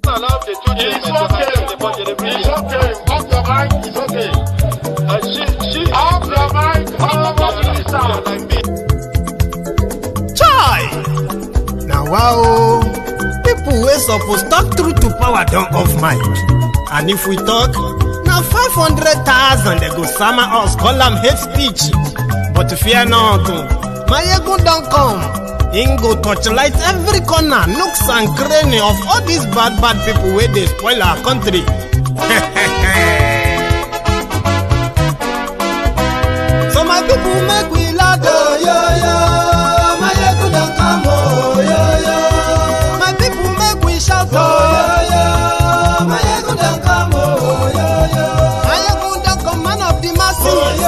allowed the two children to have the budget. It's okay. Off your mind. It's okay. She off your mind. Like me. Chai! Now wow, people wey suppose talk truth to power don't off mic. And if we talk, now 500,000 they go summer us, call them hate speech. But fear not, my ego don't come. Ingo torchlight every corner, nooks and cranny of all these bad people where they spoil our country. So my people make we loud, my ego don't come, my people make we shout, my ego don't come, my ego don't come, man of the masses,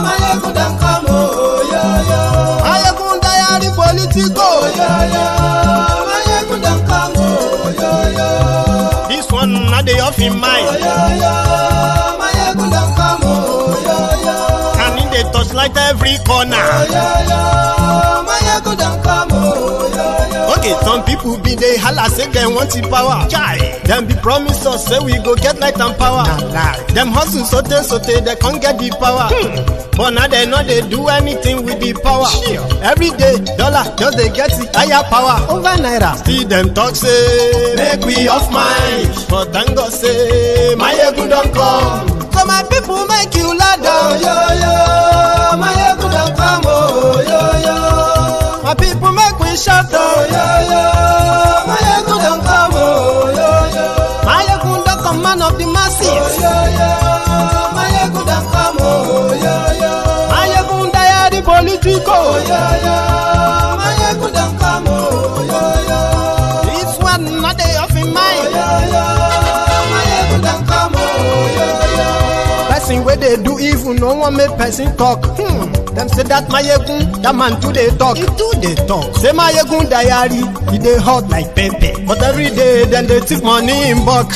my ego don't come, my ego diary politico, my ego don't come, this one not the off in mind, my ego don't come, and in the touchlight every corner. Okay, some people be they holla say they want the power. Chai, them be promise us say we go get light and power. Them hustle sote they can't get the power. But now they know they do anything with the power. Every day dollar just they get the higher power over naira. See them talk say make we off mind, but thank God say my ego don't come. So my people make you ladder, my ego don't come, my people make we shout, my ego don't come, my ego don't come, man of the masses, my ego don't come, my ego diary politico, my ego don't come, this one not day off in mind, my ego don't come, person where they do evil, no one make person talk. Them say that my yegun, that man too they talk. He too they talk. Say my yegun diary, he they hot like pepper. But every day then they take money in bulk.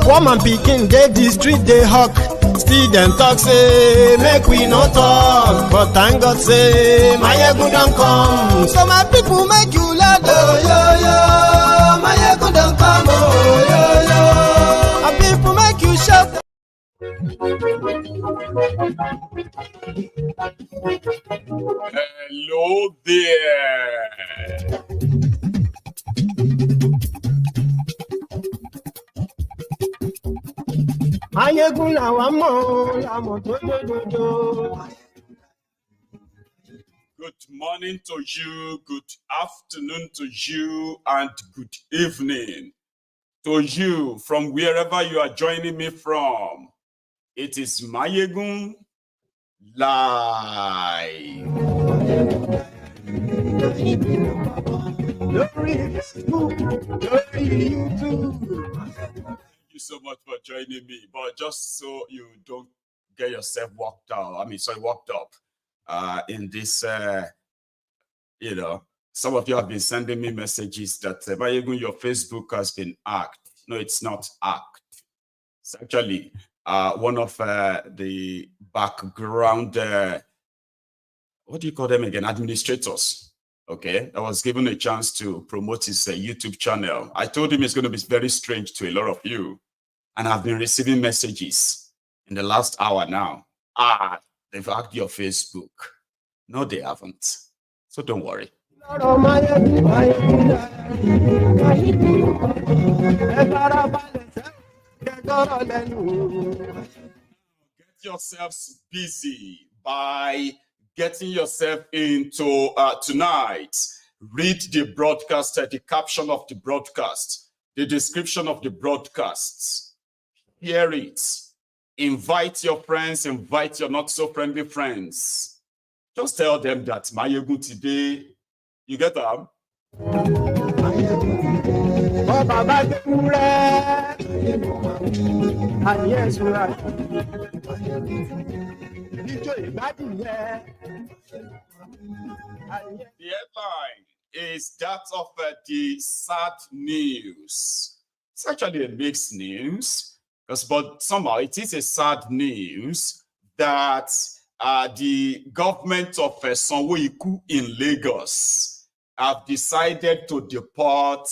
Woman picking, they the street they hawk. Still them talk say make we no talk. But thank God say my yegun don't come. So my people make you loud, my yegun don't come, my people make you shout. Hello there. Good morning to you, good afternoon to you, and good evening to you from wherever you are joining me from. It is Mayegun Live. Thank you so much for joining me. But just so you don't get yourself worked up, worked up in this, some of you have been sending me messages that Mayegun, your Facebook has been hacked. No, it's not hacked. It's actually one of the background, what do you call them again? Administrators. Okay, I was given a chance to promote his YouTube channel. I told him it's going to be very strange to a lot of you. And I've been receiving messages in the last hour now. They've hacked your Facebook. No, they haven't. So don't worry. Get yourselves busy by getting yourself into tonight. Read the broadcast, the caption of the broadcast, the description of the broadcasts. Hear it. Invite your friends, invite your not so friendly friends. Just tell them that Mayegun today, you get them? The headline is that of the sad news. It's actually a mixed news, but somehow it is a sad news that the government of Sanwoiku in Lagos have decided to deport.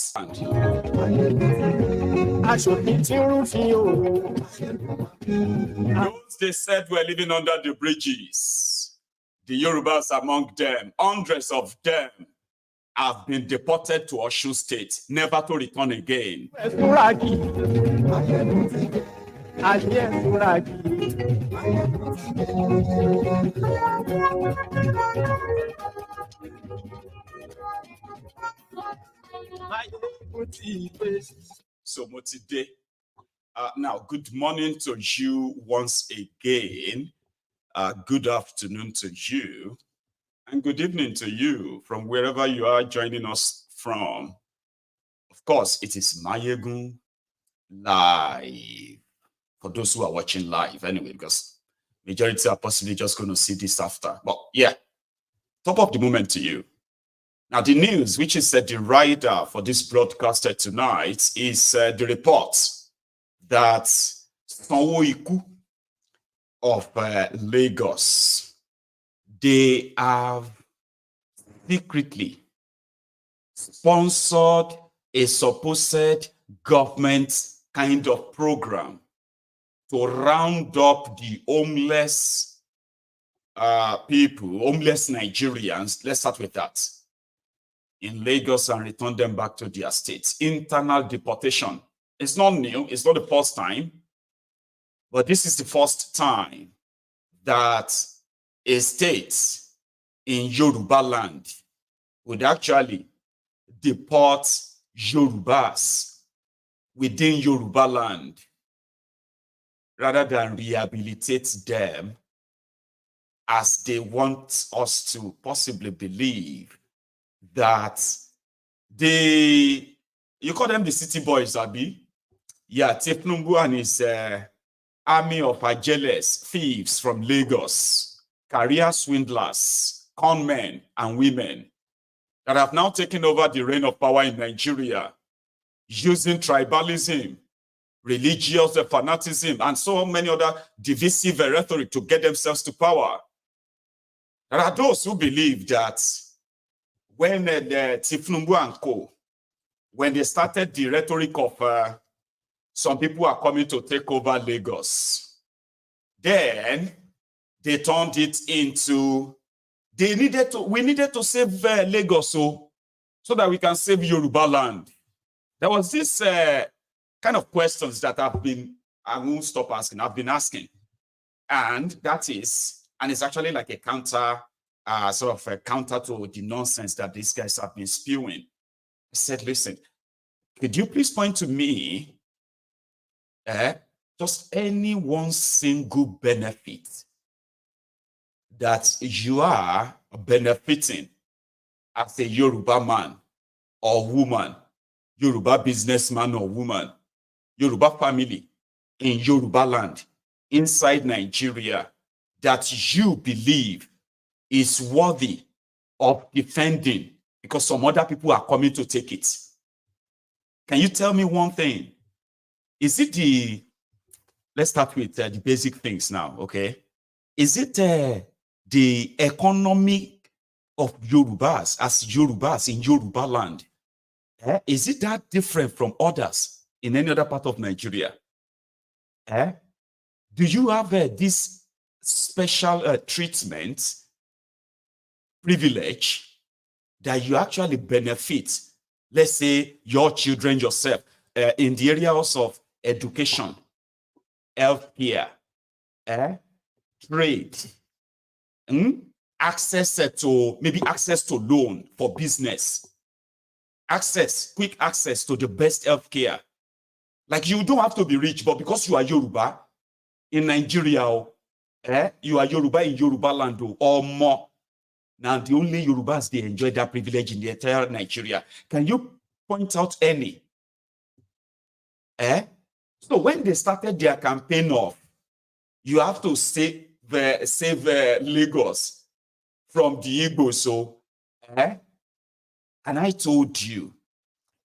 Those they said were living under the bridges, the Yorubas among them, hundreds of them, have been deported to Osun State, never to return again. So Motide, now good morning to you once again. Good afternoon to you. And good evening to you from wherever you are joining us from. Of course, it is Mayegun live. For those who are watching live, anyway, because majority are possibly just going to see this after. But yeah, top of the moment to you. Now, the news, which is the rider for this broadcaster tonight, is the report that Sanwoiku of Lagos, they have secretly sponsored a supposed government kind of program to round up the homeless people, homeless Nigerians, let's start with that, in Lagos and return them back to their states. Internal deportation. It's not new, it's not the first time, but this is the first time that a state in Yorubaland would actually deport Yorubas within Yorubaland rather than rehabilitate them as they want us to possibly believe that you call them the city boys, Abi? Yeah, Tifnumbu and his army of ajeles, thieves from Lagos, career swindlers, con men and women that have now taken over the reign of power in Nigeria, using tribalism, religious fanaticism, and so many other divisive rhetoric to get themselves to power. There are those who believe that when the Tifnumbu and Co., when they started the rhetoric of some people are coming to take over Lagos, then they turned it into, we needed to save Lagos so that we can save Yorubaland. There was this kind of questions that I won't stop asking, I've been asking. And that is, and it's actually like a counter, sort of a counter to the nonsense that these guys have been spewing. I said, listen, could you please point to me just any one single benefit that you are benefiting as a Yoruba man or woman, Yoruba businessman or woman, Yoruba family in Yorubaland, inside Nigeria, that you believe is worthy of defending because some other people are coming to take it. Can you tell me one thing? Is it let's start with the basic things now, okay? Is it the economy of Yorubas as Yorubas in Yorubaland? Is it that different from others in any other part of Nigeria? Do you have this special treatment, privilege, that you actually benefit, let's say, your children, yourself, in the areas of education, healthcare, trade, access to loan for business, quick access to the best healthcare. Like, you don't have to be rich, but because you are Yoruba in Nigeria, you are Yoruba in Yorubaland or more. Now, the only Yorubas, they enjoy that privilege in the entire Nigeria. Can you point out any? So when they started their campaign of, you have to save Lagos from the Igbo, so, and I told you,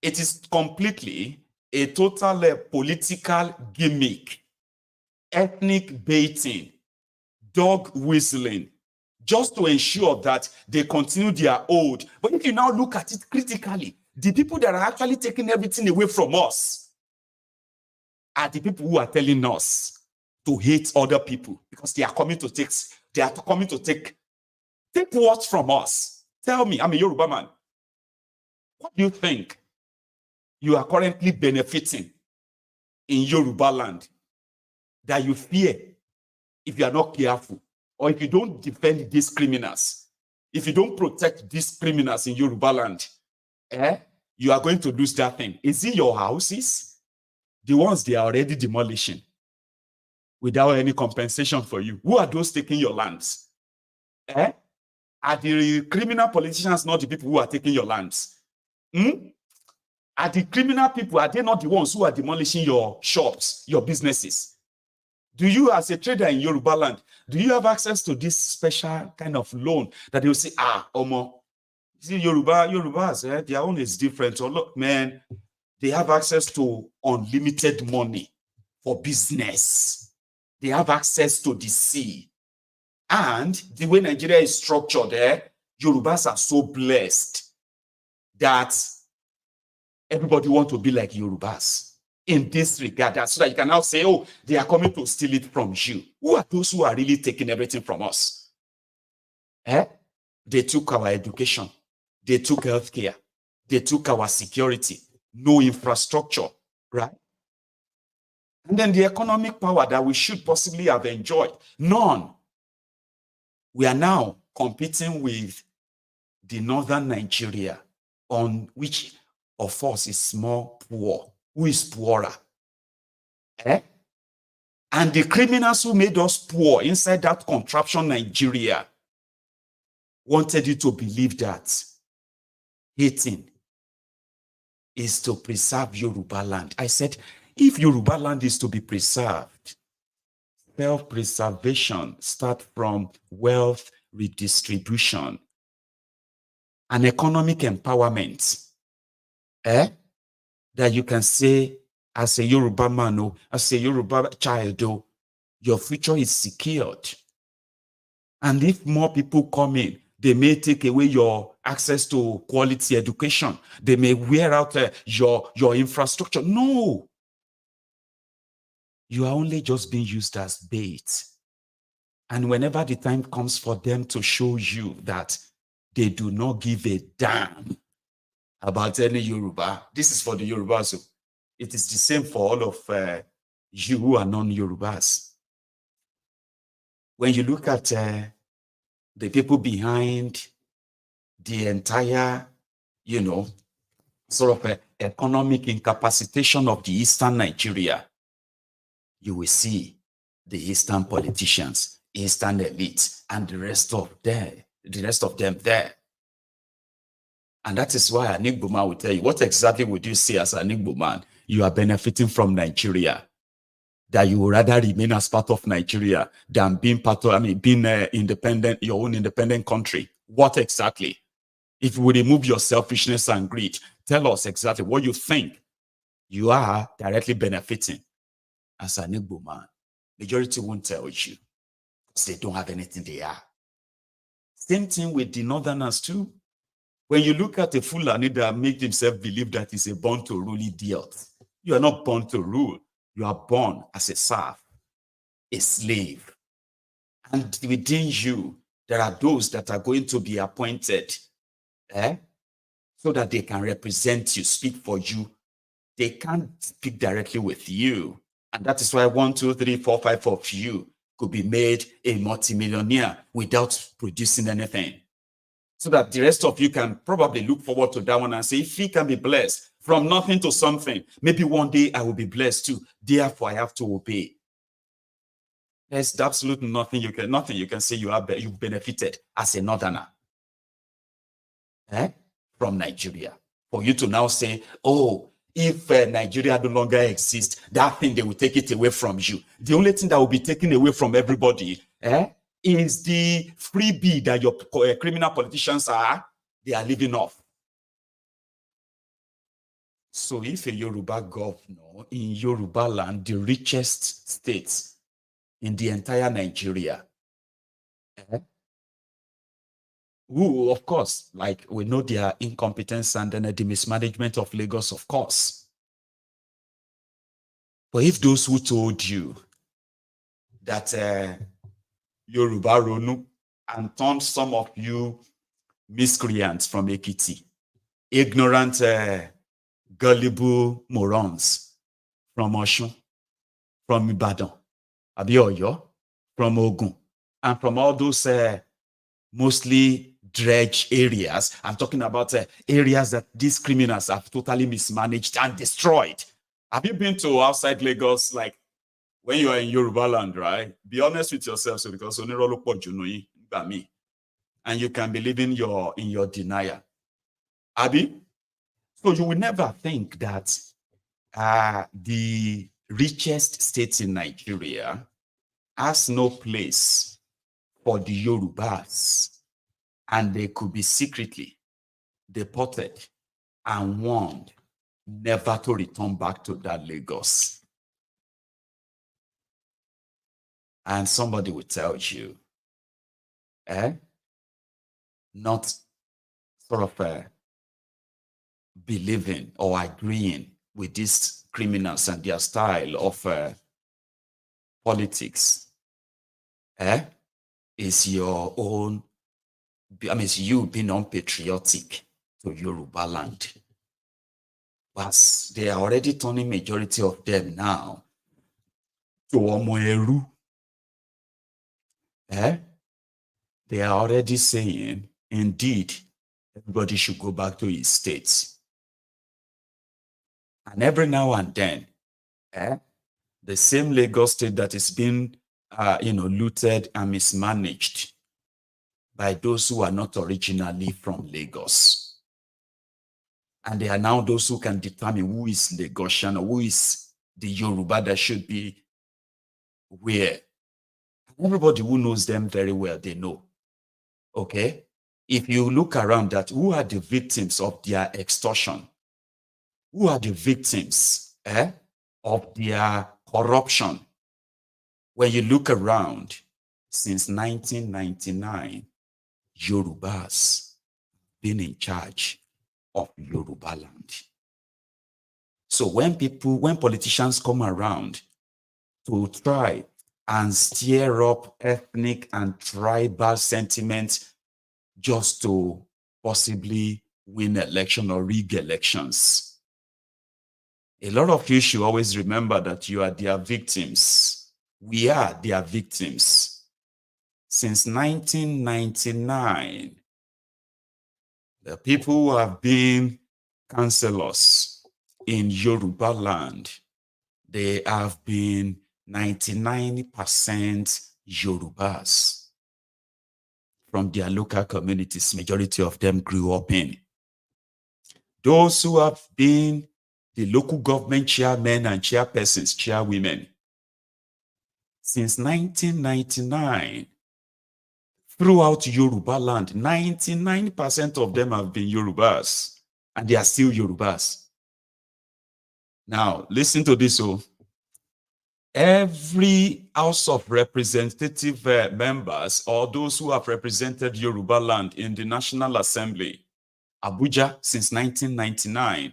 it is completely a total political gimmick, ethnic baiting, dog whistling, just to ensure that they continue their old. But if you now look at it critically, The people that are actually taking everything away from us are the people who are telling us to hate other people because they are coming to take what from us. Tell me, I'm a Yoruba man. What do you think you are currently benefiting in Yorubaland that you fear if you are not careful, or if you don't defend these criminals, if you don't protect these criminals in Yorubaland, you are going to lose that thing. Is it your houses? The ones they are already demolishing without any compensation for you. Who are those taking your lands? Are the criminal politicians not the people who are taking your lands? Are the criminal people, are they not the ones who are demolishing your shops, your businesses? Do you, as a trader in Yorubaland, do you have access to this special kind of loan that they will say, Omo, see, Yorubas, their own is different. So look, man, they have access to unlimited money for business. They have access to the sea. And the way Nigeria is structured, Yorubas are so blessed that everybody wants to be like Yorubas in this regard, so that you can now say, oh, they are coming to steal it from you. Who are those who are really taking everything from us? They took our education. They took healthcare. They took our security. No infrastructure, right? And then the economic power that we should possibly have enjoyed, none. We are now competing with the northern Nigeria, on which of us is more poor. Who is poorer? And the criminals who made us poor inside that contraption Nigeria wanted you to believe that hating is to preserve Yorubaland. I said, if Yorubaland is to be preserved, self-preservation starts from wealth redistribution and economic empowerment. That you can say, as a Yoruba man, or as a Yoruba child, your future is secured. And if more people come in, they may take away your access to quality education. They may wear out your infrastructure. No. You are only just being used as bait. And whenever the time comes for them to show you that they do not give a damn about any Yoruba, this is for the Yorubas. So it is the same for all of you who are non-Yorubas. When you look at the people behind the entire, sort of economic incapacitation of the Eastern Nigeria, you will see the Eastern politicians, Eastern elites, and the rest of them there. And that is why an Igbo man will tell you, what exactly would you say as an Igbo man? You are benefiting from Nigeria, that you would rather remain as part of Nigeria than being being independent, your own independent country. What exactly? If you would remove your selfishness and greed, tell us exactly what you think you are directly benefiting as an Igbo man. Majority won't tell you because they don't have anything they are. Same thing with the Northerners too. When you look at a Fulani that makes himself believe that he's a born to rule idiot, you are not born to rule. You are born as a serf, a slave. And within you, there are those that are going to be appointed so that they can represent you, speak for you. They can't speak directly with you. And that is why 1, 2, 3, 4, 5 of you could be made a multimillionaire without producing anything. So that the rest of you can probably look forward to that one and say, if he can be blessed from nothing to something, maybe one day I will be blessed too. Therefore, I have to obey. There's absolutely nothing you can say you've benefited as a Northerner from Nigeria. For you to now say, oh, if Nigeria no longer exists, that thing, they will take it away from you. The only thing that will be taken away from everybody is the freebie that your criminal politicians they are living off. So if a Yoruba governor in Yorubaland, the richest state in the entire Nigeria, who, of course, like we know their incompetence and then the mismanagement of Lagos, of course. But if those who told you that Yoruba Ronu and turned some of you miscreants from Ekiti, ignorant, gullible morons from Osun, from Ibadan, Abioyo, from Ogun, and from all those mostly dredge areas. I'm talking about areas that these criminals have totally mismanaged and destroyed. Have you been to outside Lagos, like when you are in Yorubaland, right? Be honest with yourself, so because and you can be living in your denial. Abi, so you will never think that the richest state in Nigeria has no place for the Yorubas, and they could be secretly deported and warned never to return back to that Lagos. And somebody will tell you, not sort of believing or agreeing with these criminals and their style of politics, is your own, I mean, it's you being unpatriotic to Yorubaland. But they are already turning majority of them now to Omoeru. They are already saying, indeed, everybody should go back to his states. And every now and then, the same Lagos state that is being, looted and mismanaged by those who are not originally from Lagos. And they are now those who can determine who is Lagosian or who is the Yoruba that should be where. Everybody who knows them very well, they know. Okay? If you look around that, who are the victims of their extortion? Who are the victims of their corruption? When you look around, since 1999, Yorubas been in charge of Yorubaland. So when politicians come around to try and stir up ethnic and tribal sentiment just to possibly win election or rig elections, a lot of you should always remember that you are their victims. We are their victims. Since 1999, the people who have been councillors in Yorubaland, they have been 99% Yorubas from their local communities. Majority of them grew up in. Those who have been the local government chairmen and chairpersons, chairwomen, since 1999, throughout Yorubaland, 99% of them have been Yorubas, and they are still Yorubas. Now, listen to this. Every House of Representative members or those who have represented Yorubaland in the National Assembly, Abuja, since 1999,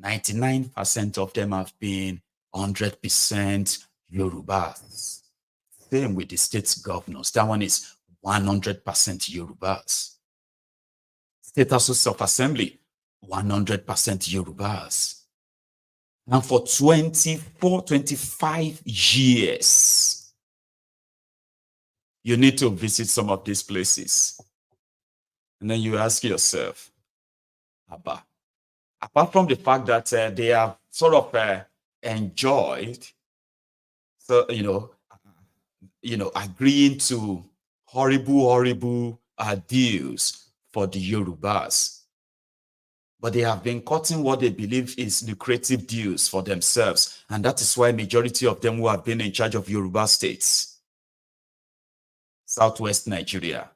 99% of them have been 100% Yorubas. Same with the state governors. That one is 100% Yorubas. State House of Assembly, 100% Yorubas. And for 25 years, you need to visit some of these places. And then you ask yourself, apart from the fact that they have sort of enjoyed, so agreeing to horrible deals for the Yorubas, but they have been cutting what they believe is lucrative deals for themselves, and that is why majority of them who have been in charge of Yoruba states, Southwest Nigeria,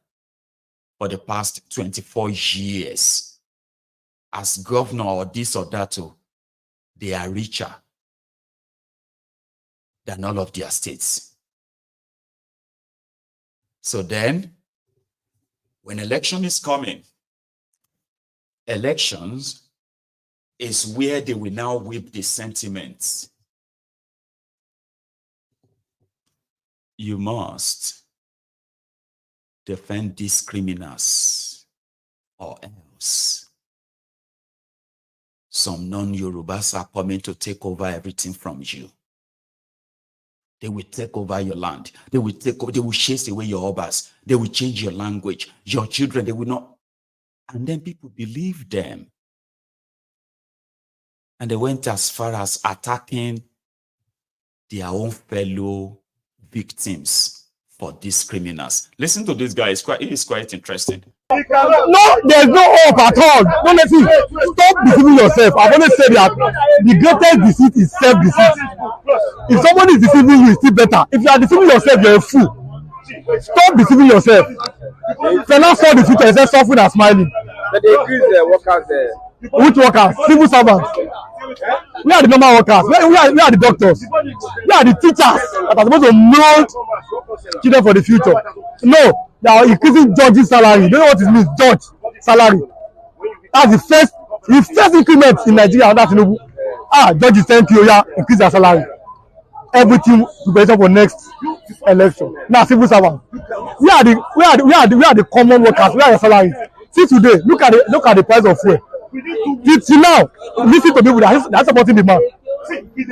for the past 24 years, as governor or this or that, they are richer than all of their states. So then, When election is coming, elections is where they will now whip the sentiments. You must defend these criminals, or else some non-Yorubas are coming to take over everything from you. They will take over your land. They will chase away your Yorubas. They will change your language. Your children, they will not. And then people believe them. And they went as far as attacking their own fellow victims for these criminals. Listen to this guy. It is quite interesting. No, there's no hope at all. Honestly, stop deceiving yourself. I've always said that the greatest deceit is self-deceit. If someone is deceiving you, it's still better. If you are deceiving yourself, you're a fool. Stop deceiving yourself. Fela saw the future and said suffering and smiling. But they increase the workers there. Which workers? Civil servants. We are the normal workers. We are the doctors. We are the teachers that are supposed to mold children for the future. No. They are increasing judges' salary. You know what it means, judge salary. That's the first increment in Nigeria. That's judges thank you, yeah, increase their salary. Everything preparation for next election. Now civil servants. We are the common workers. We are the salaries. See today, look at the price of fuel. Till now, listen to people that are supporting the man. You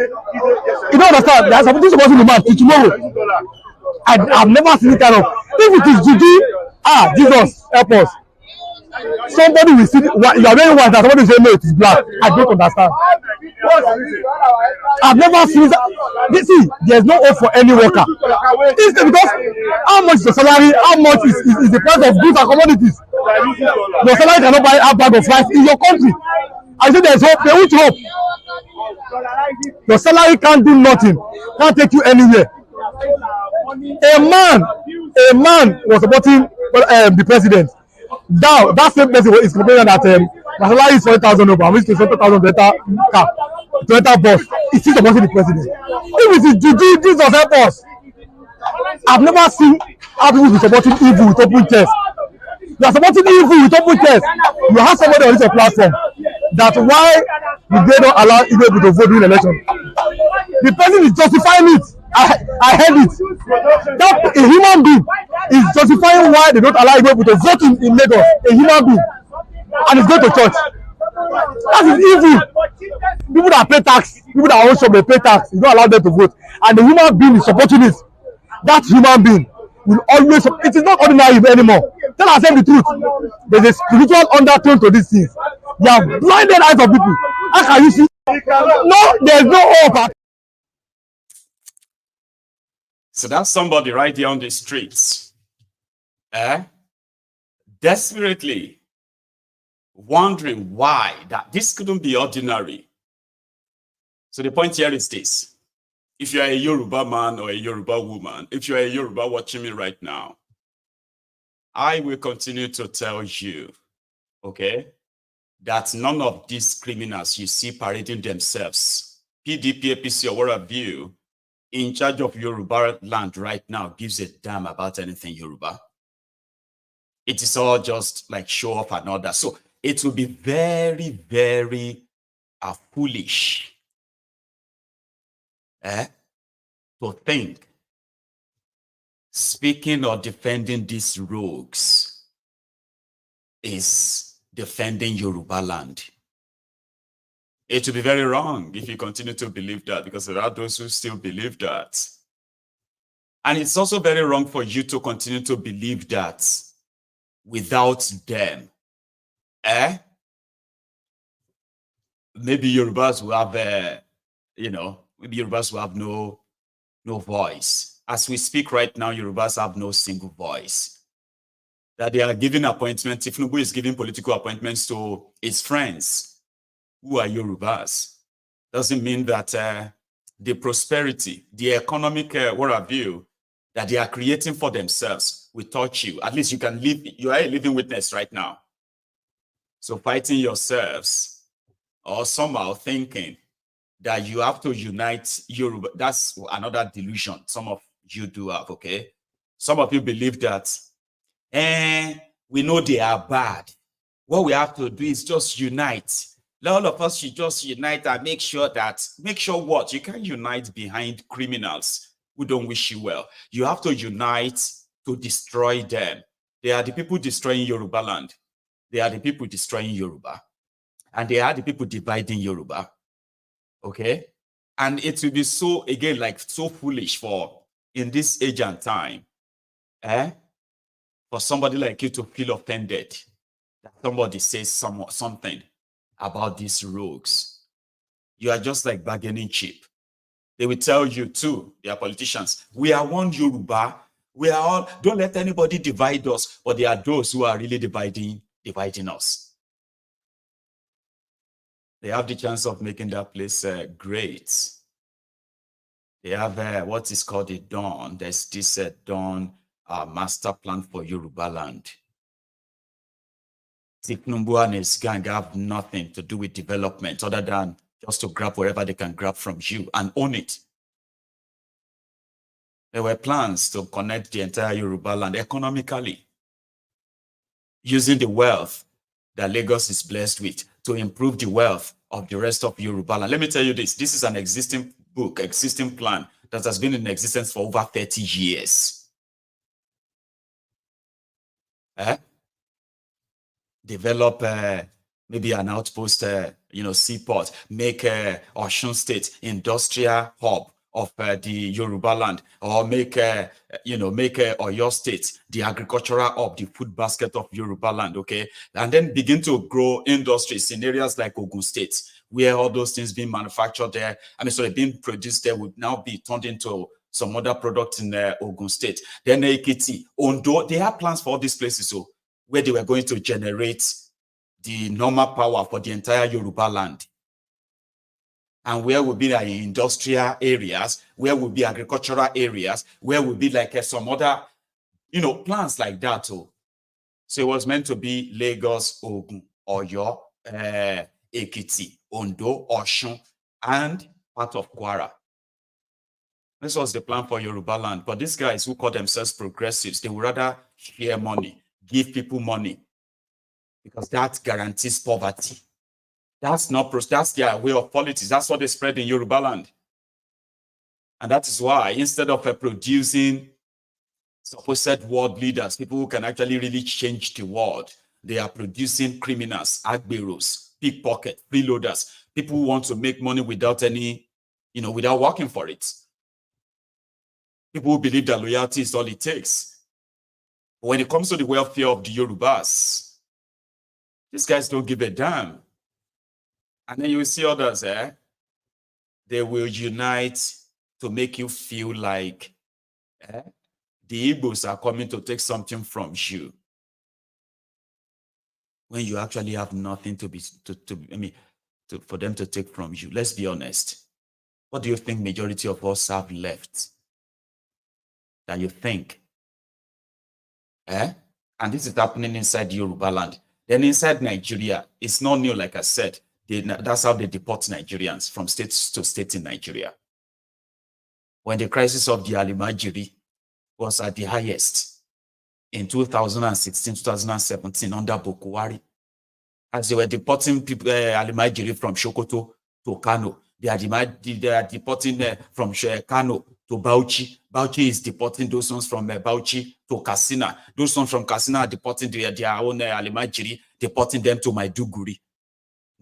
don't understand? They are supporting the man till tomorrow. I've never seen it kind of. If it is Juju, Jesus, help us. Somebody will see, you are very white, and somebody will say, no, it is black. I don't understand. I've never seen that. See, there's no hope for any worker. It's because how much is the salary, how much is the price of goods and commodities? Your salary cannot buy a bag of rice in your country. I say there's hope, there is hope. Your salary can't do nothing, can't take you anywhere. A man was supporting the president. Now that same person is complaining that my salary is 40,000 over, I'm going to 20,000 Toyota bus. Is still supporting the president. If it is Juju, Jesus help us. I've never seen how people be supporting evil with open chest. You are supporting evil with open chest. You have somebody on this platform that why did they not allow people to vote in the election? The person is justifying it. I heard it. That a human being is justifying why they don't allow people to vote in Lagos. A human being, and it's going to church. That is evil. People that pay tax, people that own shop, they pay tax. You don't allow them to vote, and the human being is supporting it. That human being will always. It is not ordinary anymore. Tell ourselves the truth. There's a spiritual undertone to these things. You have blinded eyes of people. How can you see? No, there's no hope. So that's somebody right there on the streets, desperately wondering why that this couldn't be ordinary. So the point here is this. If you're a Yoruba man or a Yoruba woman, if you're a Yoruba watching me right now, I will continue to tell you, okay, that none of these criminals you see parading themselves, PDP, APC, or whatever you, in charge of Yoruba land right now gives a damn about anything Yoruba. It is all just like show off and all that. So it will be very, very foolish to think speaking or defending these rogues is defending Yoruba land. It will be very wrong if you continue to believe that, because there are those who still believe that. And it's also very wrong for you to continue to believe that without them, maybe Yorubas will have, maybe Yorubas will have no voice. As we speak right now, Yorubas have no single voice. That they are giving appointments, if Nubu is giving political appointments to his friends who are Yorubas, doesn't mean that the prosperity, the economic worldview that they are creating for themselves will touch you. At least you can live, you are a living witness right now. So fighting yourselves or somehow thinking that you have to unite Yoruba, that's another delusion some of you do have, okay? Some of you believe that We know they are bad. What we have to do is just unite. All of us should just unite and make sure what? You can't unite behind criminals who don't wish you well. You have to unite to destroy them. They are the people destroying Yorubaland. They are the people destroying Yoruba. And they are the people dividing Yoruba. Okay? And it will be so, again, like so foolish for, in this age and time, for somebody like you to feel offended that somebody says something about these rogues. You are just like bargaining chip. They will tell you too, they are politicians, we are one Yoruba. We are all, don't let anybody divide us, but there are those who are really dividing us. They have the chance of making that place great. They have what is called a dawn. There's this dawn master plan for Yorubaland. Tiknumbu and his gang have nothing to do with development other than just to grab wherever they can grab from you and own it. There were plans to connect the entire Yorubaland economically, using the wealth that Lagos is blessed with to improve the wealth of the rest of Yorubaland. Let me tell you this. This is an existing book, existing plan that has been in existence for over 30 years. Develop maybe an outpost, seaport, make Osun State industrial hub of the Yorubaland, or make Oyo State the agricultural hub, the food basket of Yorubaland, okay? And then begin to grow industries in areas like Osun State, where all those things being manufactured there, being produced there would now be turned into some other products in Osun State. Then Ekiti, Ondo, they have plans for all these places, so where they were going to generate the normal power for the entire Yorubaland. And where will be like industrial areas, where will be agricultural areas, where will be like some other, plans like that too. So it was meant to be Lagos, Ogun, Oyo, Ekiti, Ondo, Osun, and part of Kwara. This was the plan for Yorubaland. But these guys who call themselves progressives, they would rather share money, give people money, because that guarantees poverty. That's their way of politics. That's what they spread in Yorubaland. And that is why, instead of producing supposed world leaders, people who can actually really change the world, they are producing criminals, agberos, pickpocket, freeloaders, people who want to make money without any, without working for it. People who believe that loyalty is all it takes. But when it comes to the welfare of the Yorubas, these guys don't give a damn. And then you will see others, they will unite to make you feel like the Igbos are coming to take something from you, when you actually have nothing for them to take from you. Let's be honest. What do you think majority of us have left that you think? And this is happening inside Yorubaland. Then inside Nigeria, it's not new, like I said. That's how they deport Nigerians from state to state in Nigeria. When the crisis of the Alimajiri was at the highest in 2016, 2017 under Bokuwari, as they were deporting people, Alimajiri from Sokoto to Kano, they are deporting from Kano to Bauchi. Bauchi is deporting those ones from Bauchi to Katsina. Those ones from Katsina are deporting their own Alimajiri, deporting them to Maiduguri.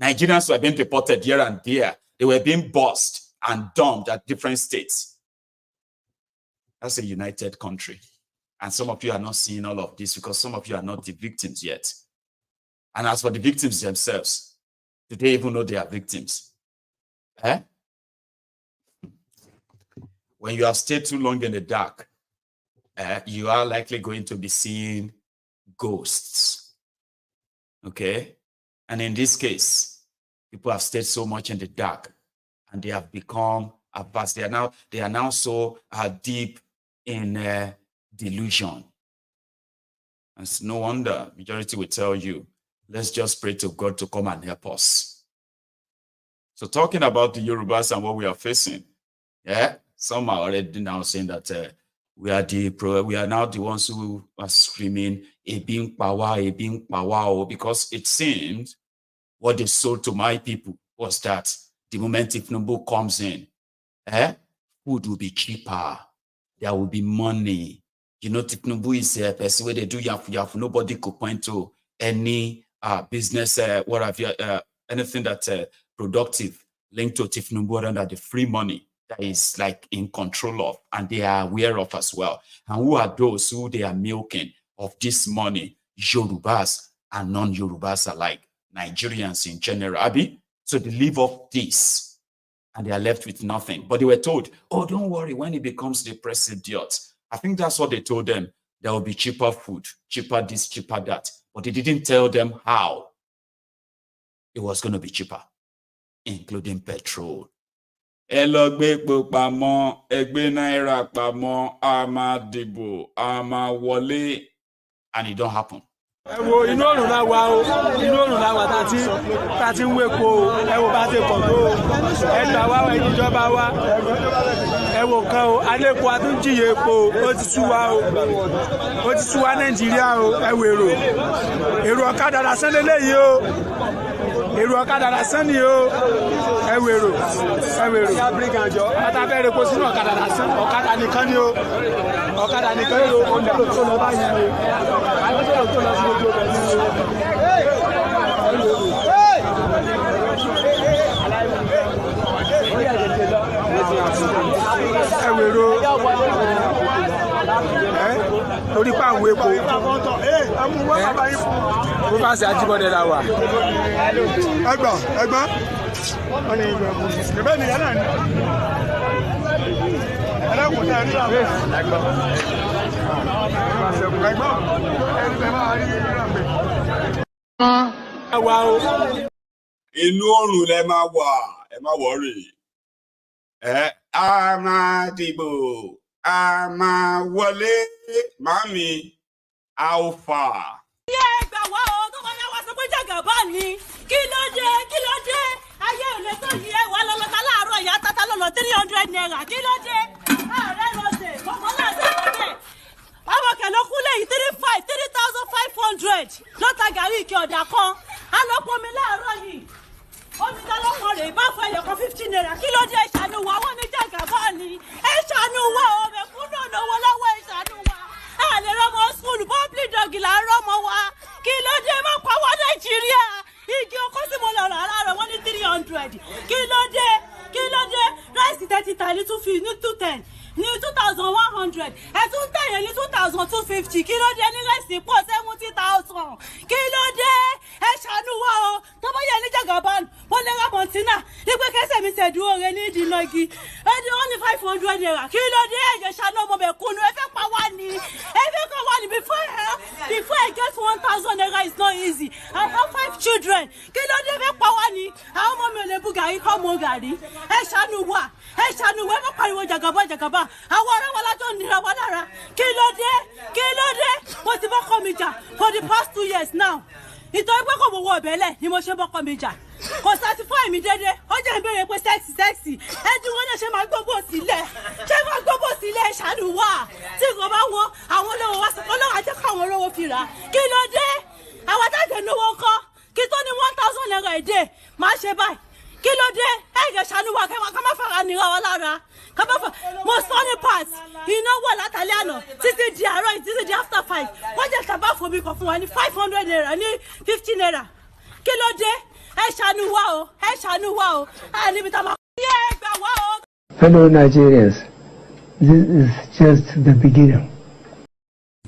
Nigerians were being deported here and there. They were being bossed and dumped at different states. That's a united country. And some of you are not seeing all of this because some of you are not the victims yet. And as for the victims themselves, do they even know they are victims? When you have stayed too long in the dark, you are likely going to be seeing ghosts. Okay? And in this case, people have stayed so much in the dark and they have become advanced. They are now so deep in delusion. And it's no wonder majority will tell you, let's just pray to God to come and help us. So talking about the Yorubas and what we are facing, some are already now saying that We are now the ones who are screaming, "Ebing power," because it seemed what they sold to my people was that the moment Tinubu comes in, food will be cheaper. There will be money. You know, Tinubu is a person where they do yafu. Nobody could point to any business, anything that productive linked to Tinubu under the free money that is like in control of, and they are aware of as well. And who are those who they are milking of this money? Yorubas and non-Yorubas alike, Nigerians in general. Abi? So they live off this and they are left with nothing. But they were told, oh, don't worry, when he becomes the president, I think that's what they told them. There will be cheaper food, cheaper this, cheaper that. But they didn't tell them how it was going to be cheaper, including petrol. Elogbe pamo, egbe naira pamo, ama dibo, ama wole, and it don't happen. Inú òrùn la wà o, inú òrùn la wà tá ti ń wépo o, ẹ wo bá ti pọ̀ tó o, ẹ gbà wá ẹ̀yin ìjọba wa, ẹ wo kan o, alépo àtúnjìyè epo o, ó ti sú wa o, ó ti sú wa Nàìjíríà o, ẹ wo èrò ọ̀kadà lásán lélẹ́yìí o, èrò ọ̀kadà lásán ni o, ẹ wo èrò, bàtà fẹ́ repo sínú ọ̀kadà lásán, ọ̀kadà nìkan ni o, ọ̀kadà nìkan ni o, ó ń bẹ̀rù tó lọ báyìí o, àgbẹ̀tọ̀ tó lọ sí ojú ọ̀bẹ ní o. Ẹ wo èrò lórí pàwọn epo bó bá ṣe Ajíbọ́dé la wà. ẹgbọ́n wọn ni ìgbẹ́ nìyẹn náà ni ẹlẹ́kùn tẹ̀ ní àwọn ẹgbọ́n ẹni bẹ́ẹ̀ máa rí ìrìnàmẹ́. Inú òrùn lẹ máa wà, ẹ má wọrí. A máa dìbò, a máa wọlé, mami, alpha. Ẹgbà wá o, tó máa yá wá sọ pé jàgàbá ni. Kí ló dé? Ayé ò lè tó yìí ẹ wà lọ́lọ́ta láàárọ̀ ìyá tata lọ́lọ́ 300 naira. Kí ló dé? Ààrẹ lọ dé, kọ̀ọ̀kan náà dé lọ́dẹ̀. Ọmọ kẹ̀lọ́ kúlẹ̀ yìí 3,500 ló ta gàrí ìkẹ́ ọ̀dà kan. A lọ pọnmi láàárọ̀ yìí. Omi dálọ́pọ̀ rẹ̀ bá fọ ẹ̀yọ̀kan 15 naira. Kí ló dé? Ẹ ṣàánú wa, wọ́n ní jàgàbá ni. Ẹ ṣàánú wa o, mẹ̀kúnnù lówó lọ́wọ́ ẹ ṣàánú wa. A lè rọmọ skúlù, public dog là ń rọmọ wa. Kí ló dé? Má pa wá Nàìjíríà. Igi ọkọ sí mo lọ rà ara rẹ̀ wọ́n ní 300. Kí ló dé? Rice 30 ní 210 ní 2,100. Ẹ tún tẹ̀yẹ̀ ní 2,250. Kí ló dé? Ní rice pọ̀ 70,000. Kí ló dé? Ẹ ṣàánú wa o. Tó bá yẹ ní Jagaban, wọ́n lè ra Mọ̀tínà. Nígbà kẹsẹ̀ mi ṣẹ̀dúró rẹ̀ ní ìdìnnà igi. Ẹni wọ́n ní 500 naira. Kí ló dé? Ẹ̀jẹ̀ ṣàánú ọmọ mẹ̀kúnnù. Ẹ fẹ́ pa wá ni. Ẹ fẹ́ kọ́ wá ni before I get 1,000 naira is not easy. I have 5 children. Kí ló dé? Ẹ fẹ́ pa wá ni. Àwọn ọmọ mi ò lè bu gàrí kọ́ mọ gàrí. Ẹ ṣàánú wa. Ẹ má pariwo jàgàbá. Àwọn ará wa lájọ́ nira wa lára. Kí ló dé? Mo ti bọ́kọ mi jà for the past 2 years now. Ìtọ́ ẹgbẹ́ kò wọ́wọ́ ọ̀bẹ̀lẹ̀ ni mo ṣe bọ́kọ mi jà. Kò satisfy mi dédé. Ó jẹ́ ìbéèrè pé sexy. Ẹ dúró náà ṣe máa gbógbó sílẹ̀. Ẹ ṣàánú wa. Tí kò bá wọ àwọn olówó wa sọ̀kọ́ lọ́wọ́ ajẹ́ káwọn olówó fi rà. Kí ló dé? Àwọn tájẹ̀ lówó ńkọ́. Kí tó ní 1,000 naira a day. Máa ṣe báyìí. Kí ló dé? Ẹ̀jẹ̀ ṣàánú wa ká má fara nira wa lára. Mo sọ ní part iná wà látàlẹ́ àná títí di àárọ̀ yìí títí di after 5. Wọ́n jẹ́ sábà fomi kan fún wa ní 500 naira ní 50 naira. Kí ló dé? Ẹ ṣàánú wa o. A níbi tá a máa. Ẹ gbà wá o. Fellow Nigerians, this is just the beginning.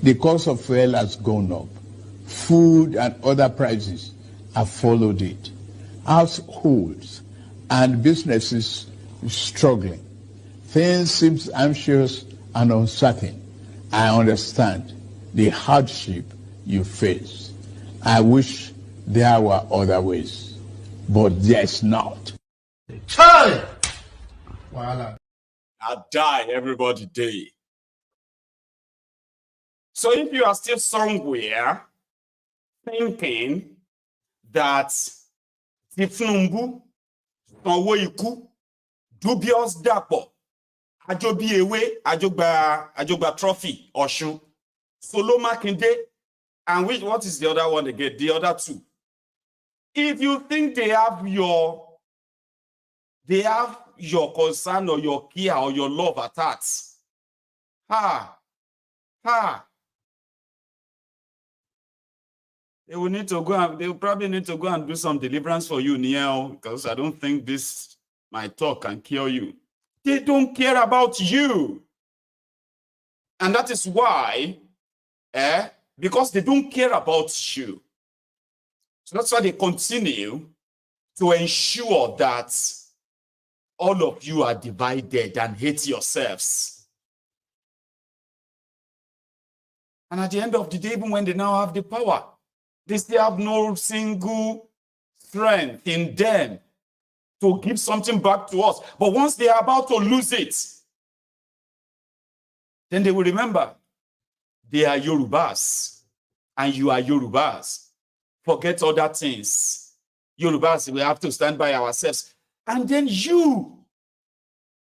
The cost of fuel has gone up. Food and other prices have followed it. Households and businesses struggling. Things seem anxious and uncertain. I understand the hardship you face. I wish there were other ways, but there's not. Chai! I die everybody day. So if you are still somewhere thinking that Tinubu, Sanwoiku, dubious Dapo, Ajobi Ewe, Ajogba Trophy, Osun, Soloma Kinde, and what is the other one again? The other two. If you think they have your concern or your care or your love at heart, they will probably need to go and do some deliverance for you, Niel, because I don't think my talk can cure you. They don't care about you. And that is why, because they don't care about you. So that's why they continue to ensure that all of you are divided and hate yourselves. And at the end of the day, even when they now have the power, they still have no single strength in them to give something back to us. But once they are about to lose it, then they will remember they are Yorubas and you are Yorubas. Forget other things. Yorubas, we have to stand by ourselves. And then you,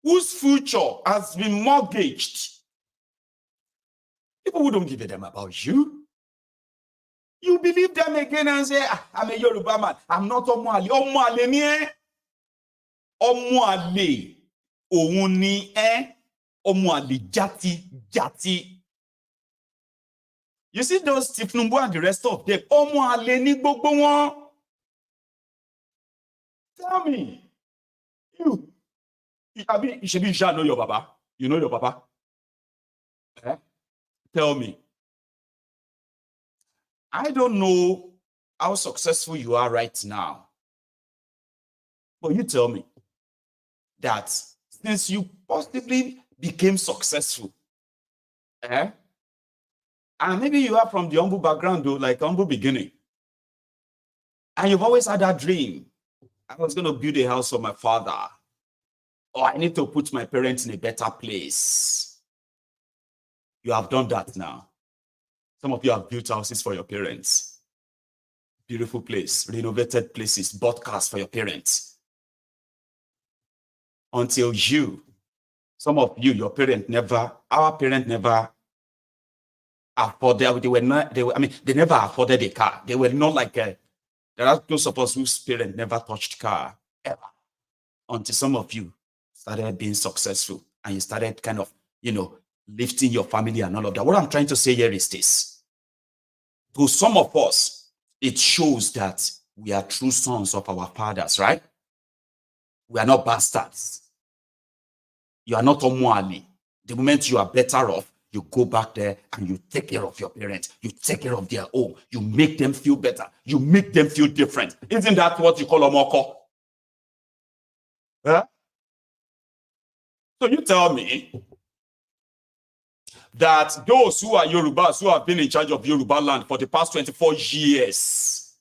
whose future has been mortgaged, people who don't give a damn about you, you believe them again and say, I'm a Yoruba man. I'm not Omuale. Omuale ni Omuale. Ouni Omuale jati. You see those Tifnumbu and the rest of them. Omuale ni gbogbo wọn. Tell me. You should be sure know your papa. You know your papa? Tell me. I don't know how successful you are right now. But you tell me that since you possibly became successful, and maybe you are from the humble background, though, like humble beginning, and you've always had that dream. I was going to build a house for my father, or I need to put my parents in a better place. You have done that now. Some of you have built houses for your parents. Beautiful place, renovated places, bought cars for your parents. Until some of you, our parent never afforded, they never afforded a car. They were not like there are those of us whose parents never touched car ever. Until some of you started being successful and you started kind of, lifting your family and all of that. What I'm trying to say here is this. To some of us, it shows that we are true sons of our fathers, right? We are not bastards. You are not Omuali. The moment you are better off, you go back there and you take care of your parents. You take care of their home. You make them feel better. You make them feel different. Isn't that what you call Omoko? Huh? So you tell me that those who are Yorubas, who have been in charge of Yorubaland for the past 24 years,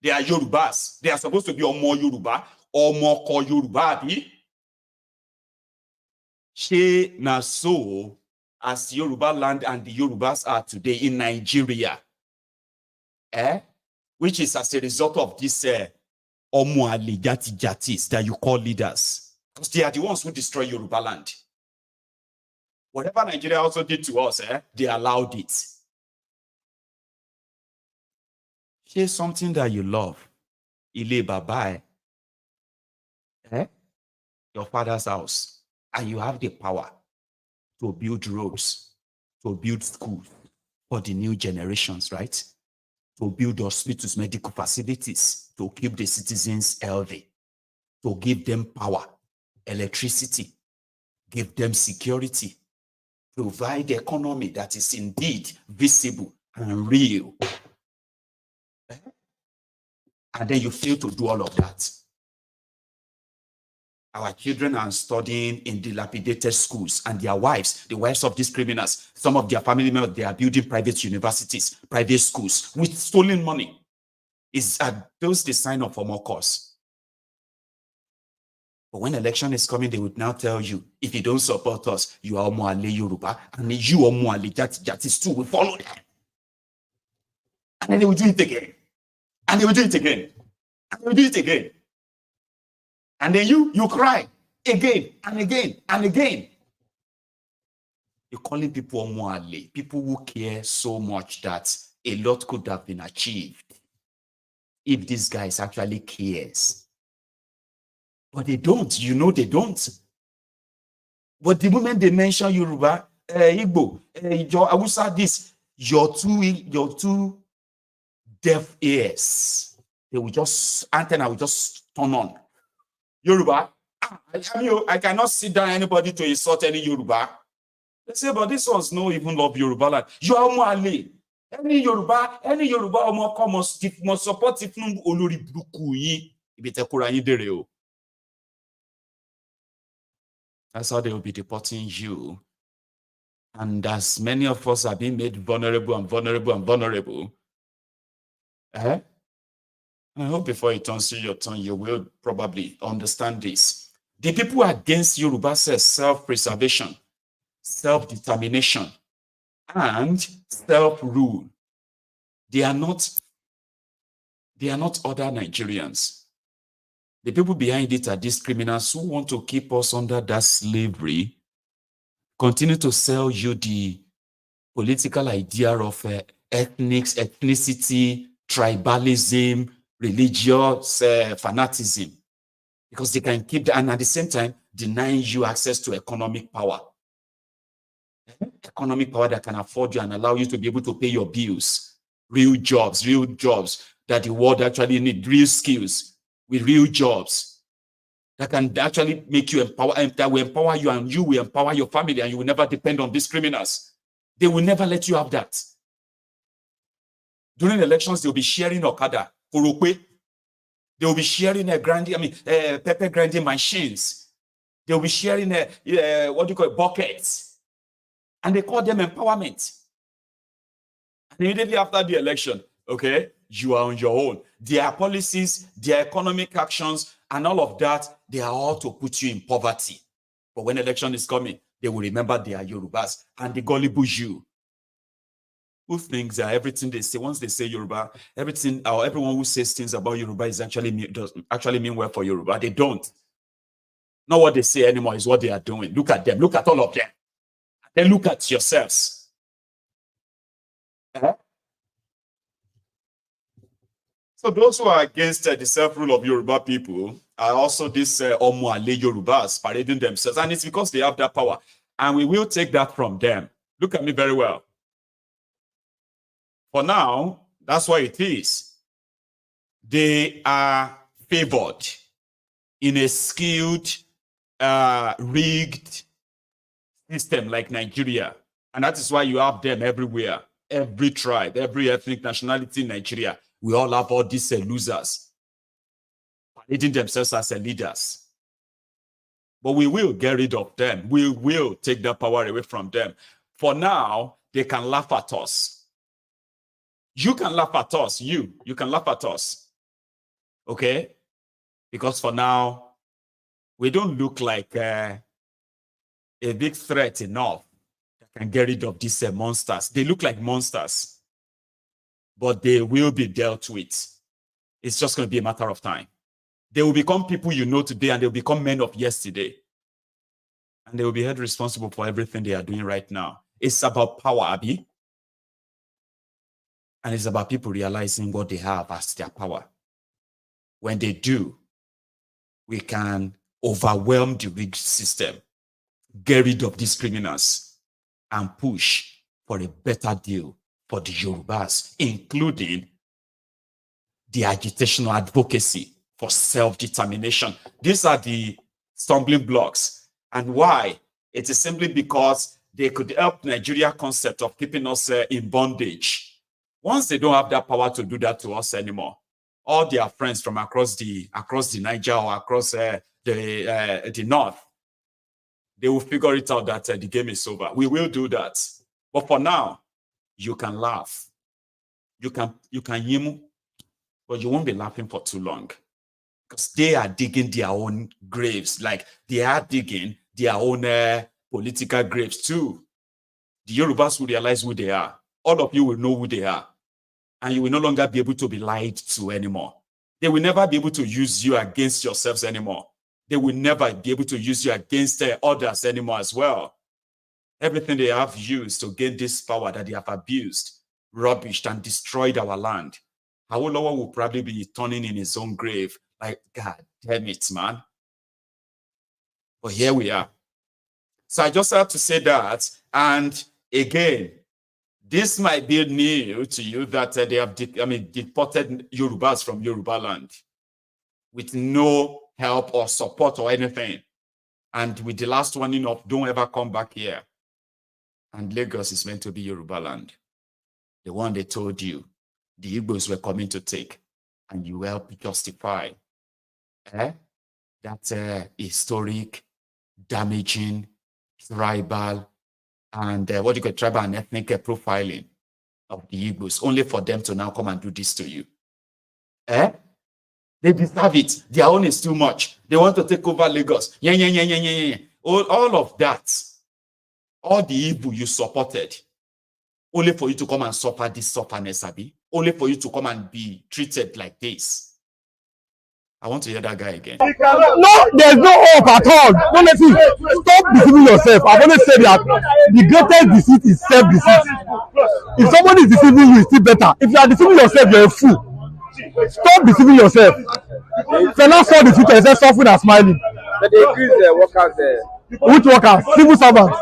they are Yorubas. They are supposed to be Omo Yoruba, Omoko Yoruba. She na so as Yorubaland and the Yorubas are today in Nigeria, which is as a result of this Omuali Jatis that you call leaders, because they are the ones who destroy Yorubaland. Whatever Nigeria also did to us, they allowed it. Here's something that you love. Ile Babai. Your father's house. And you have the power to build roads, to build schools for the new generations, right? To build hospitals, medical facilities, to keep the citizens healthy, to give them power, electricity, give them security, provide the economy that is indeed visible and real. And then you fail to do all of that. Our children are studying in dilapidated schools, and their wives, the wives of these criminals, some of their family members, they are building private universities, private schools with stolen money. Are those the sign of a more cause? But when election is coming, they would now tell you, if you don't support us, you are Omuale Yoruba, and you Omuale Jatis too will follow them. And then they will do it again. And they will do it again. And they will do it again. And then you cry again and again and again. You're calling people Omuale, people who care so much that a lot could have been achieved if these guys actually cares. But they don't, you know, they don't. But the moment they mention Yoruba, Igbo, Hausa, this, your two deaf ears, they will just, antenna will just turn on. Yoruba, I cannot sit down anybody to insult any Yoruba. They say, but this one's no even love Yorubaland. You are Mwale. Any Yoruba must support Ifnum Olori Brukuyi. That's how they will be deporting you. And as many of us are being made vulnerable and vulnerable and vulnerable, I hope before it turns to your turn, you will probably understand this. The people against Yoruba says self-preservation, self-determination, and self-rule. They are not other Nigerians. The people behind it are these criminals who want to keep us under that slavery, continue to sell you the political idea of ethnicity, tribalism, religious fanaticism, because they can keep that, and at the same time denying you access to economic power. Economic power that can afford you and allow you to be able to pay your bills. Real jobs that the world actually needs, real skills with real jobs that can actually make you that will empower you, and you will empower your family, and you will never depend on these criminals. They will never let you have that. During elections, they'll be sharing Okada, Korokwe. They'll be sharing pepper grinding machines. They'll be sharing buckets. And they call them empowerment. And immediately after the election, okay, you are on your own. Their policies, their economic actions, and all of that, they are all to put you in poverty. But when election is coming, they will remember they are Yorubas and the gullible Jew who thinks that everything they say, once they say Yoruba, everything or everyone who says things about Yoruba is doesn't actually mean well for Yoruba. They don't. Not what they say anymore is what they are doing. Look at them. Look at all of them. Then look at yourselves. So those who are against the self-rule of Yoruba people are also these Omuale Yorubas parading themselves. And it's because they have that power. And we will take that from them. Look at me very well. For now, that's what it is. They are favored in a skilled, rigged system like Nigeria. And that is why you have them everywhere. Every tribe, every ethnic nationality in Nigeria. We all have all these losers parading themselves as leaders. But we will get rid of them. We will take that power away from them. For now, they can laugh at us. You can laugh at us. You can laugh at us. Okay? Because for now, we don't look like a big threat enough that can get rid of these monsters. They look like monsters. But they will be dealt with. It's just going to be a matter of time. They will become people you know today, and they will become men of yesterday. And they will be held responsible for everything they are doing right now. It's about power, Abi. And it's about people realizing what they have as their power. When they do, we can overwhelm the rigged system, get rid of these criminals, and push for a better deal for the Yorubas, including the agitational advocacy for self-determination. These are the stumbling blocks. And why? It is simply because they could help Nigeria concept of keeping us in bondage. Once they don't have that power to do that to us anymore, all their friends from across the Niger or across the north, they will figure it out that the game is over. We will do that. But for now, you can laugh. You can yimu, but you won't be laughing for too long. Because they are digging their own graves. Like they are digging their own political graves too. The Yorubas will realize who they are. All of you will know who they are. And you will no longer be able to be lied to anymore. They will never be able to use you against yourselves anymore. They will never be able to use you against others anymore as well. Everything they have used to gain this power that they have abused, rubbished, and destroyed our land. Awolowo will probably be turning in his own grave like, God damn it, man. But here we are. So I just have to say that. And again, this might be new to you that they have deported Yorubas from Yorubaland with no help or support or anything. And with the last warning of don't ever come back here. And Lagos is meant to be Yorubaland. The one they told you the Igbos were coming to take. And you help justify that historic, damaging, tribal, and tribal and ethnic profiling of the Igbos, only for them to now come and do this to you. They deserve it. Their own is too much. They want to take over Lagos. All of that, all the evil you supported, only for you to come and suffer this sufferness, Abi. Only for you to come and be treated like this. I want to hear that guy again. No, there's no hope at all. No, let's see. Stop deceiving yourself. I've always said that the greatest deceit is self-deceit. If somebody is deceiving you, it's still better. If you are deceiving yourself, you're a fool. Stop deceiving yourself. Fela saw the future, he said suffering and smiling. But they increase the workers there. Which workers? Civil servants.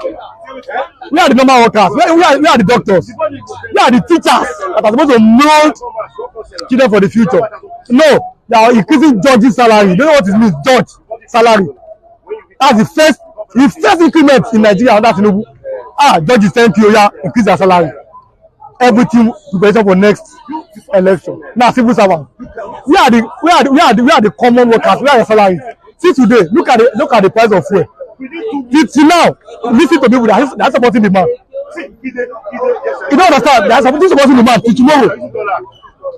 We are the normal workers. We are the doctors. We are the teachers that are supposed to mold children for the future. No, they are increasing judges' salary. You don't know what it means, judge salary. That's the first increment in Nigeria. That's Tinubu. Judges thank you, increase their salary. Everything preparation for next election. Now, civil servants. We are the common workers. We are the salary. See today, look at the price of fuel. Till now, listen to people that are supporting the man. You don't understand? They are supporting the man till tomorrow.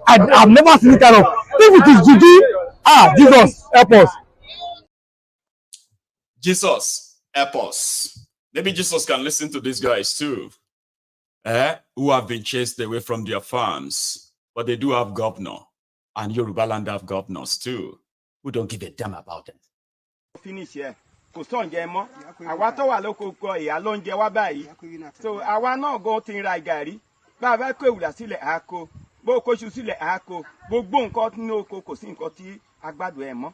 I've never seen it kind of. If it is Juju, Jesus, help us. Jesus, help us. Maybe Jesus can listen to these guys too, who have been chased away from their farms, but they do have governor, and Yorubaland have governors too, who don't give a damn about them. Finish here. Kò sọ̀njẹ mọ́ àwa tó wà lóko kọ ìyá ló ń jẹ wá báyìí so àwa náà gan ti ń ra gàrí bá a bá kó ìwúrà sílẹ̀ á kó bó o kóṣù sílẹ̀ á kó gbogbo nǹkan ní oko kò sí nǹkan tí agbádùn ẹ̀ mọ́.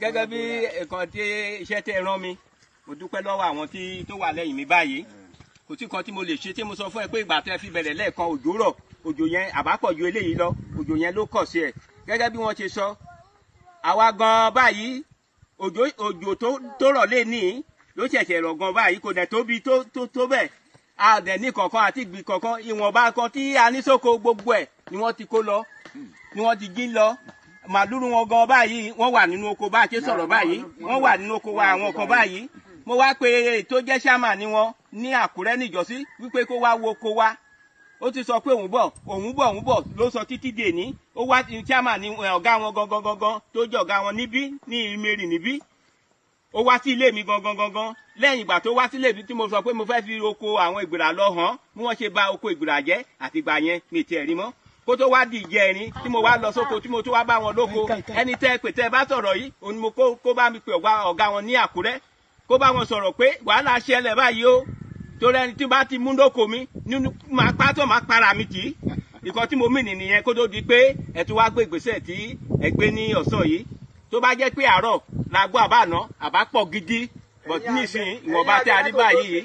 Gẹ́gẹ́ bí nǹkan tí iṣẹ́ tẹ́ rán mi mo dúpẹ́ lọ́wọ́ àwọn tí tó wà lẹ́yìn mi báyìí kò sí nǹkan tí mo lè ṣe tí mo sọ fún ẹ pé ìgbà tẹ́ fi bẹ̀rẹ̀ lẹ́ẹ̀kan òjò rọ̀ òjò yẹn àbápọ̀ ju eléyìí lọ òjò yẹn ló kọ̀ sí ẹ̀ gẹ́gẹ́ bí wọ́n ṣe sọ àwa gan báyìí òjò tó rọ̀ lé ní ló ṣẹ̀ṣẹ̀ rọ̀ gan báyìí kò dẹ̀ tóbi tó bẹ́ẹ̀ a dẹ̀ ní kankan àti ìgbì kankan ìwọ̀nba kan tí a ní sóko gbogbo ẹ̀ ni wọ́n ti kó lọ ni wọ́n ti gín lọ màlúrú wọn gan báyìí wọ́n wà nínú oko bá a ṣe sọ̀rọ̀ báyìí wọ́n wà nínú oko wa àwọn kan báyìí mo wá pé tó jẹ́ ṣáàmà ni wọ́n ní Àkúrẹ́ níjọ́sí wípé kó wá wo oko wa ó ti sọ pé òun bọ̀ ló sọ títí dè ní ó wá chairman ní ọ̀gá wọn gangan tó jẹ́ ọ̀gá wọn níbí ní ìmẹ̀rì níbí ó wá sí ilé mi gangan lẹ́yìn ìgbà tó wá sí ilé mi tí mo sọ pé mo fẹ́ fi oko àwọn ìgbìrà lọ hàn bí wọ́n ṣe bà oko ìgbìrà jẹ́ àtìgbà yẹn mi tiẹ̀ rí mọ́ kó tó wá di ìjẹrin tí mo wá lọ sóko tí mo tó wá bá wọn lóko ẹni tẹ́ pè tẹ́ bá sọ̀rọ̀ yìí òun ni mo kó bá mi pè ọ̀gá wọn ní Àkúrẹ́ kó bá wọn sọ̀rọ̀ pé wàhálà ṣẹlẹ̀ báyìí o torí ẹni tí bá ti mú lóko mi nínú máa pátó máa para mi tì í nǹkan tí mo mì nìyẹn kó tó di pé ẹ tún wá gbé ìgbésẹ̀ tí ẹ gbé ní ọ̀sán yìí tó bá jẹ́ pé àárọ̀ la gbọ́ àbáná àbá pọ̀ gidi but nísìnyí ìwọ̀nba tí a rí báyìí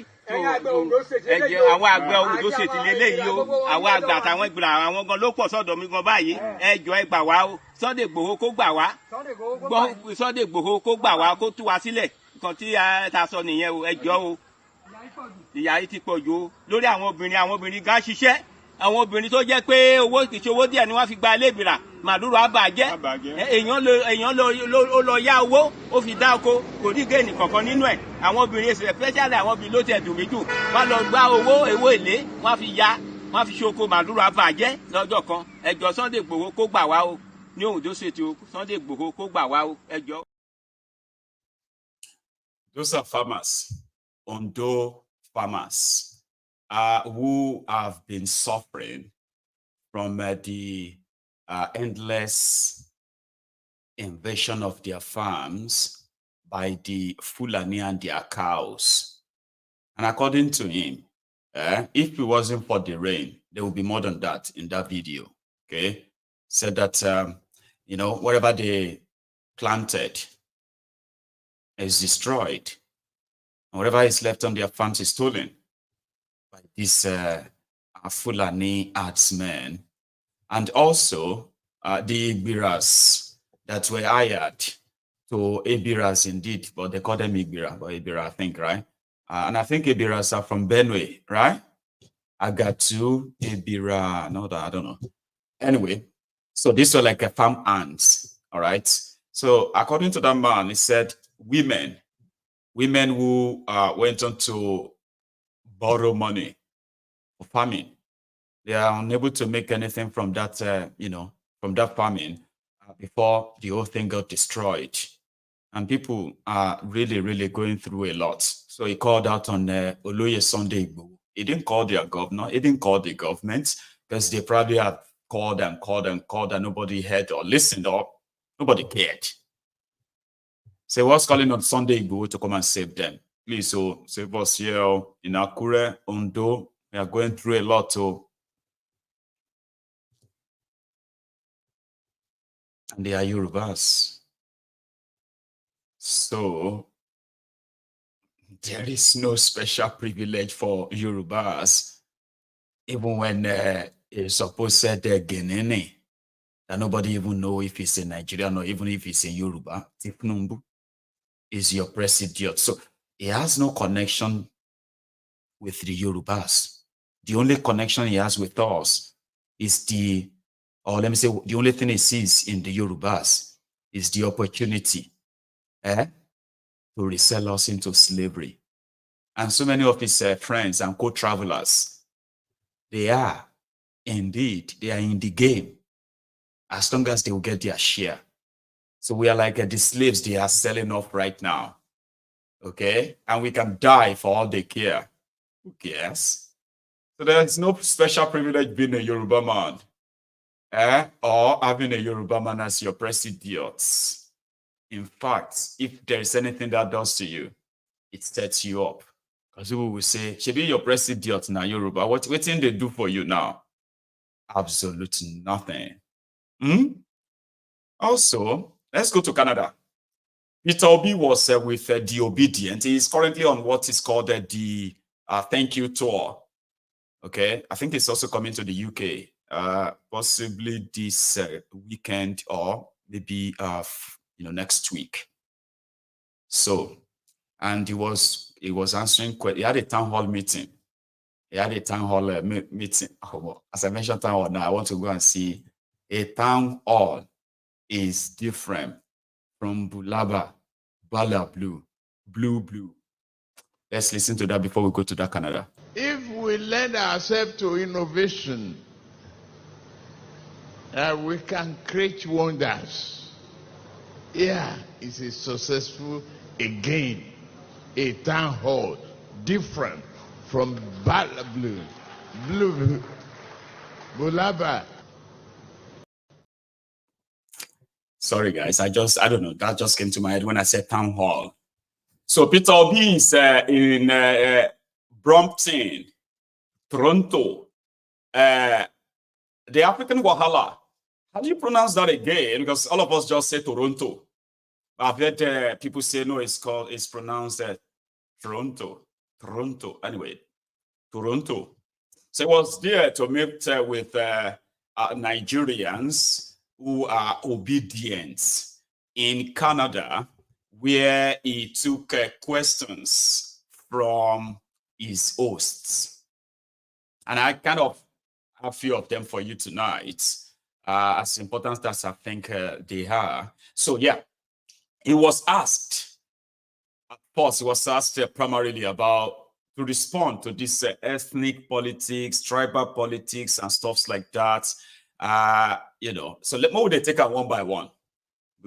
ẹ̀jẹ̀ àwọn àgbẹ̀ Ondo State lélẹ́yìí o àwọn àgbà àtàwọn ìgbìlà àwọn gan ló pọ̀ sọ́dọ̀ mi gan báyìí ẹ jọ̀ọ́ ẹ gbà wá o Sunday Igboho kó gbà wá Sunday Igboho kó gbà wá kó tú wa sílẹ̀ nǹkan tí a sọ nìyẹn o ẹ jọ̀ọ́ o ìyà yìí ti pọ̀ jù o lórí àwọn obìnrin gan ṣiṣẹ́ àwọn obìnrin tó jẹ́ pé owó kìí ṣe owó díẹ̀ ni wọ́n fi gba ilé ìgbìrà màdúró àbàjẹ́ èèyàn lọ yá owó ó fi dá oko kò ní géènì kankan nínú ẹ̀ àwọn obìnrin especially àwọn obìnrin ló tẹ̀ dùn mí jù wọ́n lọ gbá owó èlé wọ́n fi ṣoko màdúró àbàjẹ́ lọ́jọ́ kan ẹjọ́ Sunday Igboho kó gbà wá o ní Ondo State o Sunday Igboho kó gbà wá o ẹjọ́. Those are farmers, Ondo farmers. Who have been suffering from the endless invasion of their farms by the Fulani and their cows. And according to him, if it wasn't for the rain, there would be more than that in that video. Okay, said that you know, whatever they planted is destroyed, and whatever is left on their farms is stolen by these Fulani herdsmen, and also the Igbiras that were hired to Ibiras indeed, but they call them Igbira, but Ibira, I think, right? And I think Ibiras are from Benue, right? Agatu, Ibira, no, I don't know. Anyway, so these were like a farm hands, all right? So according to that man, he said women who went on to borrow money for farming, they are unable to make anything from that, you know, from that farming before the whole thing got destroyed. And people are really, really going through a lot. So he called out on Oloye Sunday Igboho. He didn't call their governor. He didn't call the government because they probably have called and nobody heard or listened or nobody cared. So he was calling on Sunday Igboho to come and save them. Please, so save us here in Akure, Ondo. We are going through a lot. And they are Yorubas. So there is no special privilege for Yorubas, even when it's supposed to say Genene, that nobody even know if it's a Nigerian or even if it's a Yoruba. Tifnumbu is your president. So he has no connection with the Yorubas. The only connection he has with us is the only thing he sees in the Yorubas is the opportunity to resell us into slavery. And so many of his friends and co-travelers, they are in the game as long as they will get their share. So we are like the slaves they are selling off right now. Okay? And we can die for all they care. Who cares? So there is no special privilege being a Yoruba man. Or having a Yoruba man as your president. In fact, if there is anything that does to you, it sets you up. Because people will say, should be your president now, Yoruba. What thing they do for you now? Absolutely nothing. Also, let's go to Canada. Peter Obi was with the Obedient. He is currently on what is called the Thank You Tour. Okay, I think it's also coming to the UK, possibly this weekend or maybe next week. So, and he was answering questions. He had a town hall meeting. Meeting. As I mentioned, town hall. Now I want to go and see. A town hall is different from Bulaba, Bala Blue. Let's listen to that before we go to that Canada. If we lend ourselves to innovation, we can create wonders. Yeah, it's a successful, again, a town hall, different from Bala Blue, Bulaba. Sorry, guys. I don't know. That just came to my head when I said town hall. So Peter Obi is in Brompton, Toronto. The African Wahala. How do you pronounce that again? Because all of us just say Toronto. I've heard people say no. It's pronounced Toronto. Anyway, Toronto. So I was there to meet with Nigerians who are obedient in Canada, where he took questions from his hosts. And I kind of have a few of them for you tonight, as important as I think they are. So yeah, he was asked, of course, he was asked primarily about to respond to this ethnic politics, tribal politics, and stuff like that. So let me take it one by one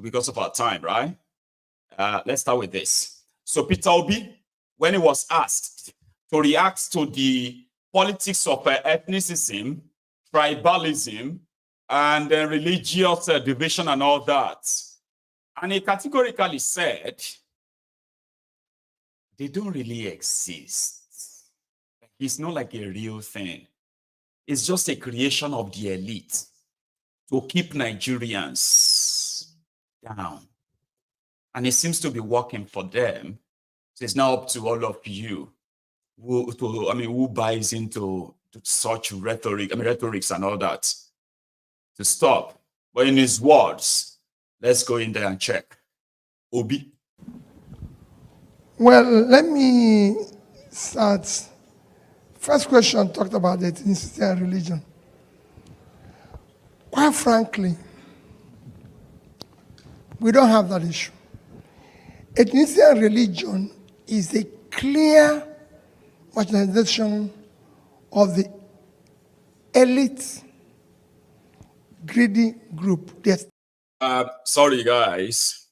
because of our time, right? Let's start with this. So Peter Obi, when he was asked to react to the politics of ethnicism, tribalism, and religious division and all that, and he categorically said they don't really exist. It's not like a real thing. It's just a creation of the elite to keep Nigerians down. And it seems to be working for them. So it's now up to all of you who buys into such rhetorics and all that to stop. But in his words, let's go in there and check. Obi. Well, let me start. First question talked about the ethnicity and religion. Quite frankly, we don't have that issue. Ethnicity and religion is a clear marginalization of the elite, greedy group. Sorry, guys.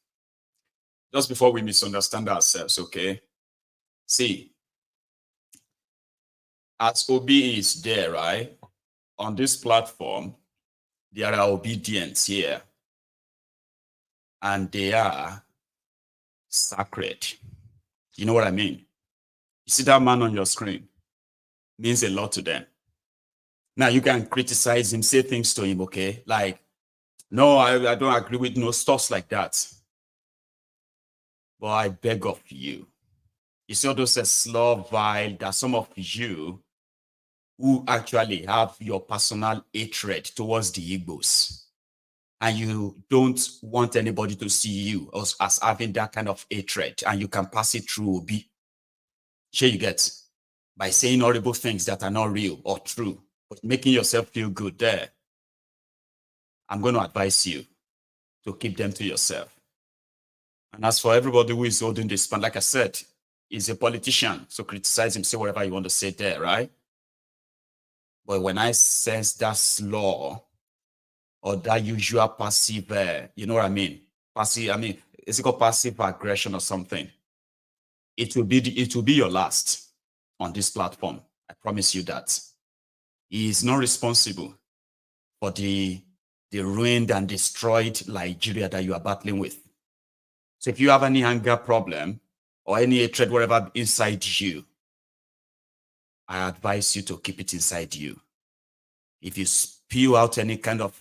Just before we misunderstand ourselves, okay? See, as Obi is there, right? On this platform, there are obedience here. And they are sacred. You know what I mean? You see that man on your screen? Means a lot to them. Now you can criticize him, say things to him, okay? Like, no, I don't agree with no stuff like that. But I beg of you. You see all those slow vile that some of you who actually have your personal hatred towards the Igbos, and you don't want anybody to see you as having that kind of hatred, and you can pass it through Obi. Sure you get, by saying horrible things that are not real or true, but making yourself feel good there. I'm going to advise you to keep them to yourself. And as for everybody who is holding this span, like I said, he's a politician, so criticize him, say whatever you want to say there, right? But when I sense that slaw or that usual passive, you know what I mean? Passive, is it called passive aggression or something? It will be your last on this platform. I promise you that. He is not responsible for the ruined and destroyed Nigeria that you are battling with. So if you have any anger problem or any hatred, whatever inside you, I advise you to keep it inside you. If you spew out any kind of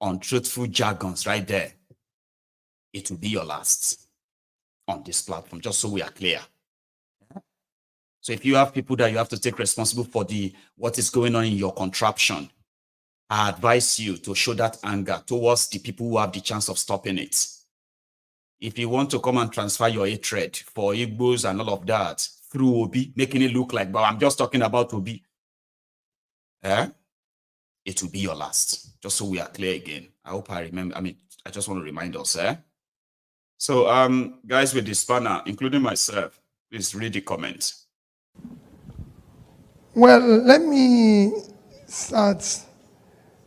untruthful jargons right there, it will be your last on this platform, just so we are clear. So if you have people that you have to take responsible for what is going on in your contraption, I advise you to show that anger towards the people who have the chance of stopping it. If you want to come and transfer your hatred for Igbos and all of that through Obi, making it look like, but I'm just talking about Obi, it will be your last, just so we are clear again. I hope I remember, I just want to remind us, So, guys with the spanner, including myself, please read the comments. Well, let me start.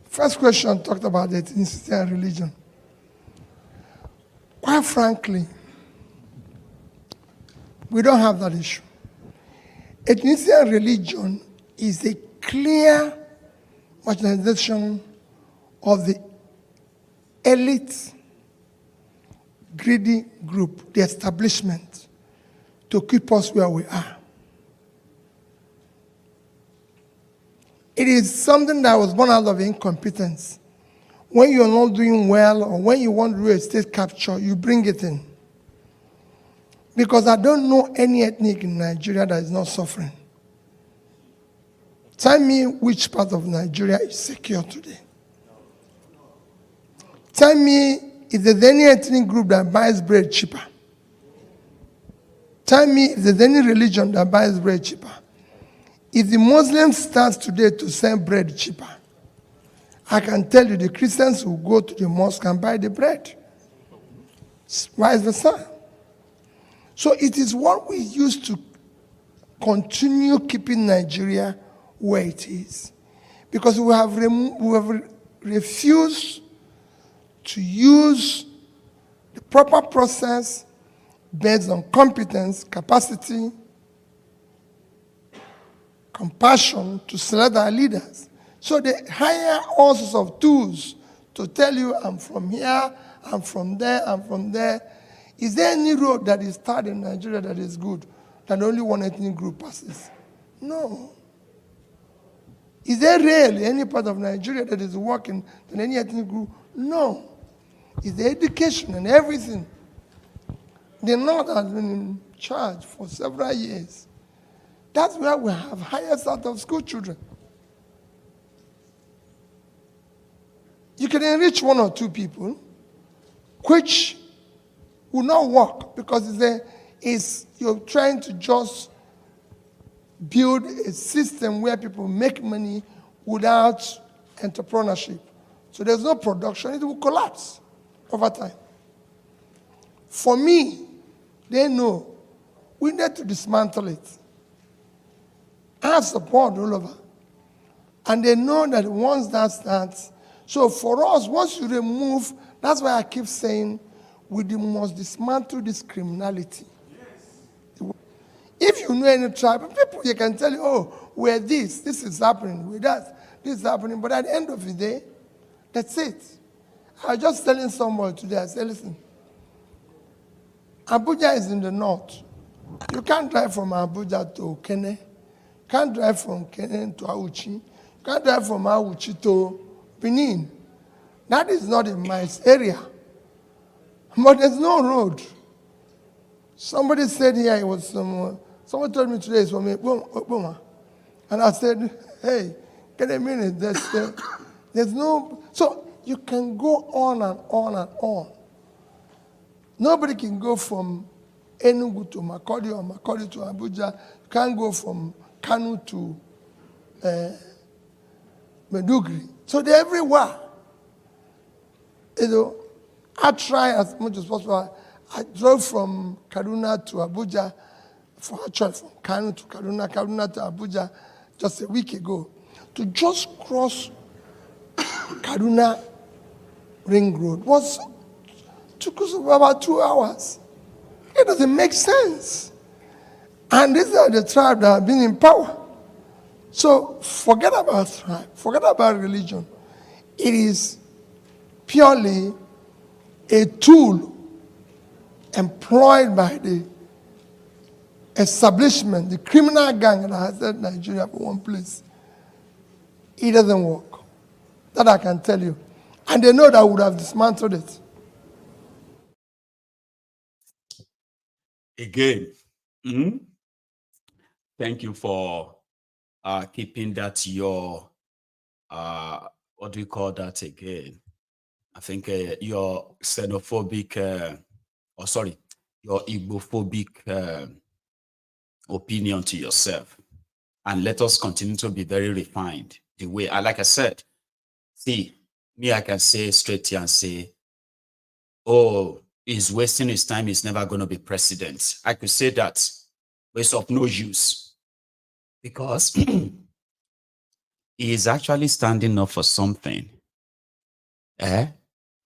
First question talked about the ethnicity and religion. Quite frankly, we don't have that issue. Ethnicity and religion is a clear marginalization of the elite, greedy group, the establishment, to keep us where we are. It is something that was born out of incompetence. When you're not doing well or when you want to do a state capture, you bring it in. Because I don't know any ethnic in Nigeria that is not suffering. Tell me which part of Nigeria is secure today. Tell me if there's any ethnic group that buys bread cheaper. Tell me if there's any religion that buys bread cheaper. If the Muslims start today to sell bread cheaper, I can tell you the Christians will go to the mosque and buy the bread. Vice versa. So it is what we use to continue keeping Nigeria where it is. Because we have refused to use the proper process based on competence, capacity, compassion to select our leaders. So they hire all sorts of tools to tell you, I'm from here, I'm from there, I'm from there. Is there any road that is tarred in Nigeria that is good, that only one ethnic group passes? No. Is there really any part of Nigeria that is working than any ethnic group? No. Is there education and everything? The North has been in charge for several years. That's where we have highest out of school children. You can enrich one or two people, which will not work because you're trying to just build a system where people make money without entrepreneurship. So there's no production, it will collapse over time. For me, they know we need to dismantle it. I have support all over. And they know that once that starts, so for us, once you remove, that's why I keep saying, we must dismantle this criminality. Yes. If you know any tribe, people, you can tell you, oh, we're this is happening, we're that, this is happening. But at the end of the day, that's it. I was just telling someone today, I said, listen, Abuja is in the north. You can't drive from Abuja to Kene. You can't drive from Kene to Auchi. You can't drive from Auchi to Benin. That is not in my area. But there's no road. Somebody said here it was someone told me today it's from Boma. And I said, hey, get a minute, there's no, so you can go on and on and on. Nobody can go from Enugu to Makurdi or Makurdi to Abuja. You can't go from Kanu to Medugri. So they're everywhere. You know, I try as much as possible. I drove from Kaduna to Abuja, from Kanu to Kaduna to Abuja just a week ago. To just cross Kaduna Ring Road took us about 2 hours. It doesn't make sense. And these are the tribes that have been in power. So forget about tribe, forget about religion. It is purely a tool employed by the establishment, the criminal gang that has set Nigeria for one place. It doesn't work. That I can tell you. And they know that we would have dismantled it. Again, thank you for keeping that your, what do you call that again? I think your xenophobic, your Igbophobic opinion to yourself. And let us continue to be very refined. The way, like I said, see, me, I can say straight here and say, oh, he's wasting his time, he's never going to be president. I could say that, but it's of no use. Because he is actually standing up for something. And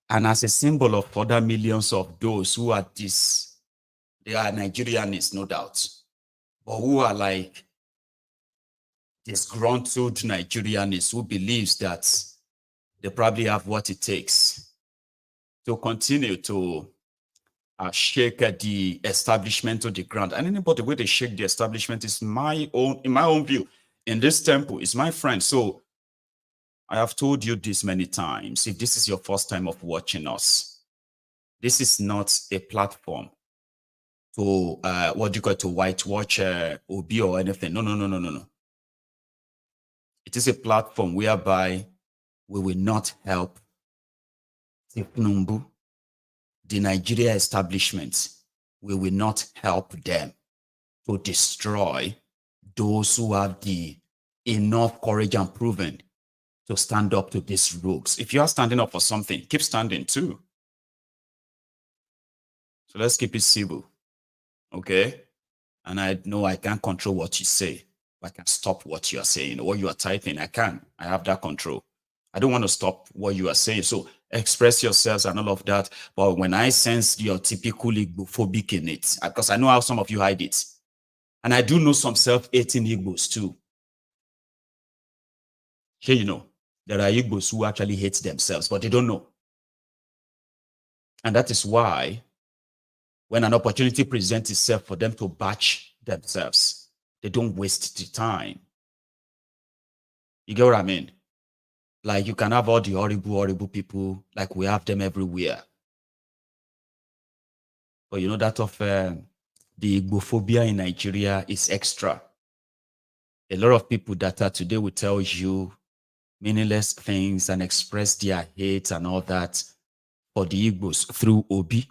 as a symbol of other millions of those who are they are Nigerians, no doubt, but who are like disgruntled Nigerians who believes that they probably have what it takes to continue to shake the establishment to the ground. And anybody where they shake the establishment is in my own view. In this temple is my friend. So I have told you this many times. If this is your first time of watching us, this is not a platform to to whitewash Obi or anything. No. It is a platform whereby we will not help Numbu, the Nigeria establishments. We will not help them to destroy those who have the enough courage and proven to stand up to these rogues. If you are standing up for something, keep standing too. So let's keep it civil, okay? And I know I can't control what you say, but I can stop what you are saying, what you are typing. I have that control. I don't want to stop what you are saying. So express yourselves and all of that. But when I sense your typical Igbophobic in it, because I know how some of you hide it, and I do know some self-hating Igbos too. Here, you know, there are Igbos who actually hate themselves, but they don't know. And that is why When an opportunity presents itself for them to batch themselves, they don't waste the time. You get what I mean? Like you can have all the horrible people, like we have them everywhere. But you know that of the Igbophobia in Nigeria is extra. A lot of people that are today will tell you meaningless things and express their hate and all that for the Igbos through Obi.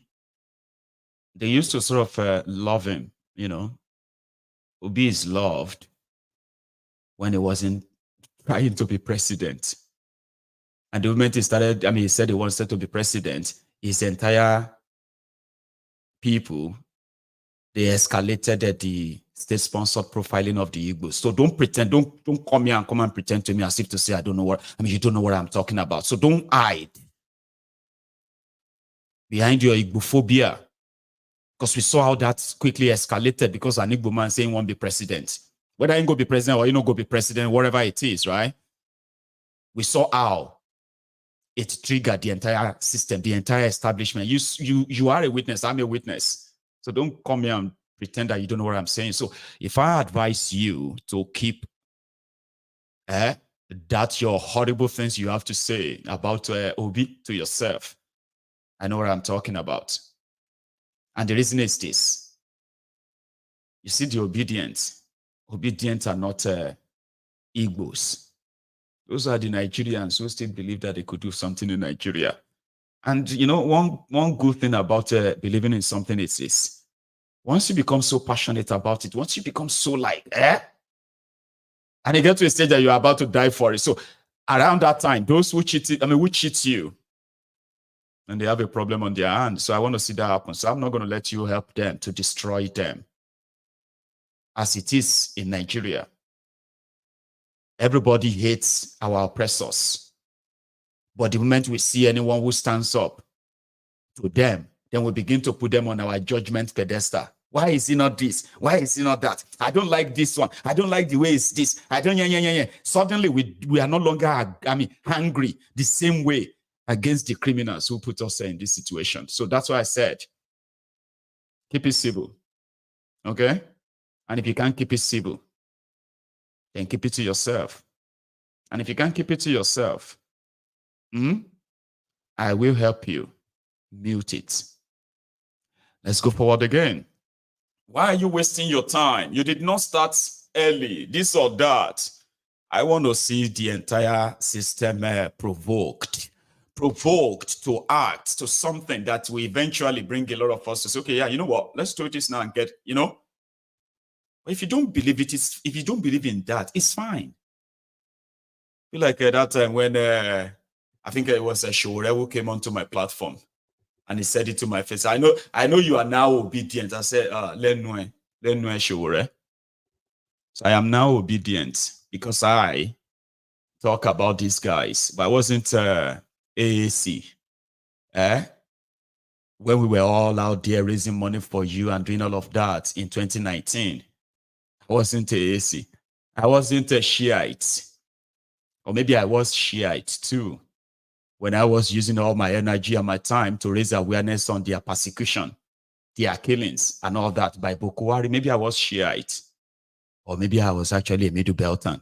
They used to sort of love him, you know. Obi is loved when he wasn't trying to be president. And the moment he started, I mean, he said he wanted to be president, his entire people, they escalated the state-sponsored profiling of the Igbos. So don't pretend, don't come here and come and pretend to me as if to say, I don't know what, I mean, you don't know what I'm talking about. So don't hide behind your Igbophobia, because we saw how that quickly escalated because an Igbo man saying won't be president. Whether he go be president or he not go be president, whatever it is, right? We saw how it triggered the entire system, the entire establishment. You are a witness, I'm a witness. So don't come here and pretend that you don't know what I'm saying. So if I advise you to keep that your horrible things you have to say about Obi to yourself, I know what I'm talking about. And the reason is this. You see, the obedient are not Igbos. Those are the Nigerians who still believe that they could do something in Nigeria. And you know, one good thing about believing in something is this. Once you become so passionate about it, once you become so like, and you get to a stage that you're about to die for it. So around that time, those who cheated, who cheat you, and they have a problem on their hands. So I want to see that happen. So I'm not going to let you help them to destroy them. As it is in Nigeria, everybody hates our oppressors. But the moment we see anyone who stands up to them, then we begin to put them on our judgment pedestal. Why is he not this? Why is he not that? I don't like this one. I don't like the way it's this. I don't, Suddenly we are no longer, angry the same way against the criminals who put us in this situation. So that's why I said, keep it civil. Okay? And if you can't keep it civil, then keep it to yourself. And if you can't keep it to yourself, I will help you mute it. Let's go forward again. Why are you wasting your time? You did not start early, this or that. I want to see the entire system provoked to act to something that will eventually bring a lot of us to say, okay, yeah, you know what? Let's do this now and get, But if you don't believe it, if you don't believe in that, it's fine. I feel like that time when I think it was a Shore who came onto my platform and he said it to my face. I know you are now obedient. I said, Lenwe Shore. So I am now obedient because I talk about these guys, but I wasn't AAC. When we were all out there raising money for you and doing all of that in 2019, I wasn't AAC. I wasn't a Shiite. Or maybe I was Shiite too, when I was using all my energy and my time to raise awareness on their persecution, their killings, and all that by Boko Haram. Maybe I was Shiite. Or maybe I was actually a Middle Belton.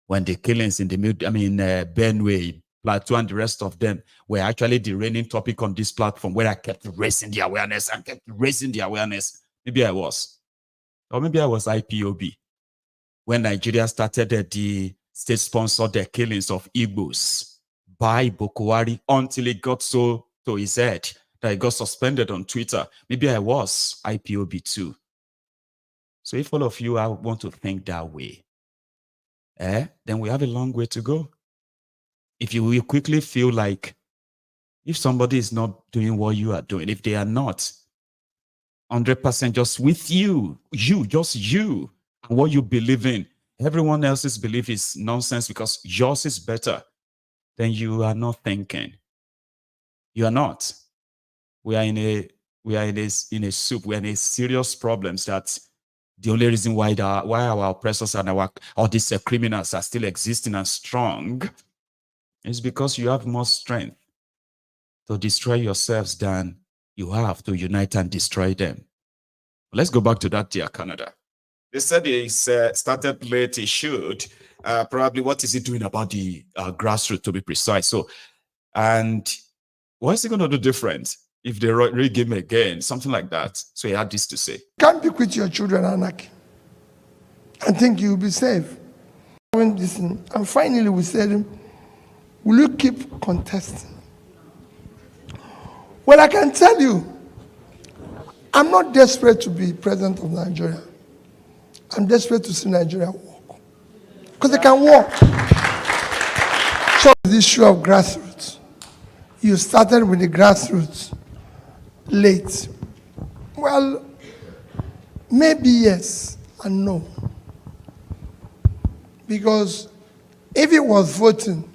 When the killings in the Benue, Plateau, and the rest of them were actually the reigning topic on this platform, where I kept raising the awareness and kept raising the awareness. Maybe I was. Or maybe I was IPOB. When Nigeria started the state-sponsored killings of Igbos by Boko Haram until it got so to his head that it got suspended on Twitter. Maybe I was IPOB too. So if all of you want to think that way, then we have a long way to go. If you will quickly feel like if somebody is not doing what you are doing, if they are not 100% just with you, just you, and what you believe in, everyone else's belief is nonsense because yours is better, then you are not thinking. You are not. We are in a soup. We are in a serious problems that the only reason why our oppressors and all these criminals are still existing and strong is because you have more strength to destroy yourselves than you have to unite and destroy them. Let's go back to that dear Canada. They said he started late, he should. Probably what is he doing about the grassroots, to be precise? So, and what is he going to do different if they rig him again? Something like that. So he had this to say. Can't be with your children, anarchy, and think you'll be safe. And finally we said, will you keep contesting? Well, I can tell you, I'm not desperate to be president of Nigeria. I'm desperate to see Nigeria work. Because they can work. So the issue of grassroots. You started with the grassroots late. Well, maybe yes and no. Because if it was voting,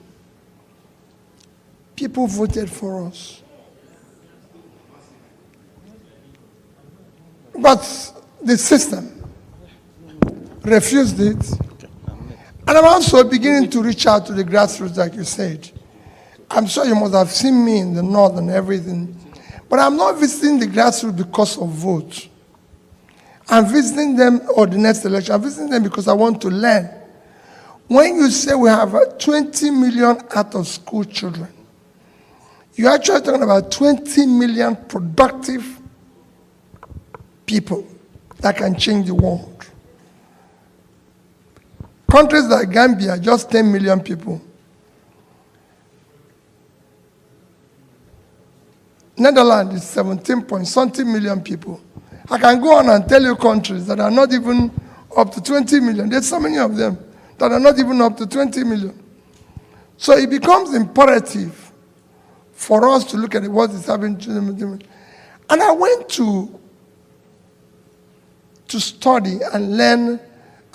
people voted for us. But the system refused it. And I'm also beginning to reach out to the grassroots, like you said. I'm sure you must have seen me in the north and everything. But I'm not visiting the grassroots because of vote. I'm visiting them, or the next election, I'm visiting them because I want to learn. When you say we have 20 million out-of-school children, you're actually talking about 20 million productive people that can change the world. Countries like Gambia, just 10 million people. Netherlands is 17-point-something million people. I can go on and tell you countries that are not even up to 20 million. There's so many of them that are not even up to 20 million. So it becomes imperative for us to look at what is happening to them. And I went to study and learn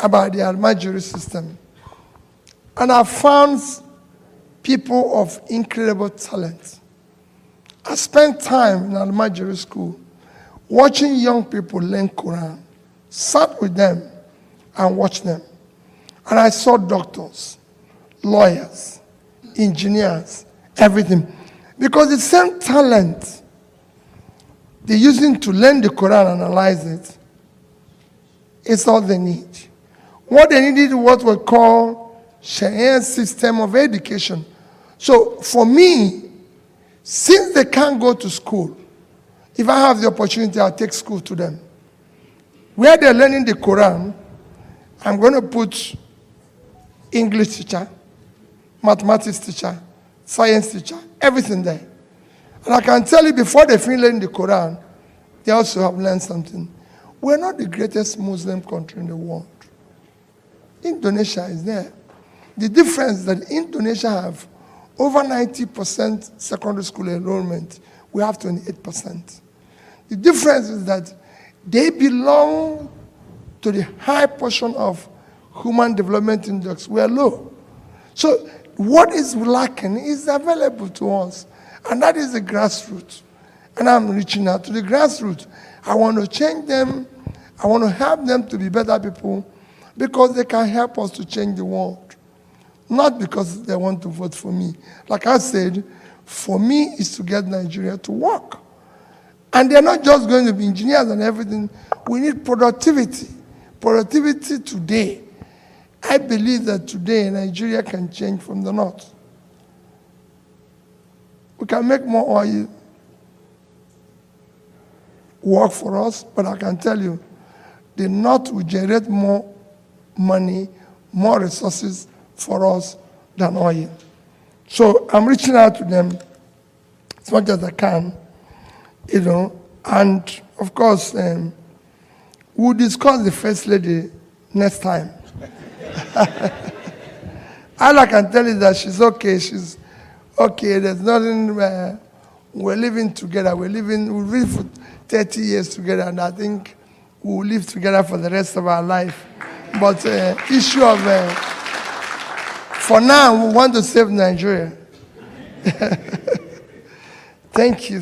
about the Almajiri system. And I found people of incredible talent. I spent time in Almajiri school watching young people learn Quran, sat with them and watched them. And I saw doctors, lawyers, engineers, everything. Because the same talent they're using to learn the Quran and analyze it, it's all they need. What they needed was what we call Sharia system of education. So for me, since they can't go to school, if I have the opportunity, I'll take school to them. Where they're learning the Quran, I'm going to put English teacher, mathematics teacher, science teacher, everything there. And I can tell you before they finish learning the Quran, they also have learned something. We're not the greatest Muslim country in the world. Indonesia is there. The difference is that Indonesia have over 90% secondary school enrollment. We have 28%. The difference is that they belong to the high portion of human development index. We are low. So what is lacking is available to us. And that is the grassroots. And I'm reaching out to the grassroots. I want to change them. I want to help them to be better people because they can help us to change the world. Not because they want to vote for me. Like I said, for me is to get Nigeria to work. And they're not just going to be engineers and everything. We need productivity. Productivity today. I believe that today Nigeria can change from the north. We can make more oil work for us, but I can tell you, the north will generate more money, more resources for us than oil. So I'm reaching out to them as much as I can, you know, and of course, we'll discuss the First Lady next time. All I can tell is that she's okay. She's okay. There's nothing. We're living together. We live for 30 years together, and I think we'll live together for the rest of our life. But issue of, for now, we want to save Nigeria. Thank you.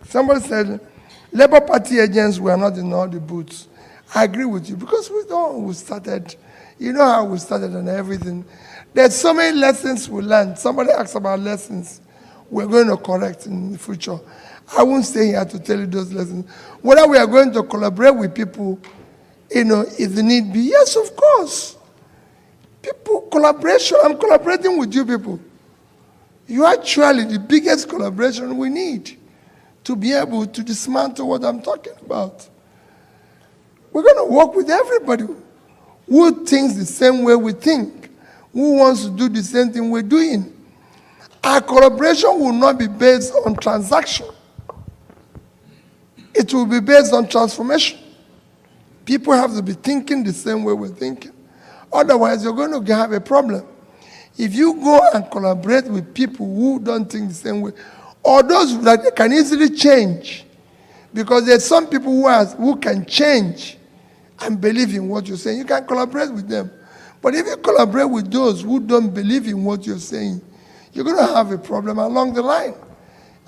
Somebody said, Labour Party agents were not in all the booths. I agree with you, because we started, you know how we started and everything. There's so many lessons we learned. Somebody asked about lessons. we're going to correct in the future. I won't stay here to tell you those lessons. Whether we are going to collaborate with people, if the need be, yes, of course. People, collaboration, I'm collaborating with you people. You are actually the biggest collaboration we need to be able to dismantle what I'm talking about. We're going to work with everybody who thinks the same way we think, who wants to do the same thing we're doing. Our collaboration will not be based on transaction. It will be based on transformation. People have to be thinking the same way we're thinking. Otherwise, you're going to have a problem. If you go and collaborate with people who don't think the same way, or those that can easily change, because there's some people who can change and believe in what you're saying, you can collaborate with them. But if you collaborate with those who don't believe in what you're saying, you're going to have a problem along the line.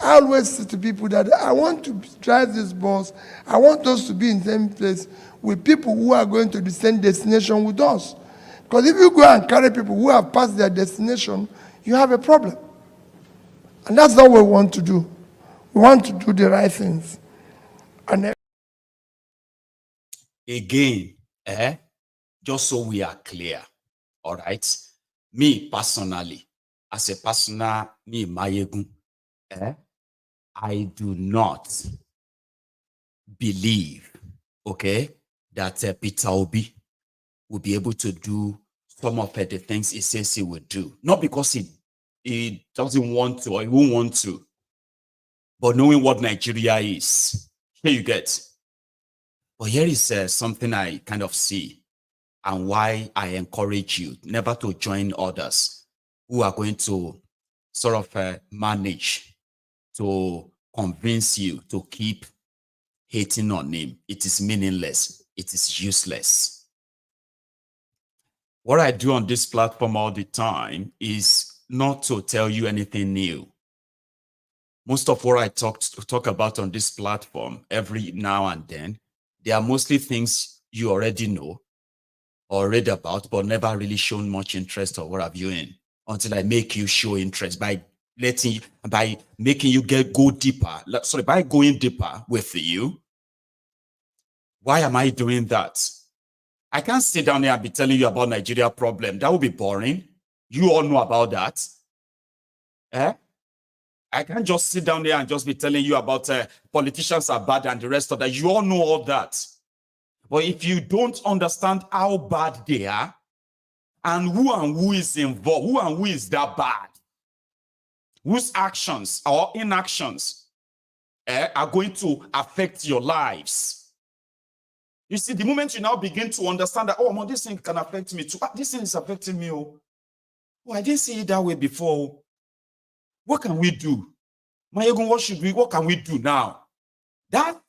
I always say to people that I want to drive this bus, I want us to be in the same place with people who are going to the same destination with us. Because if you go and carry people who have passed their destination, you have a problem. And that's not what we want to do. We want to do the right things. And again, just so we are clear, all right? Me personally, as a personal, Mayegun, I do not believe, okay, that Peter Obi will be able to do some of the things he says he would do. Not because he doesn't want to or he won't want to, but knowing what Nigeria is. Here you get. But here is something I kind of see and why I encourage you never to join others who are going to sort of manage to convince you to keep hating on him. It is meaningless. It is useless. What I do on this platform all the time is not to tell you anything new. Most of what I talk about on this platform every now and then, they are mostly things you already know or read about, but never really shown much interest or what have you in, until I make you show interest by making you go deeper. Sorry, by going deeper with you. Why am I doing that? I can't sit down here and be telling you about Nigeria problem. That would be boring. You all know about that. I can't just sit down there and just be telling you about politicians are bad and the rest of that. You all know all that. But if you don't understand how bad they are and who is involved, who and who is that bad, whose actions or inactions are going to affect your lives. You see, the moment you now begin to understand that, oh, this thing can affect me too. This thing is affecting me. Oh, I didn't see it that way before. What can we do? What can we do now? That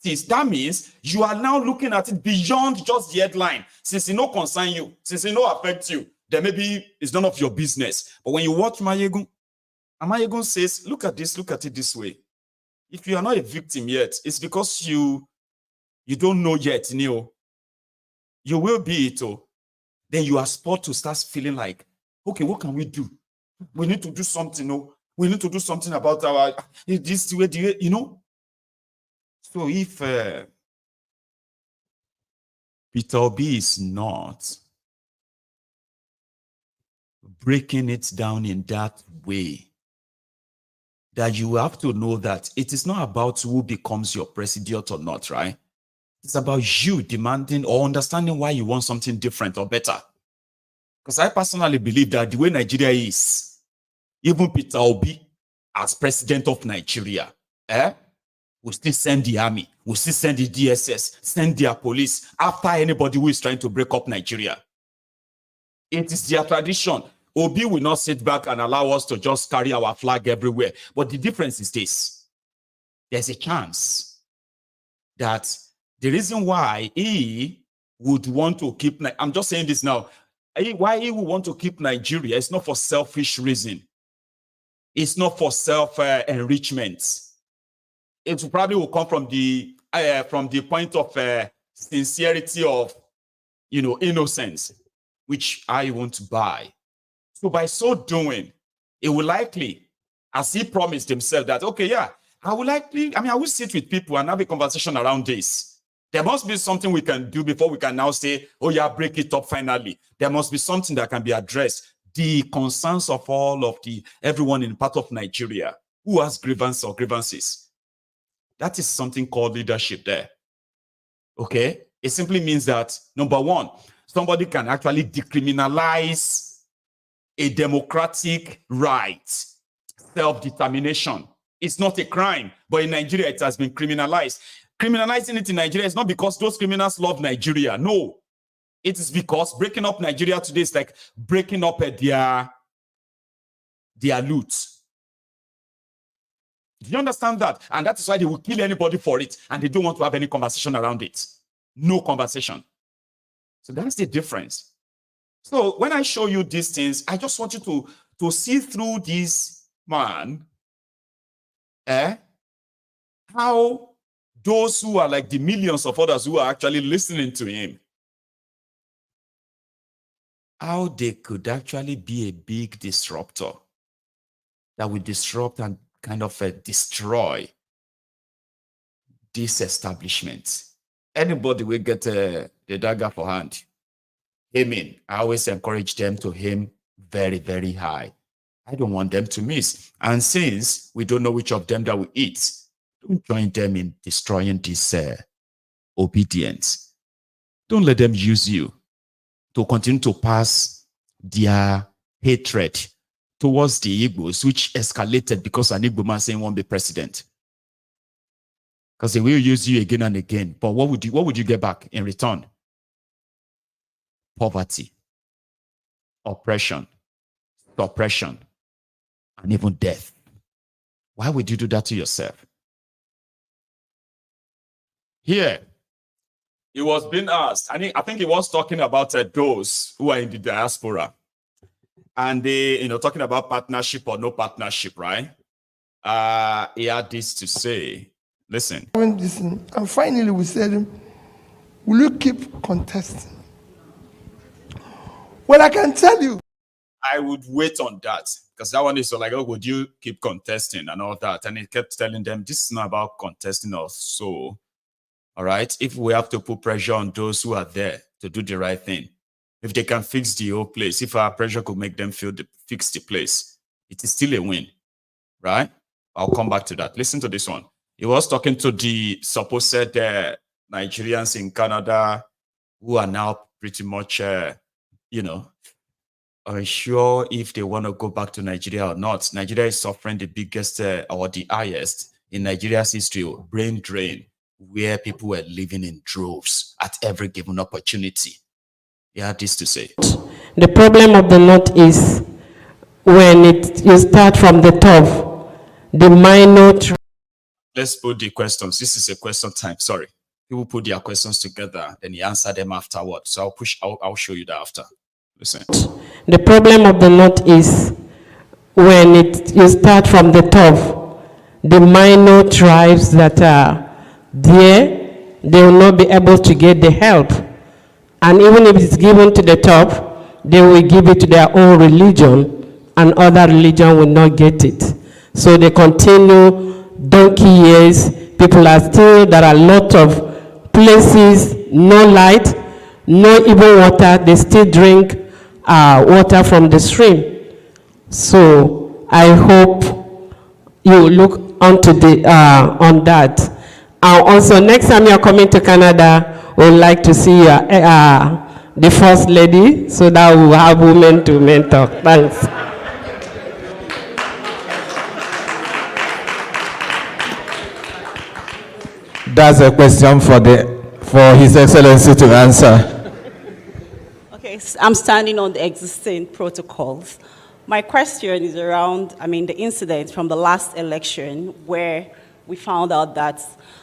means you are now looking at it beyond just the headline. Since it no concern you, since it no affect you, then maybe it's none of your business. But when you watch Mayegun, and Mayegun says, look at it this way. If you are not a victim yet, it's because you don't know yet, Neo. You will be it. Then you are supposed to start feeling like, okay, what can we do? We need to do something. We need to do something about this way, you know. So if Peter Obi is not breaking it down in that way, that you have to know that it is not about who becomes your president or not, right? It's about you demanding or understanding why you want something different or better. Because I personally believe that the way Nigeria is, even Peter Obi as president of Nigeria, will still send the army, will still send the DSS, send their police after anybody who is trying to break up Nigeria. It is their tradition. Obi will not sit back and allow us to just carry our flag everywhere. But the difference is this. There's a chance that the reason why he would want to keep, I'm just saying this now, why he would want to keep Nigeria, it's not for selfish reason. It's not for self-enrichment. It probably will come from the point of sincerity of, innocence, which I won't buy. So by so doing, it will likely as he promised himself that, okay, yeah, I will sit with people and have a conversation around this. There must be something we can do before we can now say, oh yeah, break it up finally. There must be something that can be addressed. The concerns of everyone in part of Nigeria who has grievances. That is something called leadership there. Okay? It simply means that, number one, somebody can actually decriminalize a democratic right, self-determination. It's not a crime, but in Nigeria, it has been criminalized. Criminalizing it in Nigeria is not because those criminals love Nigeria. No. It is because breaking up Nigeria today is like breaking up their loot. Do you understand that? And that is why they will kill anybody for it, and they don't want to have any conversation around it. No conversation. So that's the difference. So when I show you these things, I just want you to see through this man, how those who are like the millions of others who are actually listening to him, how they could actually be a big disruptor that will disrupt and kind of destroy this establishment. Anybody will get the dagger for hand, aiming. I always encourage them to aim very, very high. I don't want them to miss. And since we don't know which of them that will eat, don't join them in destroying this obedience. Don't let them use you to continue to pass their hatred towards the Igbos, which escalated because an Igbo man saying won't be president. Because they will use you again and again. But what would you get back in return? Poverty, oppression, suppression, and even death. Why would you do that to yourself? Here, he was being asked, I think he was talking about those who are in the diaspora. And they, talking about partnership or no partnership, right? He had this to say. Listen. And finally we said, will you keep contesting? Well, I can tell you. I would wait on that, because that one is so like, oh, would you keep contesting and all that? And he kept telling them, this is not about contesting or so. All right? If we have to put pressure on those who are there to do the right thing, if they can fix the whole place, if our pressure could make them fix the place, it is still a win, right? I'll come back to that. Listen to this one. He was talking to the supposed Nigerians in Canada who are now pretty much, unsure if they want to go back to Nigeria or not. Nigeria is suffering the biggest or the highest in Nigeria's history, brain drain, where people were living in droves at every given opportunity. He had this to say. The problem of the North is when you start from the top, the minor. Let's put the questions. This is a question time. Sorry. People put their questions together, then you answer them afterwards. So I'll show you that after. Listen. The problem of the North is when you start from the top, the minor tribes that are there, they will not be able to get the help. And even if it's given to the top, they will give it to their own religion, and other religion will not get it. So they continue donkey years. People are still, there are a lot of places, no light, no even water. They still drink water from the stream. So I hope you look onto on that. Also, next time you're coming to Canada, we would like to see the First Lady, so that we will have women to mentor. Thanks. That's a question for His Excellency to answer. Okay, so I'm standing on the existing protocols. My question is around, the incident from the last election where we found out that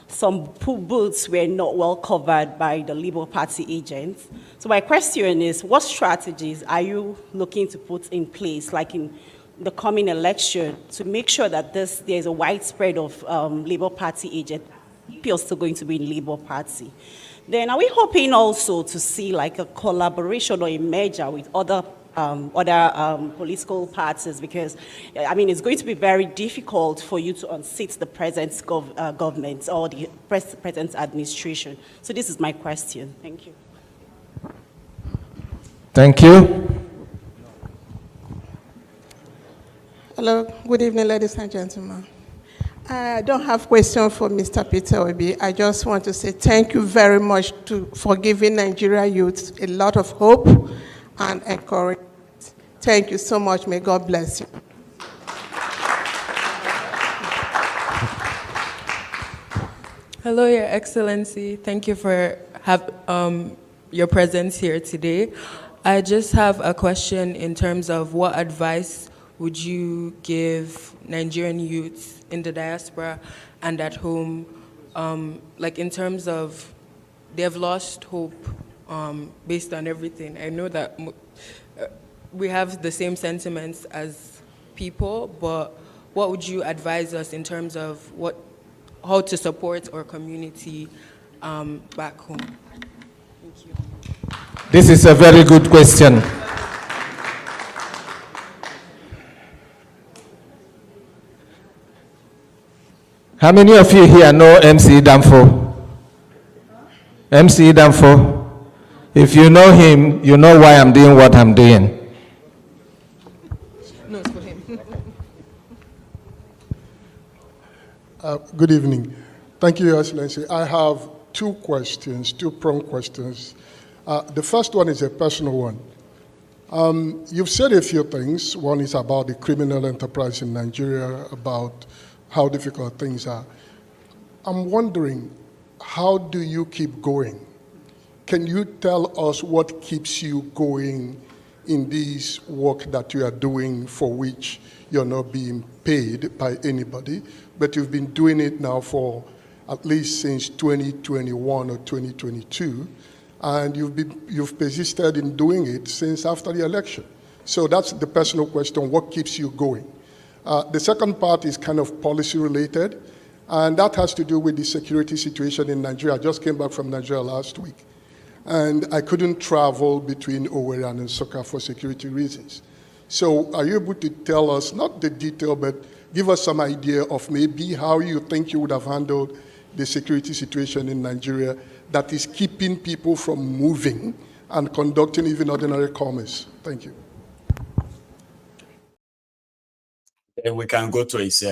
some booths were not well covered by the Labour Party agents. So my question is, what strategies are you looking to put in place, like in the coming election, to make sure that there's a widespread of Labour Party agents? People are still going to be in Labour Party. Then are we hoping also to see like a collaboration or a merger with other other political parties, because I mean it's going to be very difficult for you to unseat the present government or the present administration. So this is my question. Thank you. Thank you. Hello, good evening, ladies and gentlemen. I don't have a question for Mr. Peter Obi. I just want to say thank you very much for giving Nigeria youth a lot of hope and encouragement. Thank you so much. May God bless you. Hello, Your Excellency. Thank you for your presence here today. I just have a question in terms of what advice would you give Nigerian youths in the diaspora and at home, like in terms of they have lost hope based on everything? I know that we have the same sentiments as people, but what would you advise us in terms of how to support our community back home? Thank you. This is a very good question. How many of you here know MC Danfo? MC Danfo? If you know him, you know why I'm doing what I'm doing. No, it's for him. Good evening. Thank you, Your Excellency. I have two prompt questions. The first one is a personal one. You've said a few things. One is about the criminal enterprise in Nigeria, about how difficult things are. I'm wondering, how do you keep going? Can you tell us what keeps you going in this work that you are doing for which you're not being paid by anybody, but you've been doing it now for at least since 2021 or 2022, and you've persisted in doing it since after the election? So that's the personal question, what keeps you going? The second part is kind of policy related, and that has to do with the security situation in Nigeria. I just came back from Nigeria last week, and I couldn't travel between Owerri and Nsukka for security reasons. So are you able to tell us, not the detail, but give us some idea of maybe how you think you would have handled the security situation in Nigeria that is keeping people from moving and conducting even ordinary commerce? Thank you. We can go to his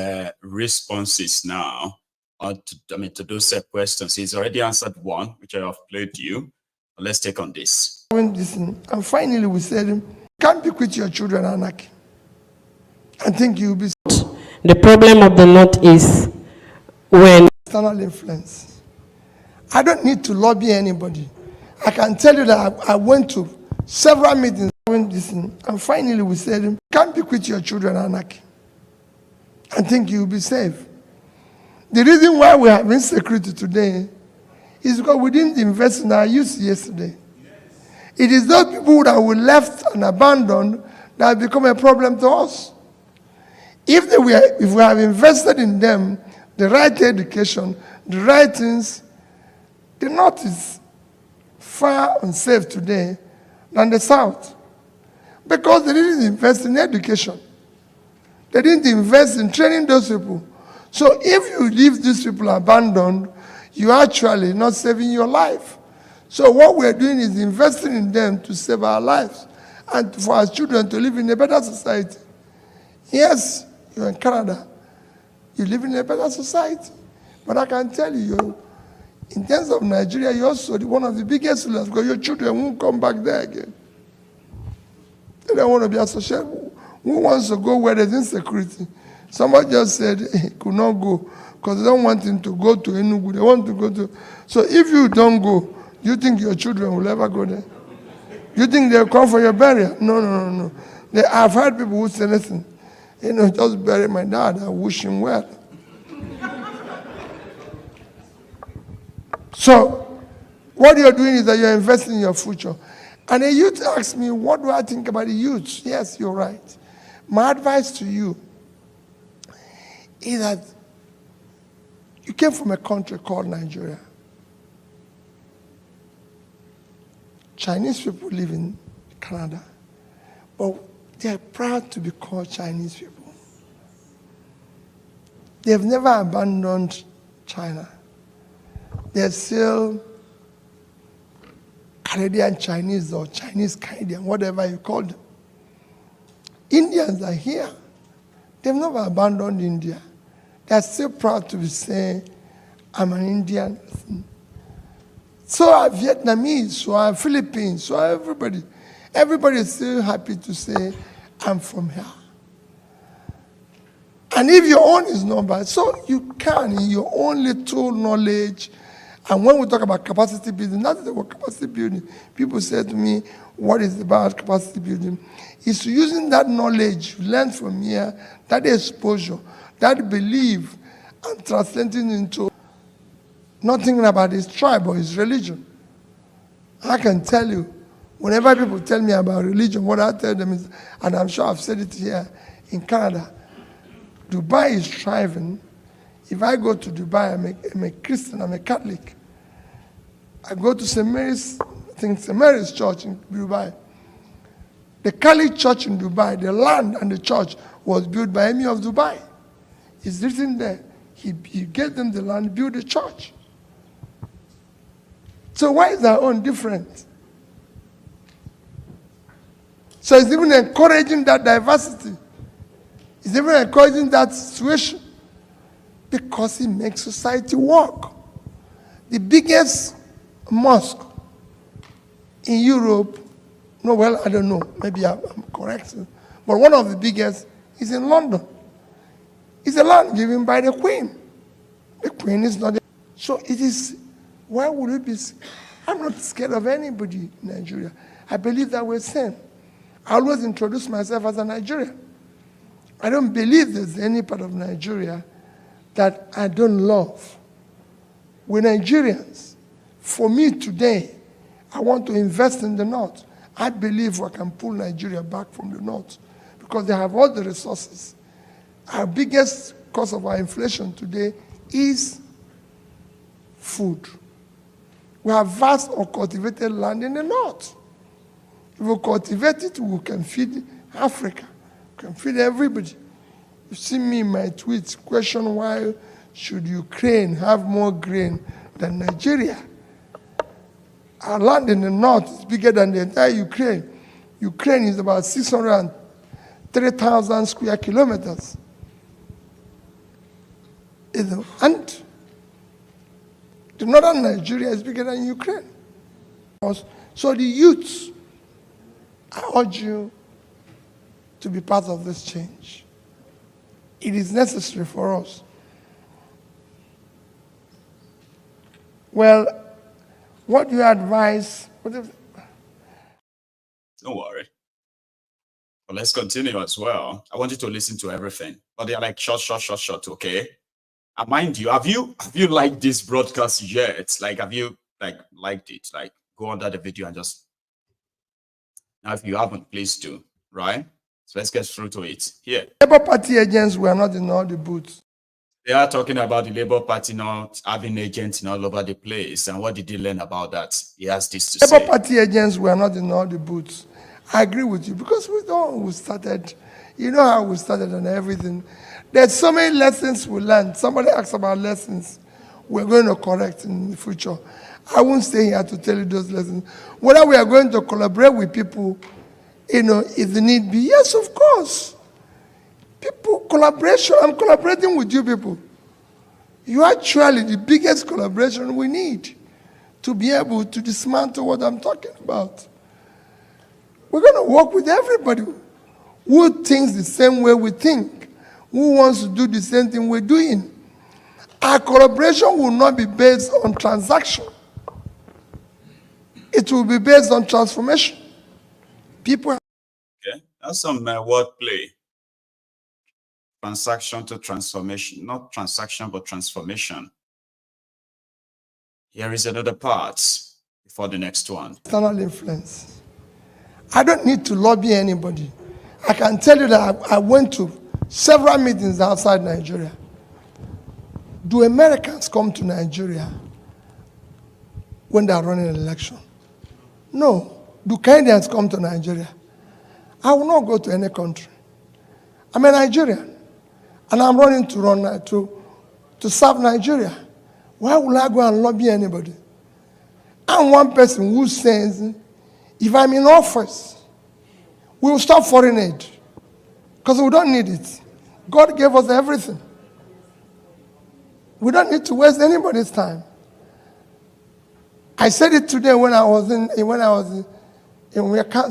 responses now. To those questions. He's already answered one, which I have played you. Let's take on this. And finally, we said, can't be quit your children anarchy. I think you'll be. The problem of the North is when external influence. I don't need to lobby anybody. I can tell you that I went to several meetings. And finally, we said, can't be quit your children anarchy. I think you'll be safe. The reason why we have insecurity today is because we didn't invest in our youth yesterday. It is those people that were left and abandoned that have become a problem to us. If we have invested in them, the right education, the right things, the North is far unsafe today than the South. Because they didn't invest in education. They didn't invest in training those people. So if you leave these people abandoned, you're actually not saving your life. So what we're doing is investing in them to save our lives and for our children to live in a better society. Yes, you're in Canada. You live in a better society. But I can tell you, in terms of Nigeria, you're also one of the biggest losers because your children won't come back there again. They don't want to be associated. Who wants to go where there's insecurity? Somebody just said he could not go because they don't want him to go to Enugu. They want to go to. So if you don't go, do you think your children will ever go there? Do you think they'll come for your burial? No. I've heard people who say, listen, just bury my dad. I wish him well. So what you're doing is that you're investing in your future. And a youth asks me, what do I think about the youth? Yes, you're right. My advice to you is that you came from a country called Nigeria. Chinese people live in Canada. But they are proud to be called Chinese people. They have never abandoned China. They're still Canadian Chinese or Chinese Canadian, whatever you call them. Indians are here. They've never abandoned India. They're still proud to be saying, I'm an Indian. So are Vietnamese, so are Philippines, so are everybody. Everybody is still happy to say, I'm from here. And if your own is not bad, so you can, in your own little knowledge, and when we talk about capacity building, that's about capacity building. People say to me, what is about capacity building? It's using that knowledge you learn from here, that exposure, that belief, and translating into not thinking about his tribe or his religion. I can tell you, whenever people tell me about religion, what I tell them is, and I'm sure I've said it here in Canada, Dubai is thriving. If I go to Dubai, I'm a Christian, I'm a Catholic. I go to St. Mary's, I think St. Mary's Church in Dubai. The Catholic Church in Dubai, the land and the church was built by Emir of Dubai. It's written there. He gave them the land, built the church. So why is our own different? So it's even encouraging that diversity. It's even encouraging that situation because it makes society work. The biggest mosque in Europe, no, well, I don't know, maybe I'm correct, but one of the biggest is in London. It's a land given by the Queen. The Queen is not. So it is, why would it be? I'm not scared of anybody in Nigeria. I believe that we're same. I always introduce myself as a Nigerian. I don't believe there's any part of Nigeria that I don't love. We're Nigerians. For me today, I want to invest in the North. I believe I can pull Nigeria back from the North because they have all the resources. Our biggest cause of our inflation today is food. We have vast uncultivated land in the North. If we cultivate it, we can feed Africa. We can feed everybody. You see me in my tweets question why should Ukraine have more grain than Nigeria? Our land in the North is bigger than the entire Ukraine. Ukraine is about 603,000 square kilometers. And the northern Nigeria is bigger than Ukraine. So the youth, I urge you to be part of this change. It is necessary for us. Well, what do you advise? Don't worry. But let's continue as well. I want you to listen to everything. But they're like short, okay? And mind you, have you liked this broadcast yet? Like, have you liked it? Like, go under the video and just. Now, if you haven't, please do, right? So let's get through to it. Here. Labour Party agents were not in all the booths. They are talking about the Labour Party not having agents in all over the place. And what did he learn about that? He has this to say. Labour Party agents were not in all the booths. I agree with you because we started, you know how we started and everything. There's so many lessons we learned. Somebody asked about lessons we're going to correct in the future. I won't stay here to tell you those lessons. Whether we are going to collaborate with people, you know, if the need be, yes, of course. People, collaboration, I'm collaborating with you people. You are actually the biggest collaboration we need to be able to dismantle what I'm talking about. We're going to work with everybody who thinks the same way we think, who wants to do the same thing we're doing. Our collaboration will not be based on transaction. It will be based on transformation. People. Okay, that's some wordplay. Transaction to transformation, not transaction, but transformation. Here is another part before the next one. External influence. I don't need to lobby anybody. I can tell you that I went to several meetings outside Nigeria. Do Americans come to Nigeria when they are running an election? No. Do Canadians come to Nigeria? I will not go to any country. I'm a Nigerian, and I'm running to serve Nigeria. Why will I go and lobby anybody? I'm one person who says, if I'm in office, we will stop foreign aid, because we don't need it. God gave us everything. We don't need to waste anybody's time. I said it today when I was in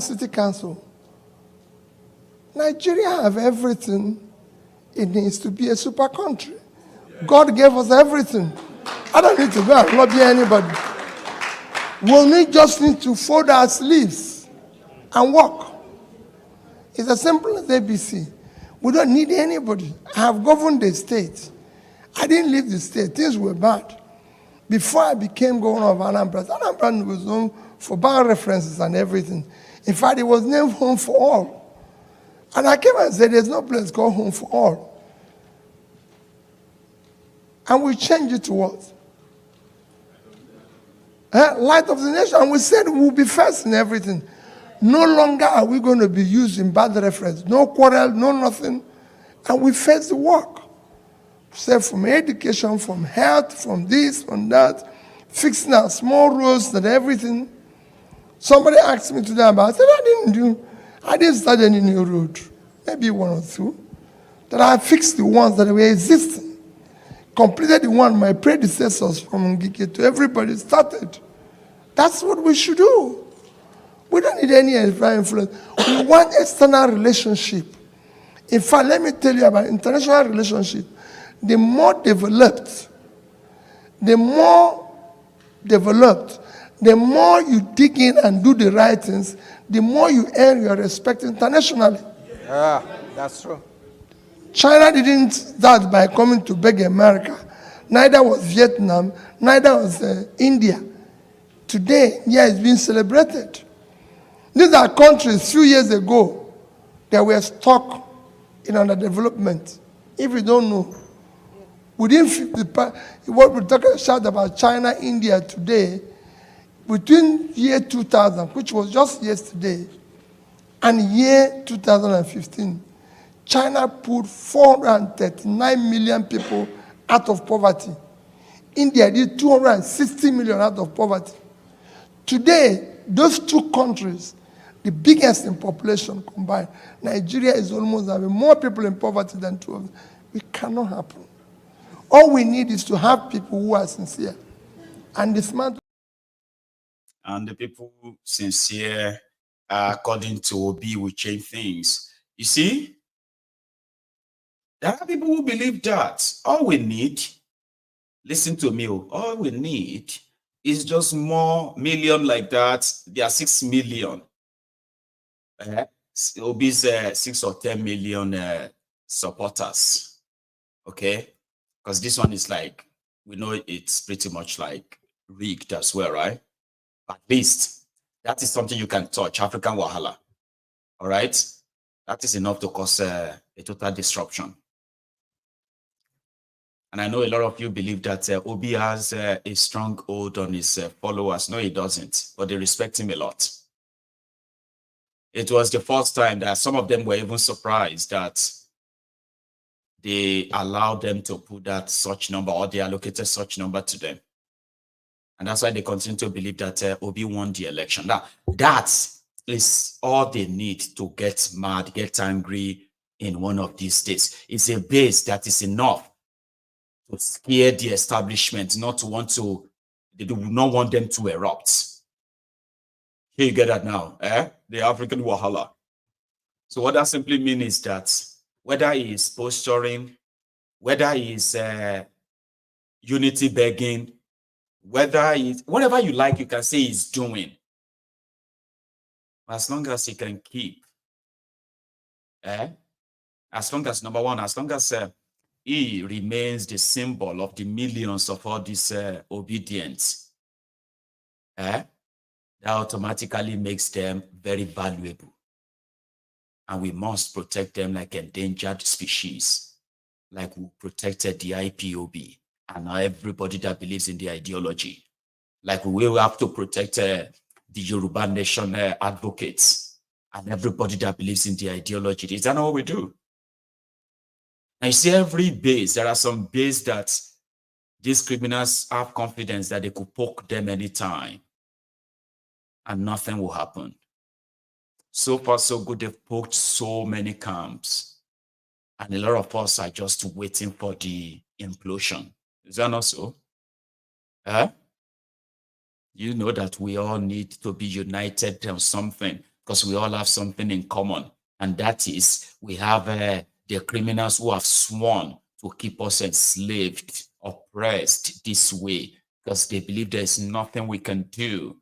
City Council. Nigeria have everything it needs to be a super country. God gave us everything. I don't need to go and lobby anybody. We just need to fold our sleeves and walk. It's as simple as ABC. We don't need anybody. I have governed the state. I didn't leave the state. Things were bad. Before I became governor of Anambra was known for bad references and everything. In fact, it was named Home for All. And I came and said, there's no place called Home for All. And we changed it to what? Light of the nation. And we said we'll be first in everything. No longer are we going to be used in bad reference. No quarrel, no nothing. And we face the work. Say from education, from health, from this, from that, fixing our small roads and everything. Somebody asked me today about it. I didn't start any new road. Maybe one or two. That I fixed the ones that were existing. Completed the one my predecessors from Ngike to everybody started. That's what we should do. We don't need any influence. We want external relationship. In fact, let me tell you about international relationship. The more developed, the more you dig in and do the right things, the more you earn your respect internationally. Yeah, that's true. China didn't start by coming to beg America. Neither was Vietnam, neither was India. Today, it's being celebrated. These are countries few years ago that were stuck in underdevelopment. If you don't know, within 50, what we're talking about China, India today, between year 2000, which was just yesterday, and year 2015, China put 439 million people out of poverty. India did 260 million out of poverty. Today, those two countries, the biggest in population combined, Nigeria is almost having more people in poverty than two of them. It cannot happen. All we need is to have people who are sincere and dismantle. And the people who sincere, according to Obi, will change things. You see, there are people who believe that all we need, listen to me, all we need is just more million like that. There are 6 million. Obi's 6 or 10 million supporters. Okay? Because this one is like, we know it's pretty much like rigged as well, right? At least that is something you can touch, African Wahala. All right? That is enough to cause a total disruption. And I know a lot of you believe that Obi has a strong hold on his followers. No, he doesn't, but they respect him a lot. It was the first time that some of them were even surprised that they allowed them to put that such number, or they allocated such number to them. And that's why they continue to believe that Obi won the election. Now, that is all they need to get mad, get angry in one of these states. It's a base that is enough to scare the establishment, they do not want them to erupt. Here you get that now, the African Wahala. So what that simply means is that whether he is posturing, whether he is unity begging, whether he's, whatever you like, you can say he's doing. As long as he can keep, as long as, number one, as long as he remains the symbol of the millions of all these obedience, that automatically makes them very valuable. And we must protect them like endangered species, like we protected the IPOB and everybody that believes in the ideology. Like we will have to protect the Yoruba nation advocates and everybody that believes in the ideology. Is that not what we do? And you see, every base, there are some base that these criminals have confidence that they could poke them anytime and nothing will happen. So far, so good. They've poked so many camps, and a lot of us are just waiting for the implosion. Is that not so? Huh? You know that we all need to be united on something because we all have something in common, and that is we have the criminals who have sworn to keep us enslaved, oppressed this way because they believe there's nothing we can do.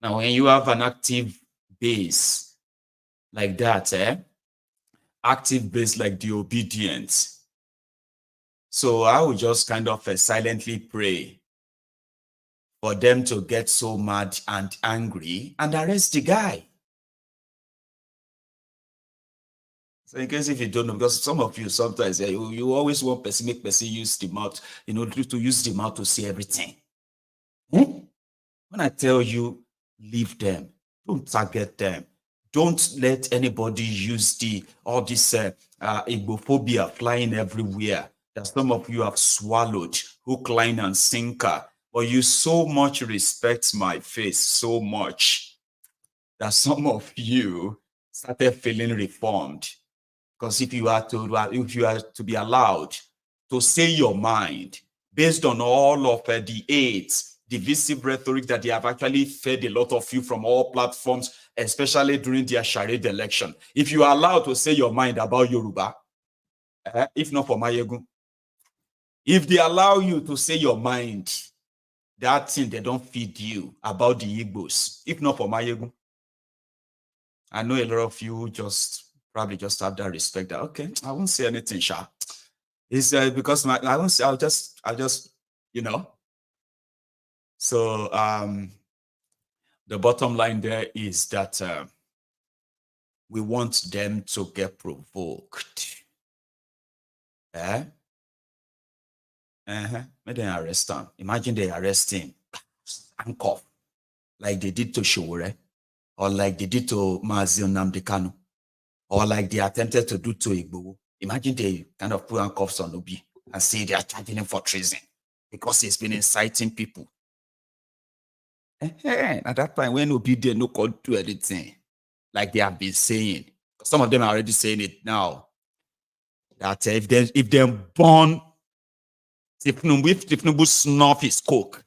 Now, when you have an active base like that, active base like the obedient, so I would just kind of silently pray for them to get so mad and angry and arrest the guy. So in case if you don't know, because some of you sometimes you always want person make person use the mouth, to use the mouth to say everything. When I tell you, leave them, don't target them, don't let anybody use all this Igbophobia flying everywhere that some of you have swallowed, hook, line, and sinker. But you so much respect my face so much that some of you started feeling reformed. Because if you are to be allowed to say your mind based on all of the aids, divisive rhetoric that they have actually fed a lot of you from all platforms, especially during their charade election, if you are allowed to say your mind about Yoruba, if not for Mayegun, if they allow you to say your mind, that thing they don't feed you about the Igbos, if not for Mayegun, I know a lot of you probably just have that respect that, okay, I won't say anything, Sha. It's because I won't say, I'll just, So the bottom line there is that we want them to get provoked. May they arrest him. Imagine they arrest him, handcuff, like they did to Showore, or like they did to Mazi Nnamdi Kanu, or like they attempted to do to Igbo. Imagine they kind of put handcuffs on Obi and say they are charging him for treason because he's been inciting people. At that point, when Obi did no call to anything, like they have been saying, some of them are already saying it now, that if they burn Tifnubu snuff his coke,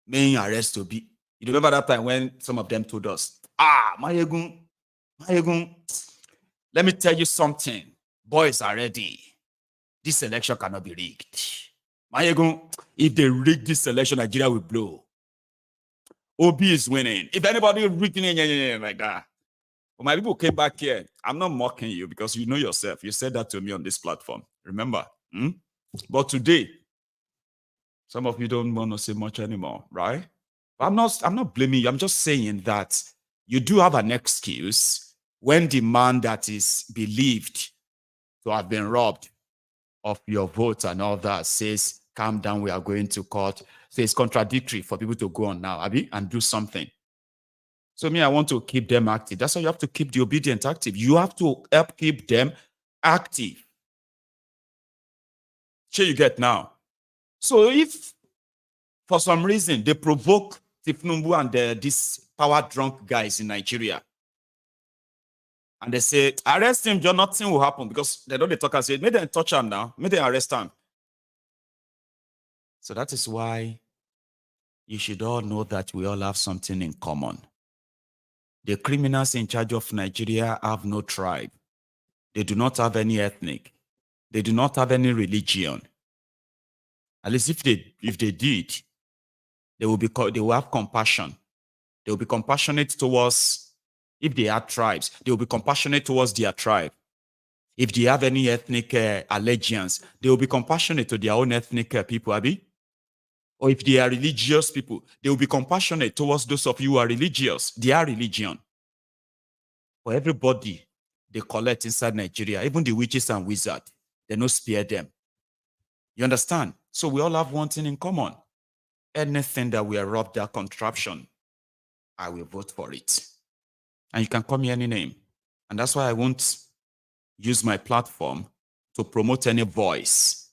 may arrest Obi. You remember that time when some of them told us, Mayegun, let me tell you something. Boys are ready. This election cannot be rigged. Mayegun, if they rig this election, Nigeria will blow. Obi is winning. If anybody rigging like that. But my people came back here. I'm not mocking you because you know yourself. You said that to me on this platform. Remember? But today, some of you don't want to say much anymore, right? I'm not blaming you. I'm just saying that you do have an excuse when the man that is believed to have been robbed of your vote and all that says, calm down, we are going to court. So it's contradictory for people to go on now, Abi, and do something. So I want to keep them active. That's why you have to keep the obedient active. You have to help keep them active. Sure you get now. So if for some reason they provoke Tifnumbu and these power-drunk guys in Nigeria, and they say, arrest him, John, nothing will happen because they don't talk and say, may they touch him now, may they arrest him. So that is why you should all know that we all have something in common. The criminals in charge of Nigeria have no tribe. They do not have any ethnic. They do not have any religion. At least if they did, they will have compassion. They will be compassionate towards, if they have tribes, they will be compassionate towards their tribe. If they have any ethnic allegiance, they will be compassionate to their own ethnic people, Abi. Or if they are religious people, they will be compassionate towards those of you who are religious, their religion. For everybody they collect inside Nigeria, even the witches and wizards, they don't spare them. You understand? So we all have one thing in common. Anything that we are robbed that contraption, I will vote for it. And you can call me any name. And that's why I won't use my platform to promote any voice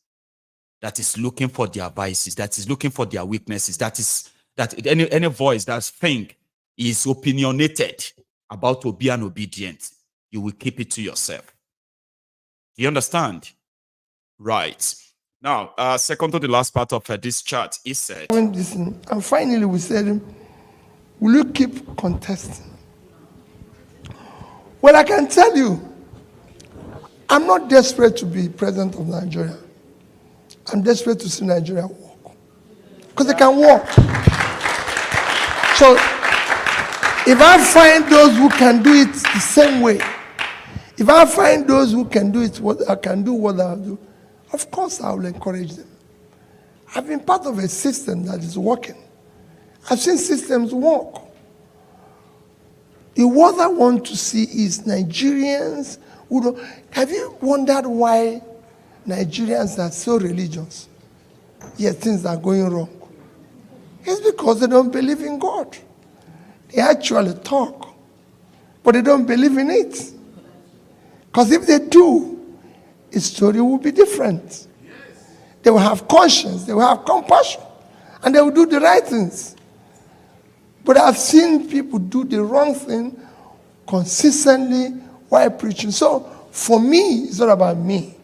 that is looking for their vices, that is looking for their weaknesses, that any voice that think is opinionated about to be an obedient, you will keep it to yourself. Do you understand? Right. Now, second to the last part of this chart, he said, and finally we said, will you keep contesting? Well, I can tell you, I'm not desperate to be president of Nigeria. I'm desperate to see Nigeria work. Because they can work. So, if I find those who can do it the same way, if I find those who can do it, what I can do, what I'll do, of course I will encourage them. I've been part of a system that is working. I've seen systems work. What I want to see is Nigerians who don't. Have you wondered why Nigerians are so religious, yet things are going wrong? It's because they don't believe in God. They actually talk, but they don't believe in it. Because if they do, the story will be different. They will have conscience, they will have compassion, and they will do the right things. But I've seen people do the wrong thing consistently while preaching. So for me, it's not about me.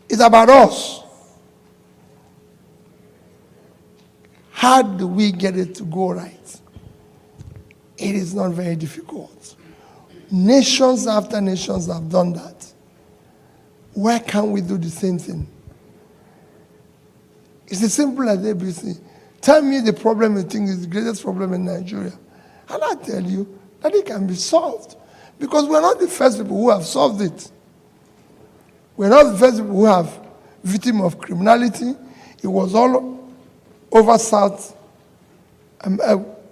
It's about us. How do we get it to go right? It is not very difficult. Nations after nations have done that. Why can't we do the same thing? It's as simple as ABC. Tell me the problem you think is the greatest problem in Nigeria. And I tell you that it can be solved. Because we're not the first people who have solved it. We're not the first people who have victim of criminality. It was all over South,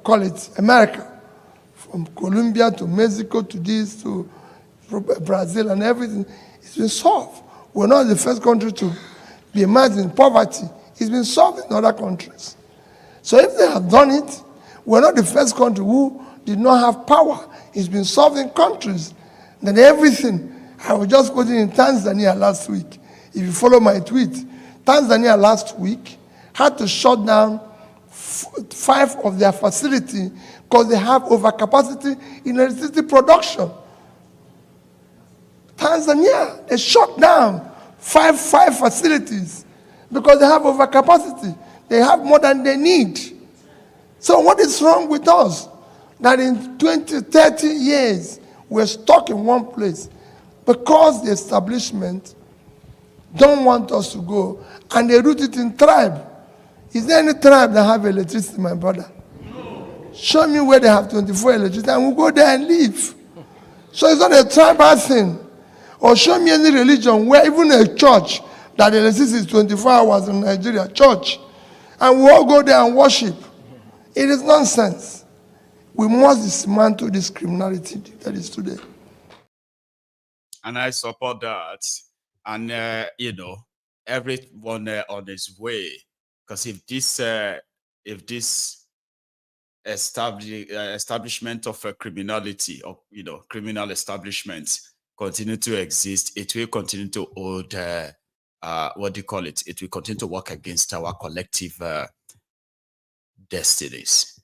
call it America. From Colombia to Mexico to this to Brazil and everything. It's been solved. We're not the first country to be immersed in poverty. It's been solved in other countries. So if they have done it, we're not the first country who did not have power. It's been solved in countries. Then everything. I was just quoting in Tanzania last week. If you follow my tweet, Tanzania last week had to shut down 5 of their facilities because they have overcapacity in electricity production. Tanzania, they shut down five facilities because they have overcapacity. They have more than they need. So what is wrong with us? That in 20, 30 years, we're stuck in one place because the establishment don't want us to go, and they root it in tribe. Is there any tribe that have electricity, my brother? No. Show me where they have 24 electricity, and we'll go there and live. So it's not a tribal thing. Or show me any religion where even a church that electricity is 24 hours in Nigeria, church, and we all go there and worship. It is nonsense. We must dismantle this criminality that is today. And I support that. And, everyone on his way. Because if this establishment of criminality, or, criminal establishments continue to exist, it will continue to hold, it will continue to work against our collective destinies.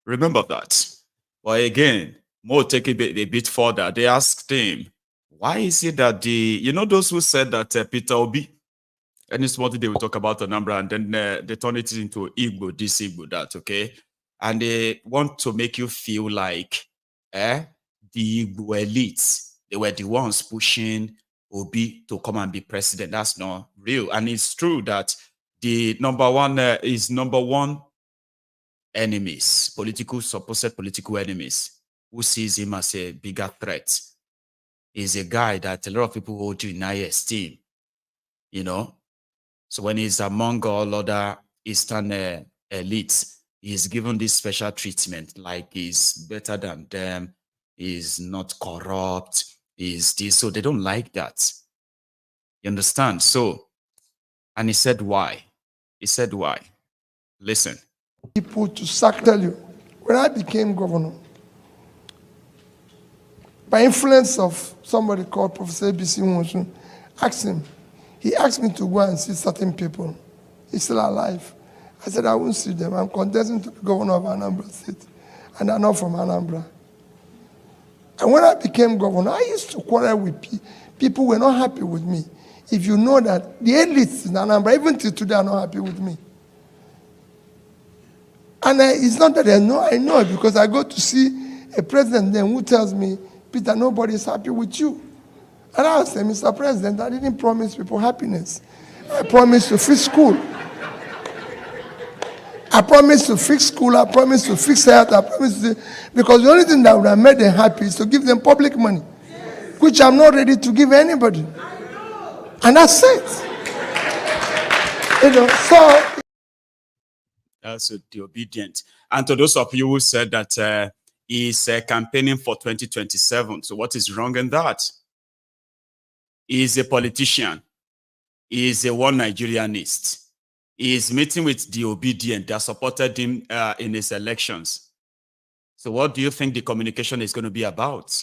Remember that. But again, more take it a bit further. They asked him, why is it that those who said that Peter Obi, any small thing they will talk about a number, and then they turn it into Igbo, this, Igbo, that, okay? And they want to make you feel like the Igbo elites, they were the ones pushing Obi to come and be president. That's not real. And it's true that the number one enemies, supposed political enemies, who sees him as a bigger threat, is a guy that a lot of people hold you in high esteem, So when he's among all other Eastern elites, he's given this special treatment, like he's better than them, he's not corrupt, he's this. So they don't like that. You understand? So, and he said why? He said why? Listen. People to tell you, when I became governor, by influence of somebody called Professor A.B.C. Nwosu, asked him. He asked me to go and see certain people. He's still alive. I said, I won't see them. I'm contesting to be governor of Anambra State, and I'm not from Anambra. And when I became governor, I used to quarrel with people who were not happy with me. If you know that the elites in Anambra, even till today, are not happy with me. And it's not that I know it, because I go to see a president then who tells me, Peter, nobody is happy with you. And I say, Mr. President, I didn't promise people happiness. I promised to fix school. I promised to fix school. I promised to fix health. I promised to, because the only thing that would have made them happy is to give them public money, which I'm not ready to give anybody. And that's it. So. That's the obedient. And to those of you who said that he's campaigning for 2027, so what is wrong in that? He's a politician. He's a one Nigerianist. He is meeting with the obedient that supported him in his elections. So what do you think the communication is going to be about?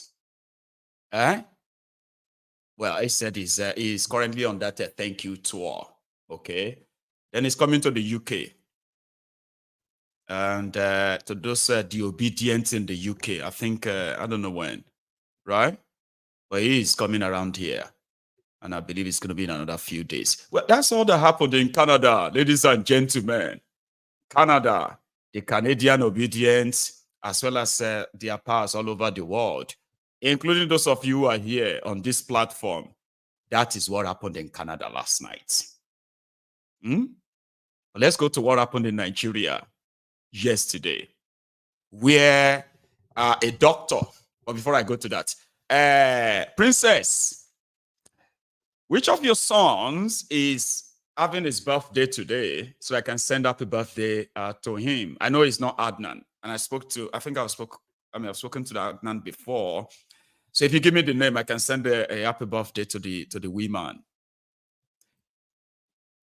Well, I said he's currently on that thank you tour. Okay. Then he's coming to the UK. And to those the obedient in the UK, I think, I don't know when, right? But he is coming around here. And I believe it's going to be in another few days. Well, that's all that happened in Canada, ladies and gentlemen. Canada, the Canadian obedience, as well as their powers all over the world, including those of you who are here on this platform. That is what happened in Canada last night. Well, let's go to what happened in Nigeria yesterday, where a doctor, but before I go to that, Princess, which of your sons is having his birthday today, so I can send happy birthday to him? I know he's not Adnan, and I've spoken to the Adnan before. So if you give me the name, I can send a happy birthday to the woman.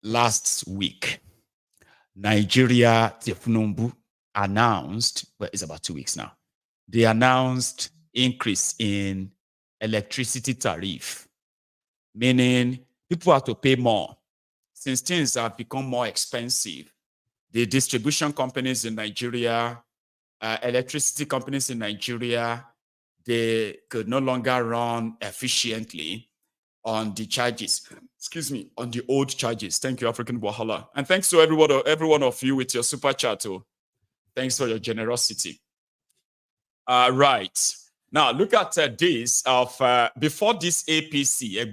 Last week, Nigeria Tifnumbu announced, well, it's about 2 weeks now. They announced increase in electricity tariff, meaning people have to pay more. Since things have become more expensive, the distribution companies in Nigeria, electricity companies in Nigeria, they could no longer run efficiently on the charges. Excuse me, on the old charges. Thank you, African Wahala. And thanks to every one of you with your super chat. Thanks for your generosity. Right. Now, look at this of before this APC,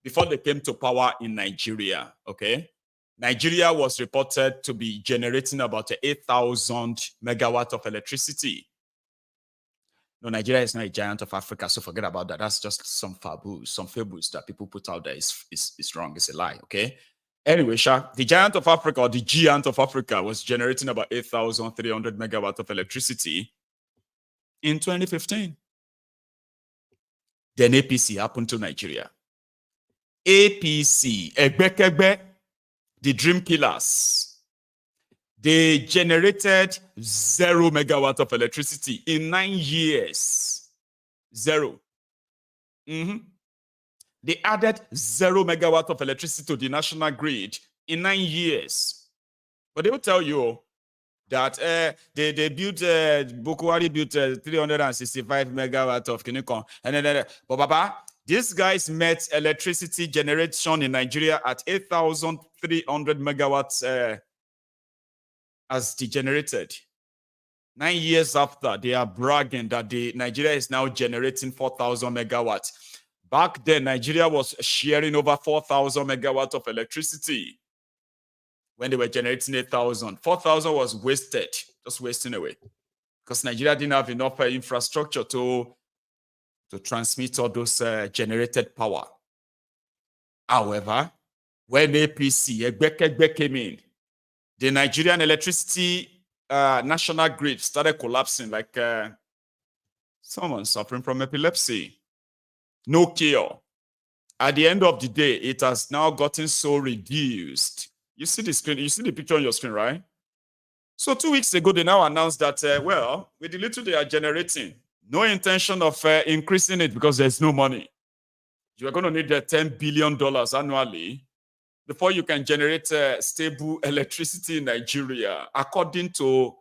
before they came to power in Nigeria, okay? Nigeria was reported to be generating about 8,000 megawatts of electricity. No, Nigeria is not a giant of Africa, so forget about that. That's just some fables that people put out there. Is wrong, it's a lie, okay? Anyway, the giant of Africa, or the giant of Africa, was generating about 8,300 megawatts of electricity in 2015. Then APC happened to Nigeria. APC, Egbekegbe, the dream killers, they generated 0 megawatts of electricity in 9 years. 0. They added 0 megawatts of electricity to the national grid in 9 years. But they will tell you that they built, Bukwari built 365 megawatts of Kinikon. But Baba, these guys met electricity generation in Nigeria at 8,300 megawatts as degenerated. 9 years after, they are bragging that Nigeria is now generating 4,000 megawatts. Back then, Nigeria was sharing over 4,000 megawatts of electricity. When they were generating 8,000, 4,000 was wasted, just wasting away. Because Nigeria didn't have enough infrastructure to transmit all those generated power. However, when APC, Egbekegbe came in, the Nigerian electricity national grid started collapsing like someone suffering from epilepsy. No cure. At the end of the day, it has now gotten so reduced. You see the screen, you see the picture on your screen, right? So 2 weeks ago, they now announced that, well, with the little they are generating, No intention of increasing it because there's no money. You are going to need $10 billion annually before you can generate stable electricity in Nigeria, according to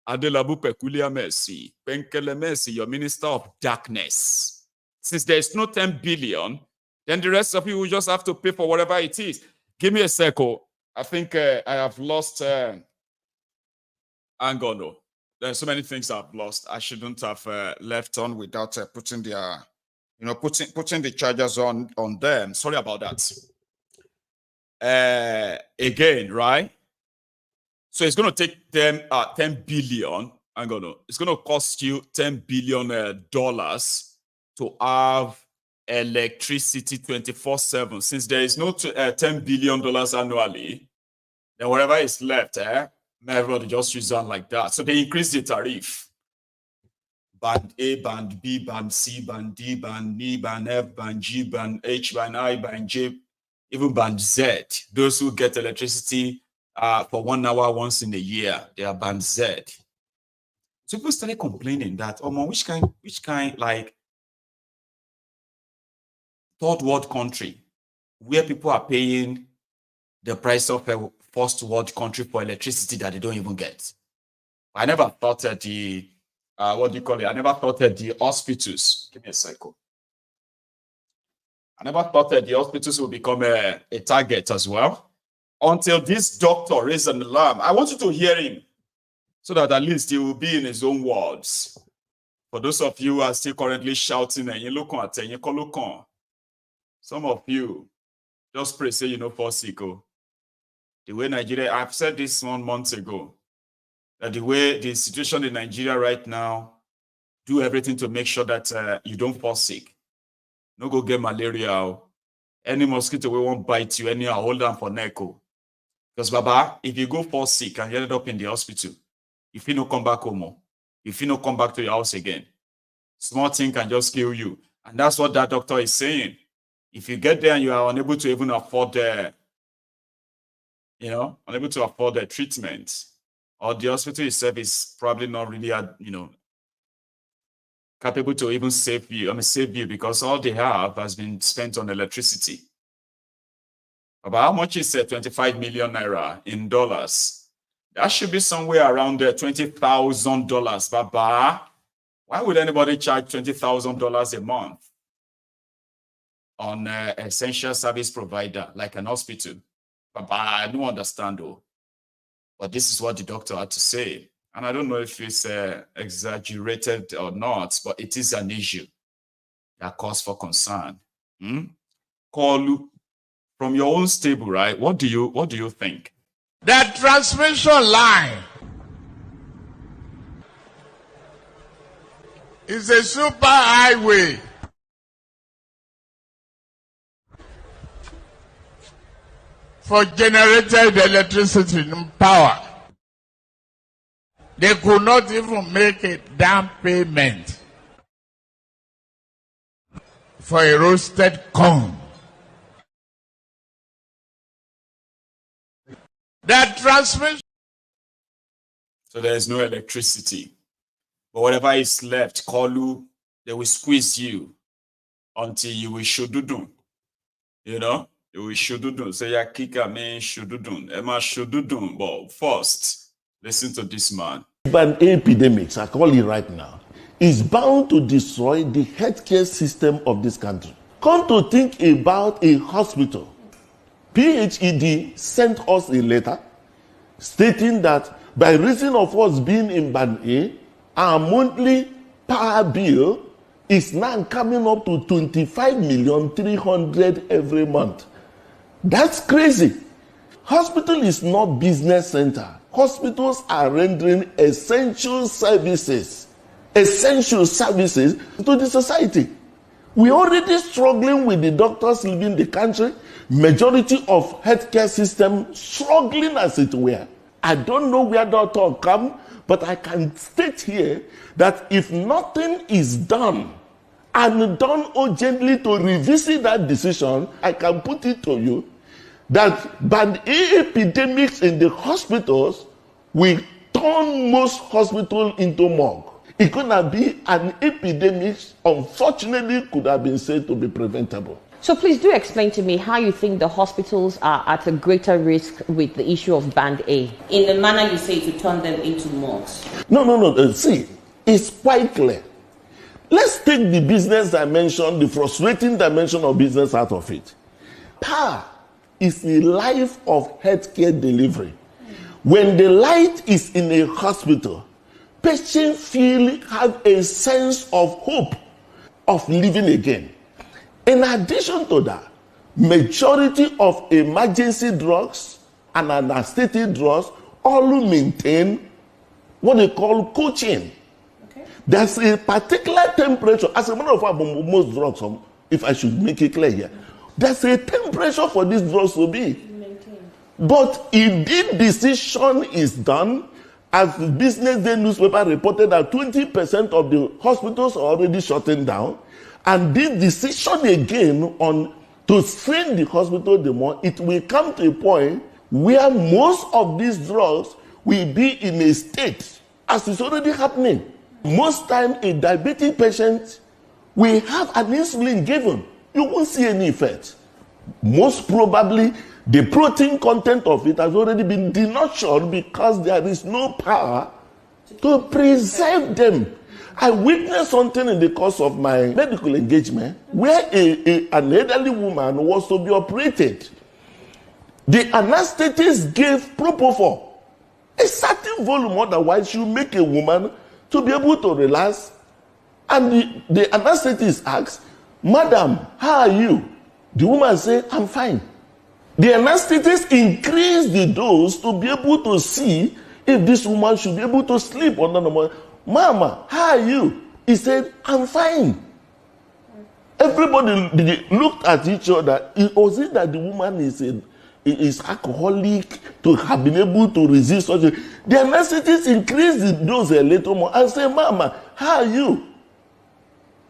Adelabu Peculiar Mercy, Penkele Mercy, your Minister of Darkness. Since there is no 10 billion, then the rest of you will just have to pay for whatever it is. Give me a second. I think I have lost. Hang on, no. There's so many things I've lost. I shouldn't have left on without putting the, putting the chargers on them. Sorry about that. Again, right? So it's going to take them 10 billion. Hang on, no. It's going to cost you $10 billion to have electricity 24/7. Since there is no $10 billion annually, then whatever is left, everybody just use on like that. So they increase the tariff. Band A, band B, band C, band D, band E, band F, band G, band H, band I, band J, even band Z. Those who get electricity for 1 hour once in a year, they are band Z. So people started complaining that, oh man, which kind, like, third world country where people are paying the price of a first world country for electricity that they don't even get. I never thought that the what do you call it? I never thought that the hospitals. Give me a second. I never thought that the hospitals will become a target as well. Until this doctor raised an alarm. I want you to hear him so that at least he will be in his own words. For those of you who are still currently shouting, and you look on, some of you just pray, say, for sick. The way Nigeria, I've said this 1 month ago, that the way the situation in Nigeria right now, do everything to make sure that you don't fall sick. No go get malaria. Any mosquito will won't bite you anyhow, hold on for neck. Because Baba, if you go fall sick and you ended up in the hospital, if you don't come back home, if you don't come back to your house again, small thing can just kill you. And that's what that doctor is saying. If you get there and you are unable to even afford the, unable to afford the treatment, or the hospital itself is probably not really, capable to even save you, because all they have has been spent on electricity. About how much is 25 million naira in dollars? That should be somewhere around $20,000. Baba, why would anybody charge $20,000 a month on an essential service provider like an hospital? Baba, I don't understand though. But this is what the doctor had to say. And I don't know if it's exaggerated or not, but it is an issue that calls for concern. Call from your own stable, right? What do you think? That transmission line is a super highway. For generated electricity and power. They could not even make a down payment for a roasted corn. That transmission. So there is no electricity. But whatever is left, Kolu, they will squeeze you until you will shududun. We shouldn't say ya kika me shouldn't. Emma shouldn't. But first, listen to this man. An epidemic, I call it right now, is bound to destroy the healthcare system of this country. Come to think about a hospital. PHED sent us a letter stating that by reason of us being in Band A, our monthly power bill is now coming up to 25,300,000 every month. That's crazy. Hospital is not business center. Hospitals are rendering essential services to the society. We're already struggling with the doctors leaving the country. Majority of healthcare system struggling as it were. I don't know where that all come, but I can state here that if nothing is done and done urgently to revisit that decision, I can put it to you that Band A epidemics in the hospitals will turn most hospitals into morgue. It's going to be an epidemic, unfortunately, could have been said to be preventable. So please do explain to me how you think the hospitals are at a greater risk with the issue of Band A, in the manner you say to turn them into morgues. No. See, it's quite clear. Let's take the business dimension, the frustrating dimension of business out of it. Power is the life of healthcare delivery. When the light is in a hospital, patients have a sense of hope of living again. In addition to that, majority of emergency drugs and anesthetic drugs all maintain what they call coaching. Okay. There's a particular temperature, as a matter of fact, most drugs, if I should make it clear here, there's a temperature for these drugs to be. But if this decision is done, as the Business Day newspaper reported that 20% of the hospitals are already shutting down, and this decision again on to strain the hospital the more, it will come to a point where most of these drugs will be in a state, as is already happening. Most time, a diabetic patient will have an insulin given. You won't see any effect. Most probably, the protein content of it has already been denatured because there is no power to preserve them. I witnessed something in the course of my medical engagement where an elderly woman was to be operated. The anesthetist gave propofol, a certain volume, otherwise you make a woman to be able to relax. And the anesthetist asks, "Madam, how are you?" The woman said, "I'm fine." The anesthetist increased the dose to be able to see if this woman should be able to sleep or not. "Mama, how are you?" He said, "I'm fine." Everybody looked at each other. Was it that the woman is alcoholic to have been able to resist such a... The anesthetist increased the dose a little more and said, "Mama, how are you?"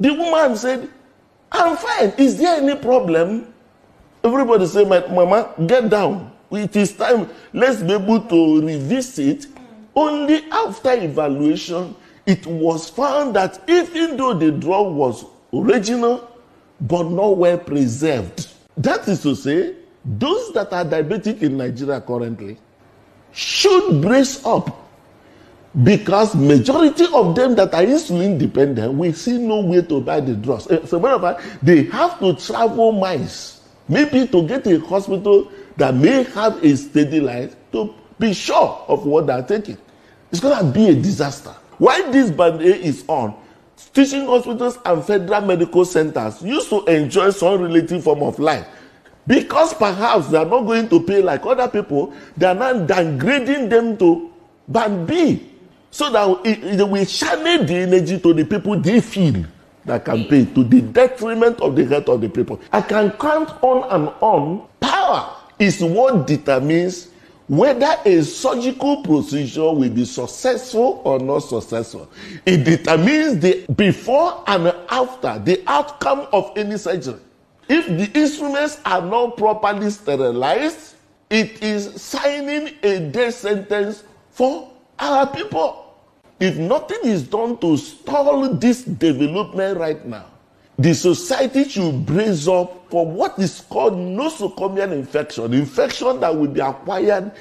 The woman said, "I'm fine. Is there any problem?" Everybody said, "Mama, get down. It is time. Let's be able to revisit." Only after evaluation, it was found that even though the drug was original, but not well preserved. That is to say, those that are diabetic in Nigeria currently should brace up, because majority of them that are insulin dependent will see no way to buy the drugs. As a matter of fact, they have to travel miles, maybe to get a hospital that may have a steady light to be sure of what they are taking. It's going to be a disaster. While this Band A is on, teaching hospitals and federal medical centers used to enjoy some relative form of life. Because perhaps they are not going to pay like other people, they are now downgrading them to Band B, so that they will channel the energy to the people they feel that can pay, to the detriment of the health of the people. I can count on and on. Power is what determines whether a surgical procedure will be successful or not successful. It determines the before and after, the outcome of any surgery. If the instruments are not properly sterilized, it is signing a death sentence for our people. If nothing is done to stall this development right now, the society should brace up for what is called nosocomial infection that will be acquired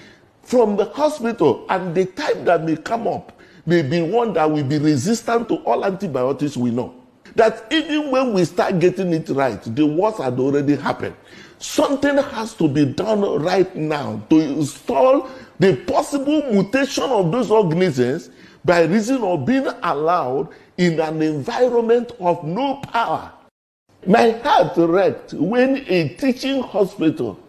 from the hospital, and the type that may come up may be one that will be resistant to all antibiotics we know. That even when we start getting it right, the worst had already happened. Something has to be done right now to install the possible mutation of those organisms by reason of being allowed in an environment of no power. My heart wrecked when a teaching hospital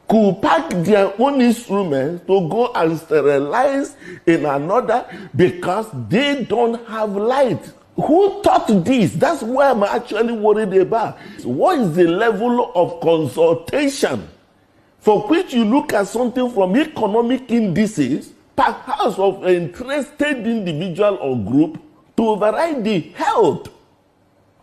could pack their own instruments to go and sterilize in another because they don't have light. Who taught this? That's what I'm actually worried about. What is the level of consultation for which you look at something from economic indices, perhaps of an interested individual or group, to override the health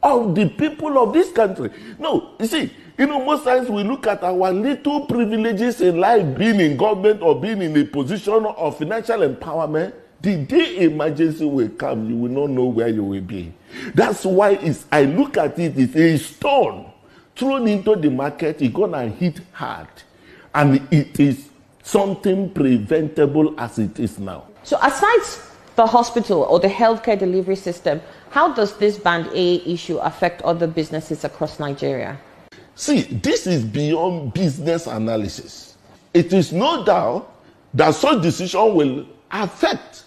of the people of this country? No, you see, most times we look at our little privileges in life, being in government or being in a position of financial empowerment. The day emergency will come, you will not know where you will be. That's why I look at it's a stone thrown into the market, it's gonna hit hard. And it is something preventable as it is now. So aside the hospital or the healthcare delivery system, how does this Band A issue affect other businesses across Nigeria? See, this is beyond business analysis. It is no doubt that such decision will affect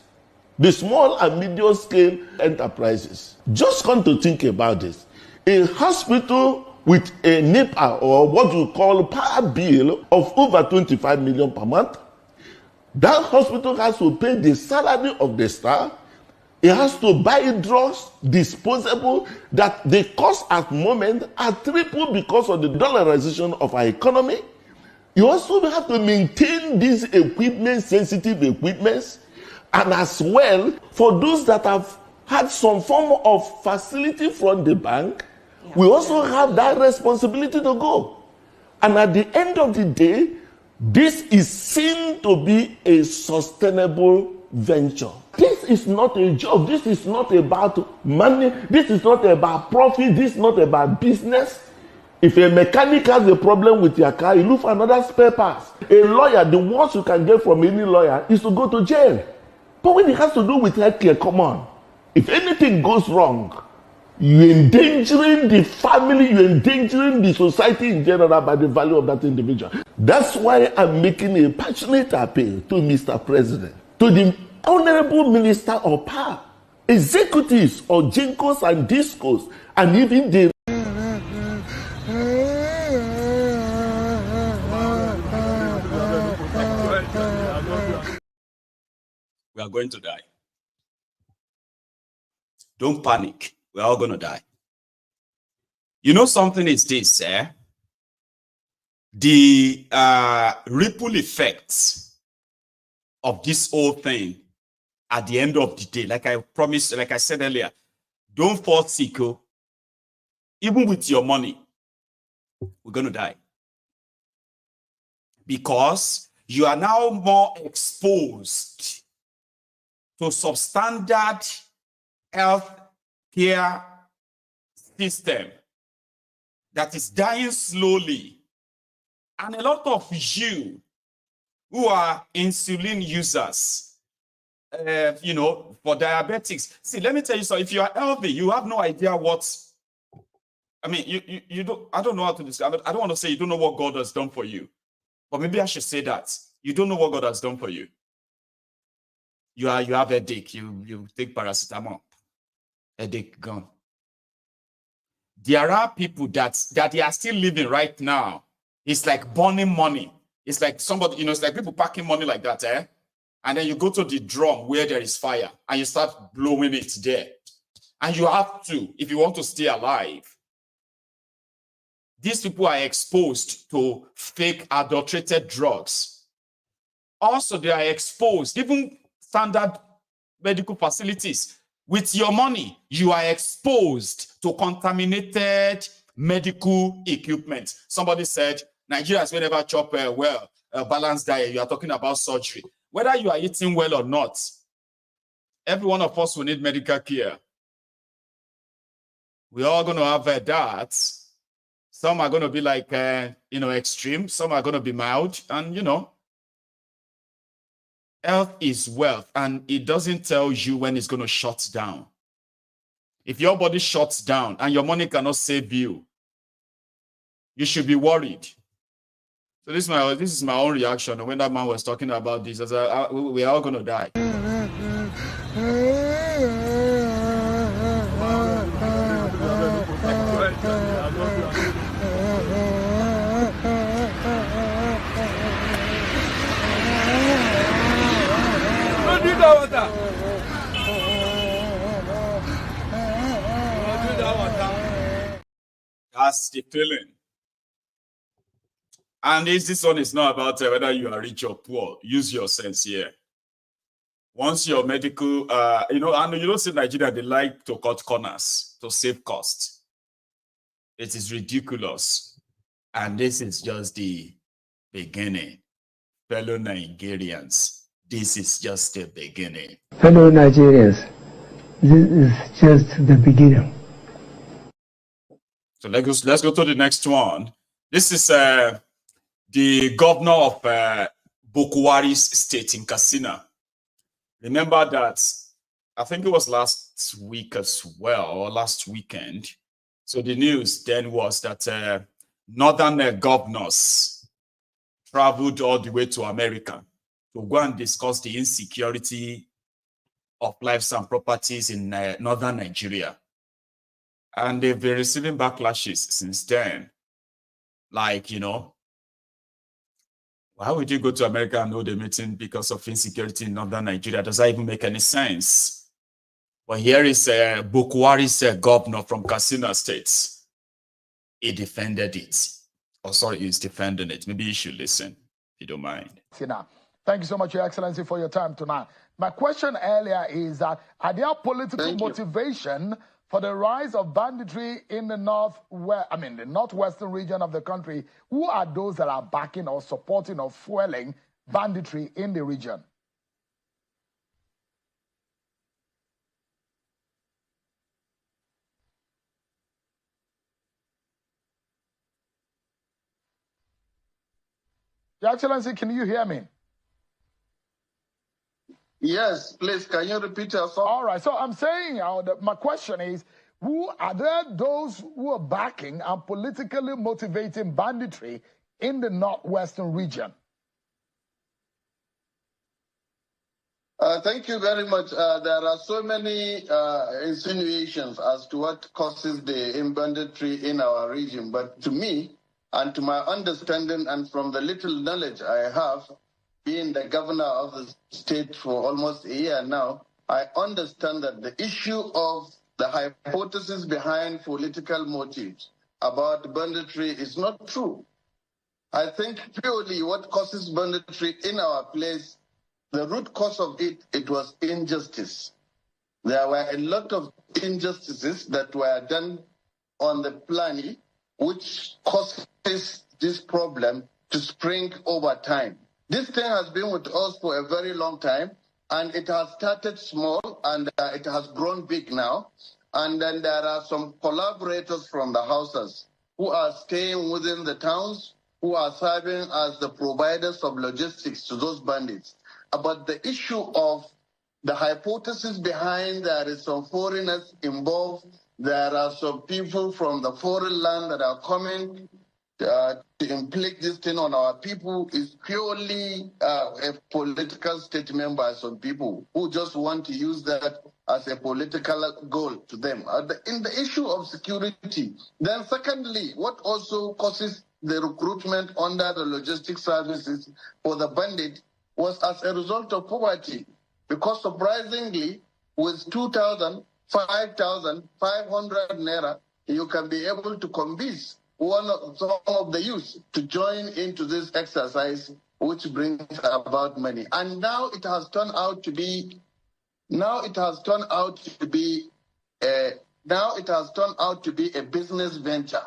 the small and medium scale enterprises. Just come to think about this. A hospital with a NEPA or what we call power bill of over 25 million per month, that hospital has to pay the salary of the staff. It has to buy drugs, disposable, that the cost at the moment are triple because of the dollarization of our economy. You also have to maintain these equipment, sensitive equipments, and as well, for those that have had some form of facility from the bank, we also have that responsibility to go. And at the end of the day, this is seen to be a sustainable venture. This is not a job. This is not about money. This is not about profit. This is not about business. If a mechanic has a problem with your car, you look for another spare parts. A lawyer, the worst you can get from any lawyer is to go to jail. But when it has to do with healthcare, come on. If anything goes wrong, you're endangering the family, you're endangering the society in general by the value of that individual. That's why I'm making a passionate appeal to Mr. President, to the Honorable Minister of Power, executives of Jinkos and Discos, and even the we are going to die. Don't panic. We're all going to die. You know something is this, the ripple effects of this whole thing at the end of the day, like I promised, like I said earlier, don't fall sick. Even with your money, we're going to die. Because you are now more exposed to substandard health care system that is dying slowly. And a lot of you who are insulin users, you know, for diabetics. See, let me tell you something. If you are healthy, you have no idea what, I mean, you don't, I don't know how to describe it. I don't want to say you don't know what God has done for you. But maybe I should say that. You don't know what God has done for you. You have a headache, you take paracetamol. Headache gone. There are people that they are still living right now. It's like burning money. It's like somebody, you know, it's like people packing money like that, and then you go to the drum where there is fire and you start blowing it there. And you have to, if you want to stay alive. These people are exposed to fake adulterated drugs. Also, they are exposed, even standard medical facilities. With your money, you are exposed to contaminated medical equipment. Somebody said, Nigerians will never chop well, balanced diet. You are talking about surgery. Whether you are eating well or not, every one of us will need medical care. We're all going to have that. Some are going to be like, you know, extreme. Some are going to be mild. And, you know, health is wealth, and it doesn't tell you when it's going to shut down. If your body shuts down and your money cannot save you, you should be worried. So this is my own reaction when that man was talking about this. As we're all going to die. That's the feeling. And this one is not about whether you are rich or poor. Use your sense here. Once your medical, you know, and you don't see Nigeria, they like to cut corners to save costs. It is ridiculous. And this is just the beginning. Fellow Nigerians, this is just the beginning. Fellow Nigerians, this is just the beginning. So let's go to the next one. This is the governor of Bokwari State in Katsina. Remember that, I think it was last week as well, or last weekend. So the news then was that northern governors traveled all the way to America to go and discuss the insecurity of lives and properties in northern Nigeria. And they've been receiving backlashes since then. Like, you know, why would you go to America and hold a meeting because of insecurity in northern Nigeria? Does that even make any sense? But here is Bokwari's governor from Katsina State. He defended it. Oh, sorry, he's defending it. Maybe you should listen, if you don't mind. Thank you so much, Your Excellency, for your time tonight. My question earlier is, are there political motivation for the rise of banditry in the the northwestern region of the country? Who are those that are backing or supporting or fueling banditry in the region? Your Excellency, can you hear me? Yes, please, can you repeat yourself? All right, so I'm saying, my question is, who are there those who are backing and politically motivating banditry in the northwestern region? Thank you very much. There are so many insinuations as to what causes the banditry in our region, but to me, and to my understanding and from the little knowledge I have, being the governor of the state for almost a year now, I understand that the issue of the hypothesis behind political motives about banditry is not true. I think purely what causes banditry in our place, the root cause of it was injustice. There were a lot of injustices that were done on the planet, which causes this problem to spring over time. This thing has been with us for a very long time, and it has started small, and it has grown big now. And then there are some collaborators from the houses who are staying within the towns, who are serving as the providers of logistics to those bandits. But the issue of the hypothesis behind there is some foreigners involved, there are some people from the foreign land that are coming to inflict this thing on our people is purely a political statement by some people who just want to use that as a political goal to them. In the issue of security, then secondly, what also causes the recruitment under the logistic services for the bandit was as a result of poverty. Because surprisingly, with 2,000, 5,500 naira, you can be able to convince some of the youth to join into this exercise, which brings about money. And now it has turned out to be a business venture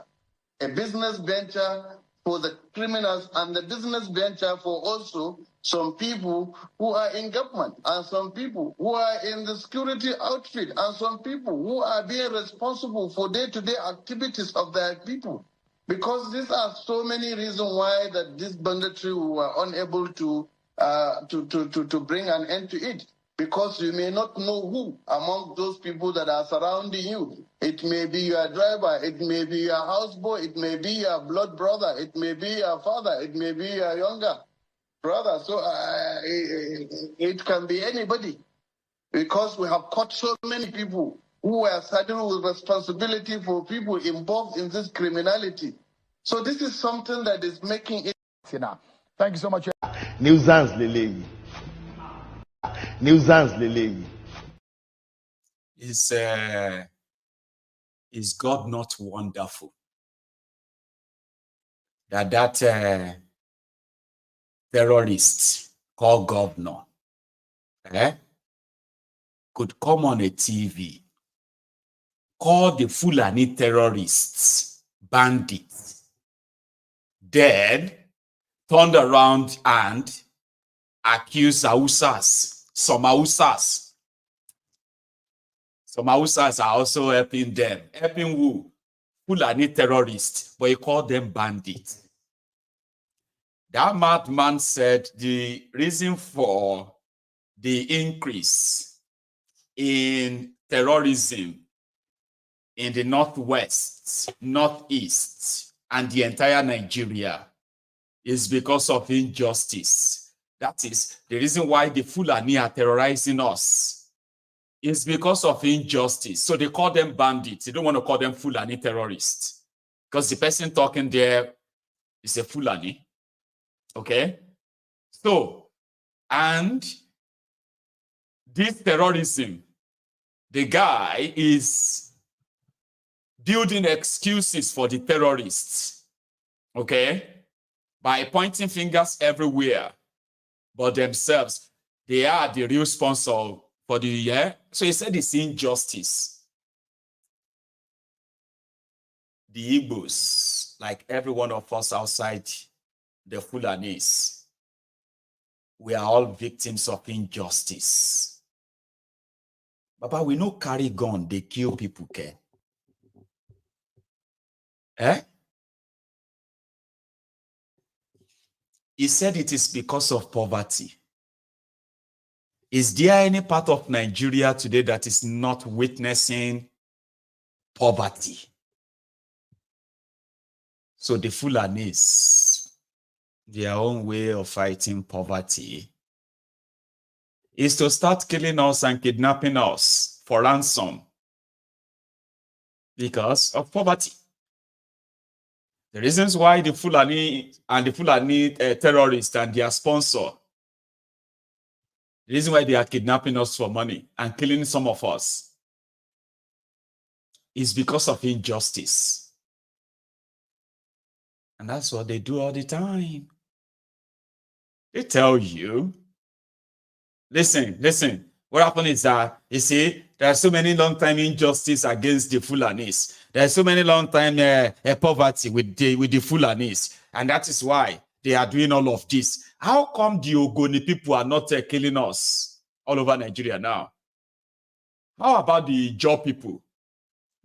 for the criminals, and the business venture for also some people who are in government, and some people who are in the security outfit, and some people who are being responsible for day-to-day activities of their people. Because these are so many reasons why that this banditry were unable to bring an end to it. Because you may not know who among those people that are surrounding you. It may be your driver, it may be your houseboy, it may be your blood brother, it may be your father, it may be your younger brother. So it can be anybody. Because we have caught so many people who are saddled with responsibility for people involved in this criminality. So this is something that is making it. Thank you so much. Nuisance Lele. Is God not wonderful? That terrorist called governor could come on a TV, call the Fulani terrorists bandits, then turned around and accuse Hausas, some Hausas. Some Hausas are also helping them. Helping who? Fulani terrorists, but he called them bandits. That madman said the reason for the increase in terrorism in the Northwest, Northeast, and the entire Nigeria is because of injustice. That is, the reason why the Fulani are terrorizing us is because of injustice. So they call them bandits. They don't want to call them Fulani terrorists because the person talking there is a Fulani. Okay? So, and this terrorism, the guy is building excuses for the terrorists, okay, by pointing fingers everywhere, but themselves, they are the real sponsor for the year. So he said it's injustice. The Igbos, like every one of us outside the Fulanis, we are all victims of injustice. Baba, we no carry gun, they kill people, okay? Eh? He said it is because of poverty. Is there any part of Nigeria today that is not witnessing poverty? So the Fulanis, their own way of fighting poverty is to start killing us and kidnapping us for ransom because of poverty. The reasons why the Fulani and the Fulani terrorists and their sponsor, the reason why they are kidnapping us for money and killing some of us is because of injustice. And that's what they do all the time. They tell you, listen, what happened is that, you see, there are so many long-time injustice against the Fulanis. There are so many long-time poverty with the Fulanis. And that is why they are doing all of this. How come the Ogoni people are not killing us all over Nigeria now? How about the Jaw people,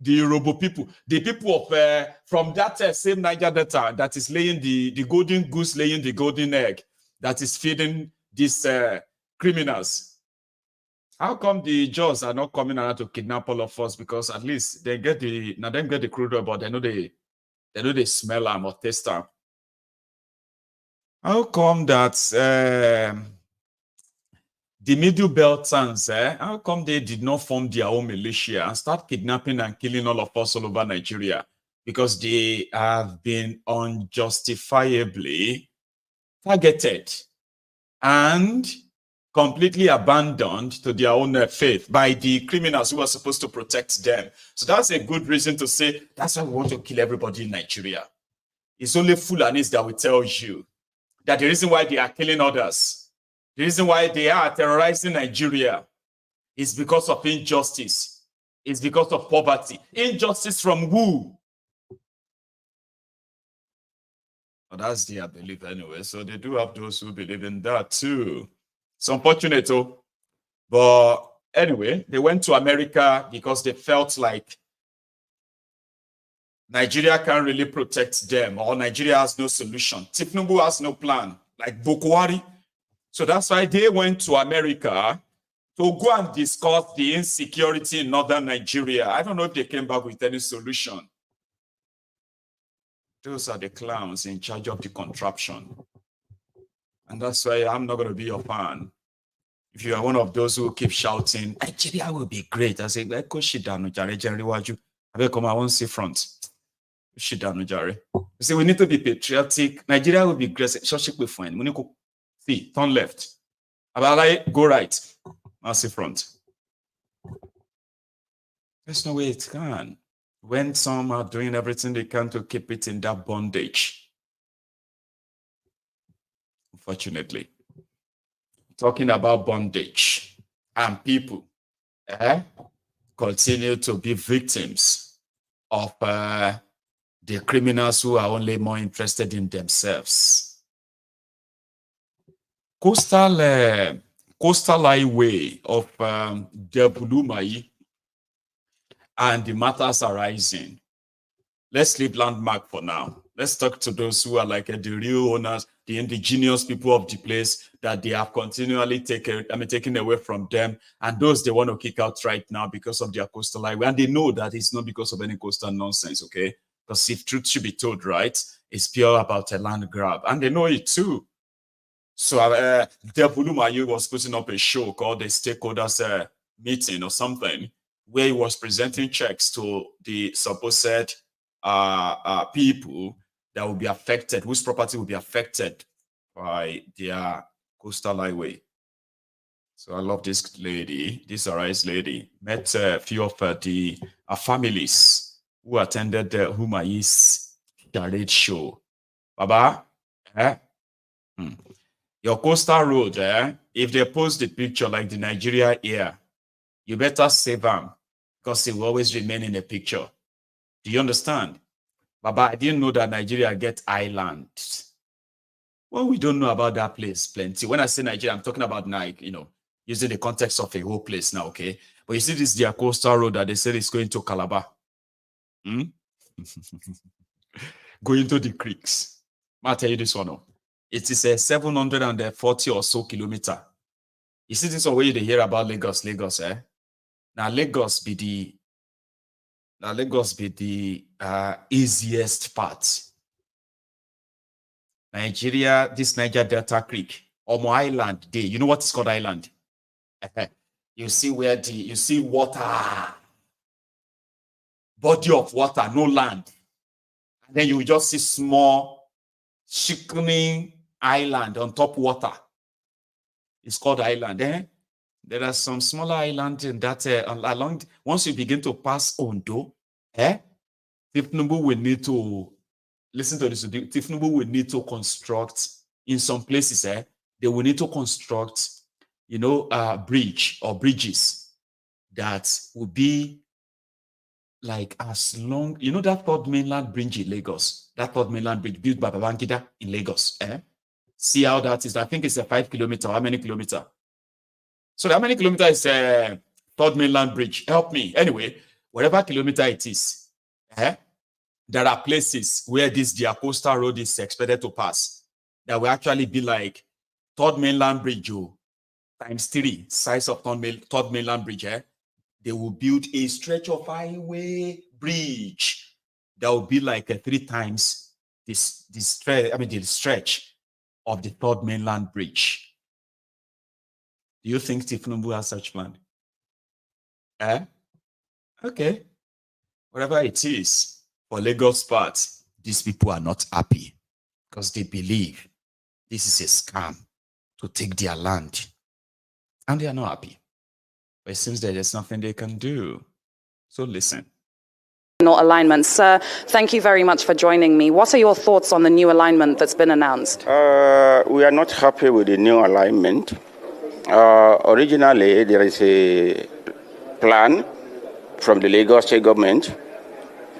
the Yoruba people, the people of from that same Niger Delta that is laying the golden goose, laying the golden egg, that is feeding these criminals? How come the Jaws are not coming around to kidnap all of us? Because at least they get the crude oil, but they know they smell them or taste them. How come that the Middle Belt towns, how come they did not form their own militia and start kidnapping and killing all of us all over Nigeria? Because they have been unjustifiably targeted and completely abandoned to their own faith by the criminals who are supposed to protect them. So that's a good reason to say, that's why we want to kill everybody in Nigeria. It's only Fulanis that will tell you that the reason why they are killing others, the reason why they are terrorizing Nigeria is because of injustice. It's because of poverty. Injustice from who? Well, that's their belief anyway. So they do have those who believe in that too. It's unfortunate, but anyway, they went to America because they felt like Nigeria can't really protect them, or Nigeria has no solution. Tinubu has no plan, like Bukwari. So that's why they went to America to go and discuss the insecurity in northern Nigeria. I don't know if they came back with any solution. Those are the clowns in charge of the contraption. And that's why I'm not going to be your fan. If you are one of those who keep shouting, Nigeria will be great, I say, go shit down, Jare, Jerry, I will come, I won't see front. Shit down, Jare. You say, we need to be patriotic. Nigeria will be great. Shoshik will find. We need to see, turn left. Abalai, go right. I'll see front. There's no way it can. When some are doing everything they can to keep it in that bondage. Unfortunately, talking about bondage and people continue to be victims of the criminals who are only more interested in themselves. coastal highway of Debulumai and the matters arising. Let's leave landmark for now. Let's talk to those who are like the real owners, the indigenous people of the place that they have continually taken away from them, and those they want to kick out right now because of their coastal highway. And they know that it's not because of any coastal nonsense, okay? Because if truth should be told, right, it's pure about a land grab. And they know it too. So Debulumayu was putting up a show called the Stakeholders Meeting or something, where he was presenting checks to the supposed people that will be affected, whose property will be affected by their coastal highway. So I love this lady, this Arise lady. Met a few of the families who attended the Humai's charade show. Baba, your coastal road, if they post the picture like the Nigeria here, you better save them because it will always remain in the picture. Do you understand? Baba, I didn't know that Nigeria gets islands. Well, we don't know about that place plenty. When I say Nigeria, I'm talking about using the context of a whole place now, okay? But you see this their coastal road that they said is going to Calabar. Going to the creeks. I'll tell you this one. It is a 740 or so kilometer. You see this one where you hear about Lagos, Now Lagos be the easiest part. Nigeria, this Niger Delta Creek, Omo Island Day. You know what is called island? You see where you see water, body of water, no land. And then you will just see small, shining island on top water. It's called island. There are some smaller islands in that along. Once you begin to pass Ondo, Tifnubu will need to listen to this. Tifnubu will need to construct in some places. They will need to construct, bridge or bridges that will be like as long. You know that third mainland bridge in Lagos. That third mainland bridge built by Babangida in Lagos. See how that is. I think it's a 5 kilometer. How many kilometer? So how many kilometers is third mainland bridge? Help me. Anyway, whatever kilometer it is, there are places where their coastal road is expected to pass that will actually be like third mainland bridge times 3 size of third mainland bridge. They will build a stretch of highway bridge that will be like 3 times the stretch of the third mainland bridge. Do you think Tifnubu has such plan? Okay. Whatever it is, for Lagos part, these people are not happy because they believe this is a scam to take their land. And they are not happy. But it seems that there's nothing they can do. So listen. Alignment. Sir, thank you very much for joining me. What are your thoughts on the new alignment that's been announced? We are not happy with the new alignment. Originally, there is a plan from the Lagos State government.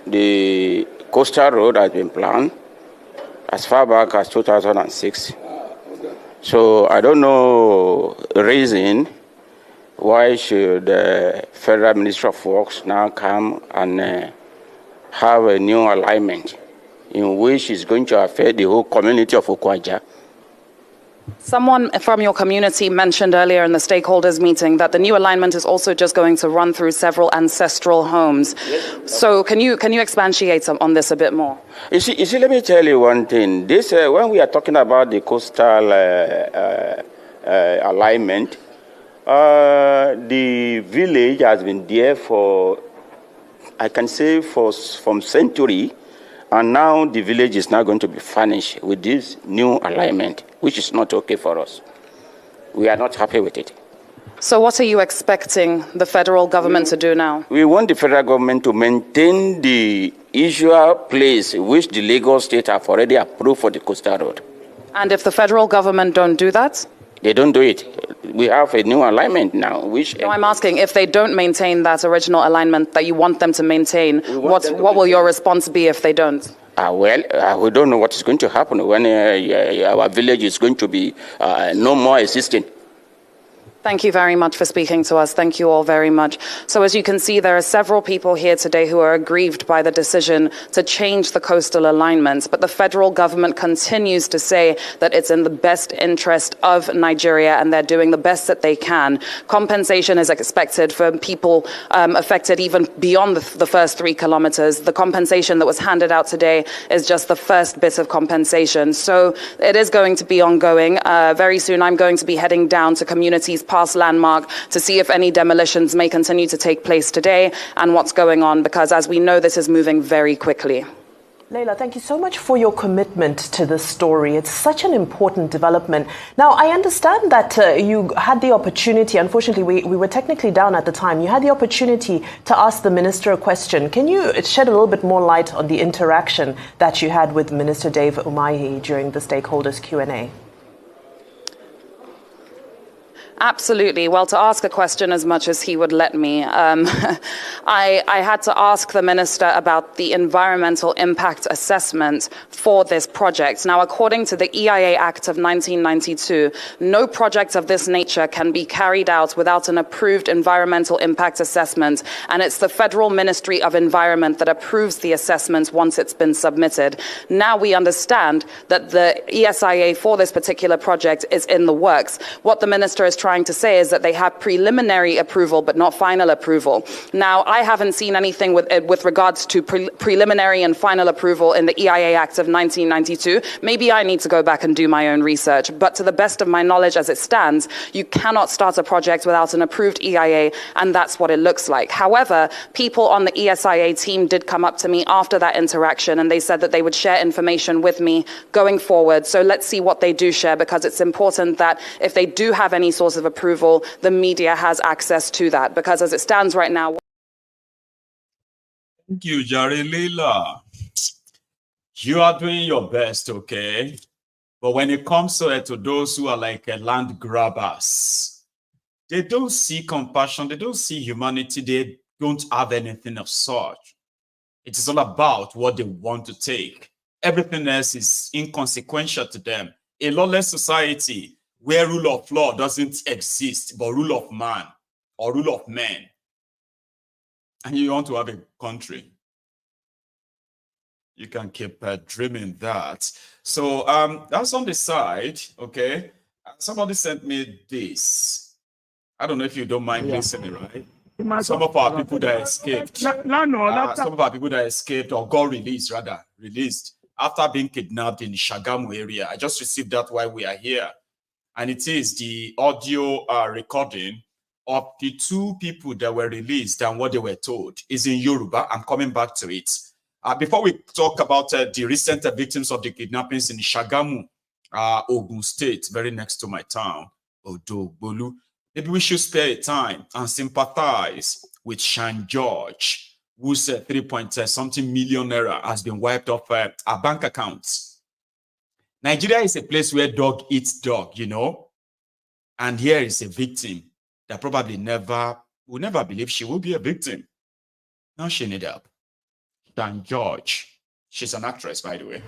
The coastal road has been planned as far back as 2006. So I don't know the reason why should the Federal Ministry of Works now come and have a new alignment in which is going to affect the whole community of Okwaja. Someone from your community mentioned earlier in the stakeholders meeting that the new alignment is also just going to run through several ancestral homes. So can you expatiate on this a bit more? You see, let me tell you one thing. This when we are talking about the coastal alignment, the village has been there for, I can say, from century. And now the village is now going to be furnished with this new alignment, which is not okay for us. We are not happy with it. So what are you expecting the federal government to do now? We want the federal government to maintain the usual place which the Lagos State have already approved for the coastal road. And if the federal government don't do that? They don't do it. We have a new alignment now, which... No, I'm asking, if they don't maintain that original alignment that you want them to maintain, what will your response be if they don't? We don't know what is going to happen when our village is going to be no more existing. Thank you very much for speaking to us. Thank you all very much. So as you can see, there are several people here today who are aggrieved by the decision to change the coastal alignment, but the federal government continues to say that it's in the best interest of Nigeria and they're doing the best that they can. Compensation is expected for people affected even beyond the first 3 kilometers. The compensation that was handed out today is just the first bit of compensation. So it is going to be ongoing. Very soon I'm going to be heading down to communities past Landmark to see if any demolitions may continue to take place today and what's going on, because as we know, this is moving very quickly. Leila, thank you so much for your commitment to this story. It's such an important development. Now, I understand that you had the opportunity, unfortunately, we were technically down at the time, you had the opportunity to ask the minister a question. Can you shed a little bit more light on the interaction that you had with Minister Dave Umahi during the stakeholders Q&A? Absolutely. Well, to ask a question as much as he would let me, I had to ask the minister about the environmental impact assessment for this project. Now, according to the EIA Act of 1992, no project of this nature can be carried out without an approved environmental impact assessment, and it's the Federal Ministry of Environment that approves the assessment once it's been submitted. Now we understand that the ESIA for this particular project is in the works. What the minister is trying to say is that they have preliminary approval but not final approval. Now, I haven't seen anything with regards to preliminary and final approval in the EIA Act of 1992. Maybe I need to go back and do my own research, but to the best of my knowledge as it stands, you cannot start a project without an approved EIA, and that's what it looks like. However, people on the ESIA team did come up to me after that interaction and they said that they would share information with me going forward. So let's see what they do share, because it's important that if they do have any source of approval, the media has access to that, because as it stands right now. Thank you, Jare Leila. You are doing your best, okay? But when it comes to those who are like land grabbers, they don't see compassion, they don't see humanity, they don't have anything of such. It is all about what they want to take. Everything else is inconsequential to them. A lawless society where rule of law doesn't exist, but rule of man or rule of men. And you want to have a country, you can keep dreaming that. So that's on the side, okay? Somebody sent me this. I don't know if you don't mind listening, right? Some of our people that escaped, some of our people that escaped or got released, after being kidnapped in the Shagamu area. I just received that while we are here. And it is the audio recording of the 2 people that were released and what they were told. Is in Yoruba. I'm coming back to it. Before we talk about the recent victims of the kidnappings in Shagamu, Osun State, very next to my town, Odogbolu, maybe we should spare a time and sympathize with Shan George, whose 3-point-something million naira has been wiped off our bank accounts. Nigeria is a place where dog eats dog, you know, and here is a victim that probably will never believe she will be a victim. Now she need help. Dan George, she's an actress, by the way.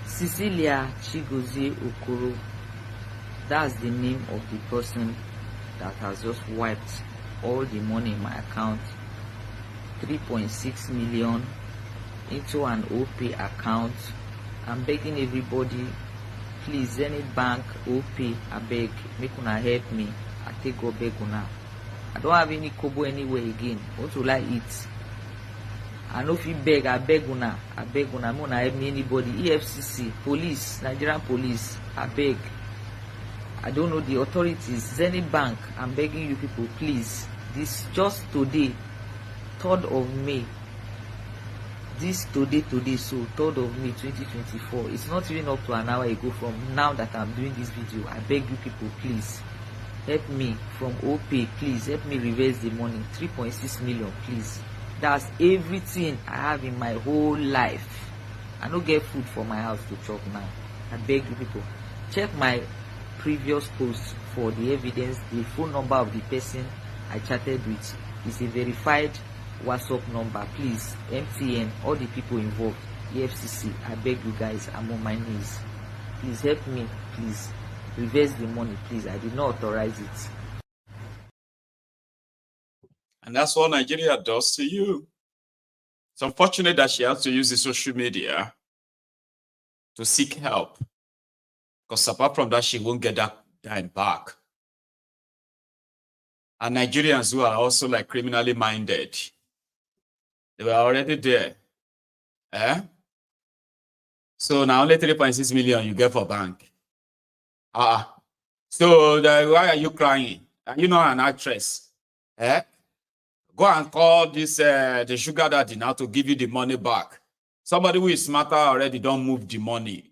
Cecilia Chigozie Okoro, that's the name of the person that has just wiped all the money in my account, 3.6 million into an OP account. I'm begging everybody, please, any bank, OP, I beg, make una help me. I take go beg una. I don't have any kobo anywhere again. What will I eat? I know if you beg, I beg una, I'm gonna help me anybody. EFCC, police, Nigerian police, I beg. I don't know the authorities, Zenith Bank, I'm begging you people, please. This just today, 3rd of May. This today, so 3rd of May 2024. It's not even up to an hour ago from now that I'm doing this video. I beg you people, please help me from OP. Please help me reverse the money, 3.6 million, please. That's everything I have in my whole life. I don't get food for my house to chop now. I beg you people, check my previous posts for the evidence. The phone number of the person I chatted with is a verified WhatsApp number. Please, MTN, all the people involved, EFCC, I beg you guys, I'm on my knees. Please help me, please. Reverse the money, please. I did not authorize it. And that's what Nigeria does to you. It's unfortunate that she has to use the social media to seek help. Because apart from that, she won't get that dime back. And Nigerians who are also like criminally minded, they were already there. Eh? So now only 3.6 million you get for bank. So why are you crying? Are you not an actress? Eh? Go and call this the sugar daddy now to give you the money back. Somebody who is smarter already don't move the money.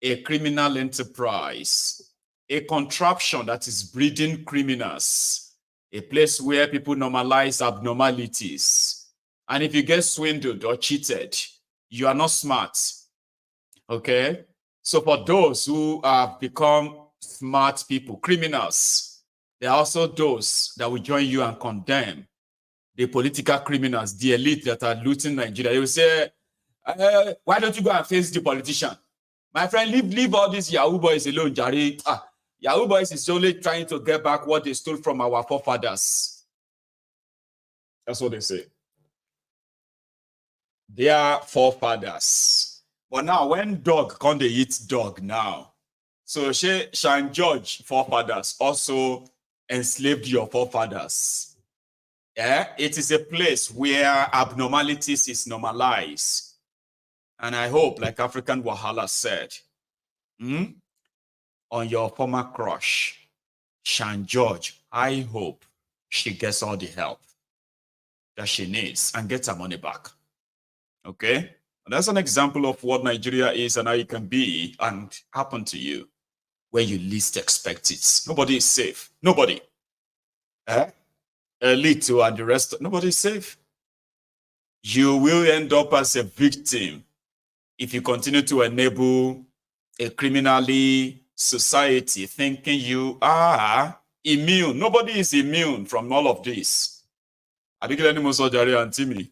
A criminal enterprise, a contraption that is breeding criminals, a place where people normalize abnormalities. And if you get swindled or cheated, you are not smart. Okay? So for those who have become smart people, criminals, there are also those that will join you and condemn the political criminals, the elite that are looting Nigeria. They will say, why don't you go and face the politician? My friend, leave all these Yahoo boys alone, Jari. Yahoo boys is only trying to get back what they stole from our forefathers. That's what they say. They are forefathers. But now, when dog can't they eat dog now? So Shan George forefathers also enslaved your forefathers. Yeah, it is a place where abnormalities is normalized. And I hope, like African Wahala said, on your former crush, Shan George, I hope she gets all the help that she needs and gets her money back. Okay? And that's an example of what Nigeria is and how it can be and happen to you where you least expect it. Nobody is safe. Nobody. Elite and the rest, nobody is safe. You will end up as a victim if you continue to enable a criminally society thinking you are immune. Nobody is immune from all of this. I think any most Nigeria and Timmy.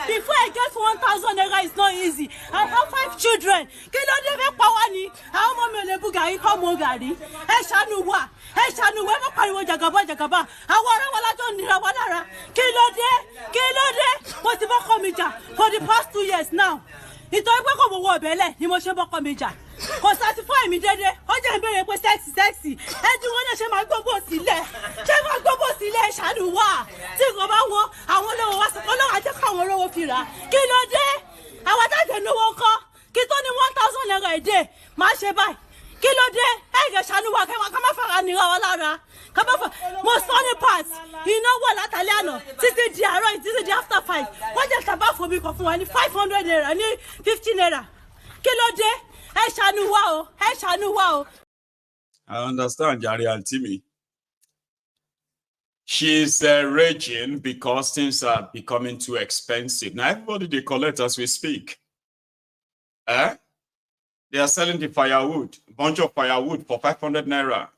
Before I get 1,000 naira, it's not easy. I have 5 children. For the past 2 years now. It's kò satisfy mi dédé ó jẹ́ ìbéèrè pé sexy ẹjú wọn náà ṣe máa gbogbo sílẹ̀ ṣàánú wá tí kò bá wọ àwọn olówó wá sọ̀kọ́ lọ́wọ́ àjẹ́ káwọn olówó fi rà kí ló dé àwọn àtàjẹ̀ lówó ńkọ́ kí tó ní 1,000 naira èdè máa ṣe báyìí kí ló dé ẹ̀jẹ̀ ṣàánú wá kẹ́ ká má fara nira wọn lára ká má fara mo sọ ní part iná wọ̀ látàlẹ́ àná títí di àárọ̀ títí di after 5 wọ́n jẹ́ sábà fomi kan fún wa ní 500 naira ní 50 naira kí ló dé. I understand, Jari and Timmy. She's raging because things are becoming too expensive. Now, everybody, they collect as we speak. They are selling the firewood, a bunch of firewood for 500 naira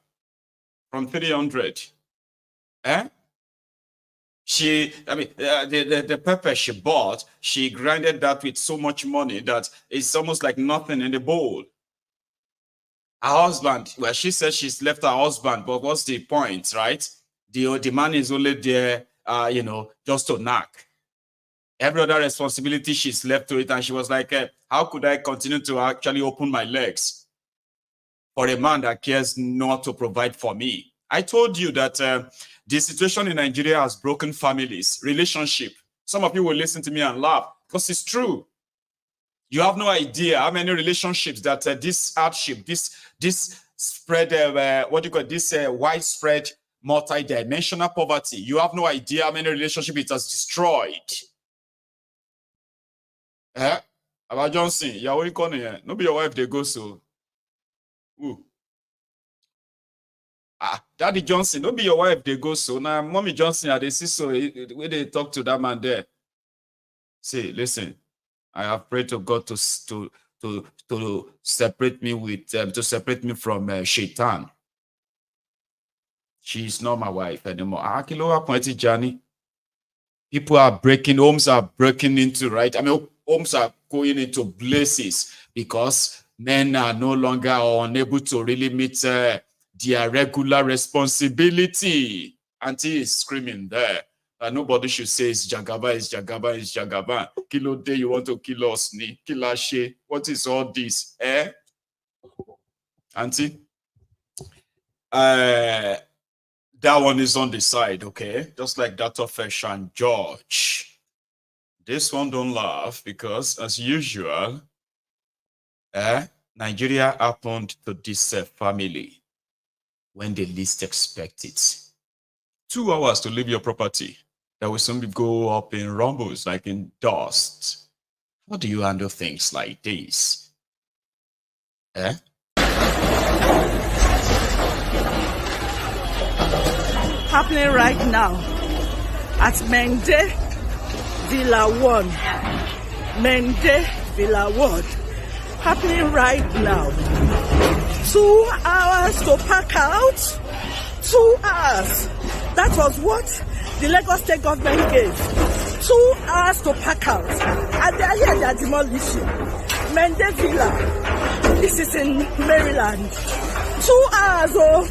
from 300. The pepper she bought, she grinded that with so much money that it's almost like nothing in the bowl. Her husband, well, she says she's left her husband, but what's the point, right? The man is only there, just to knock. Every other responsibility she's left to it. And she was like, how could I continue to actually open my legs for a man that cares not to provide for me? I told you that the situation in Nigeria has broken families, relationship. Some of you will listen to me and laugh because it's true. You have no idea how many relationships that this hardship, this spread, this widespread multi-dimensional poverty. You have no idea how many relationships it has destroyed. About Johnson, you're calling no be your wife they go so. Ooh. Daddy Johnson, don't be your wife they go so. Now, Mommy Johnson, they see so when they talk to that man there. Say, listen, I have prayed to God to separate me from Shaitan. She's not my wife anymore. People are breaking, homes are breaking into, right? I mean, homes are going into places because men are no longer unable to really meet their regular responsibility. Auntie is screaming there. Nobody should say it's Jagaba, it's Jagaba, it's Jagaba. Kilo day, you want to kill us, ni? Kilashe. What is all this? Auntie? That one is on the side, okay? Just like that of Shan George. This one don't laugh because, as usual, Nigeria happened to this family when they least expect it. 2 hours to leave your property that will soon go up in rumbles, like in dust. How do you handle things like this? Happening right now at Mende Villa 1. Mende Villa 1. Happening right now. 2 hours to pack out. 2 hours. That was what the Lagos State government gave. 2 hours to pack out. And they are here, they are demolishing. Mende Villa. This is in Maryland. 2 hours, oh.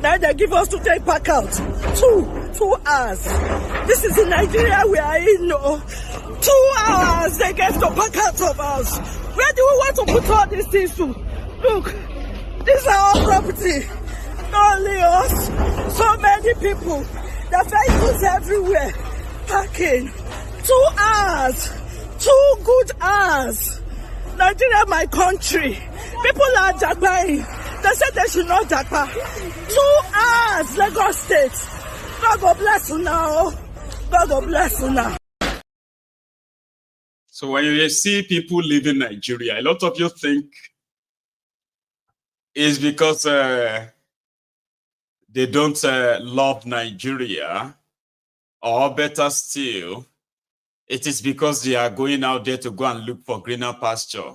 Now they give us to take pack out. 2 hours. This is in Nigeria we are in. No. 2 hours they get to pack out of us. Where do we want to put all these things to? Look, this is our property. Not only us, so many people. The vehicles everywhere. Parking. 2 hours. 2 good hours. Nigeria, my country. People are jagbaing. They said they should not jagba. 2 hours, Lagos State. God God bless you now. God God bless you now. So when you see people leaving Nigeria, a lot of you think it's because they don't love Nigeria, or better still, it is because they are going out there to go and look for greener pasture.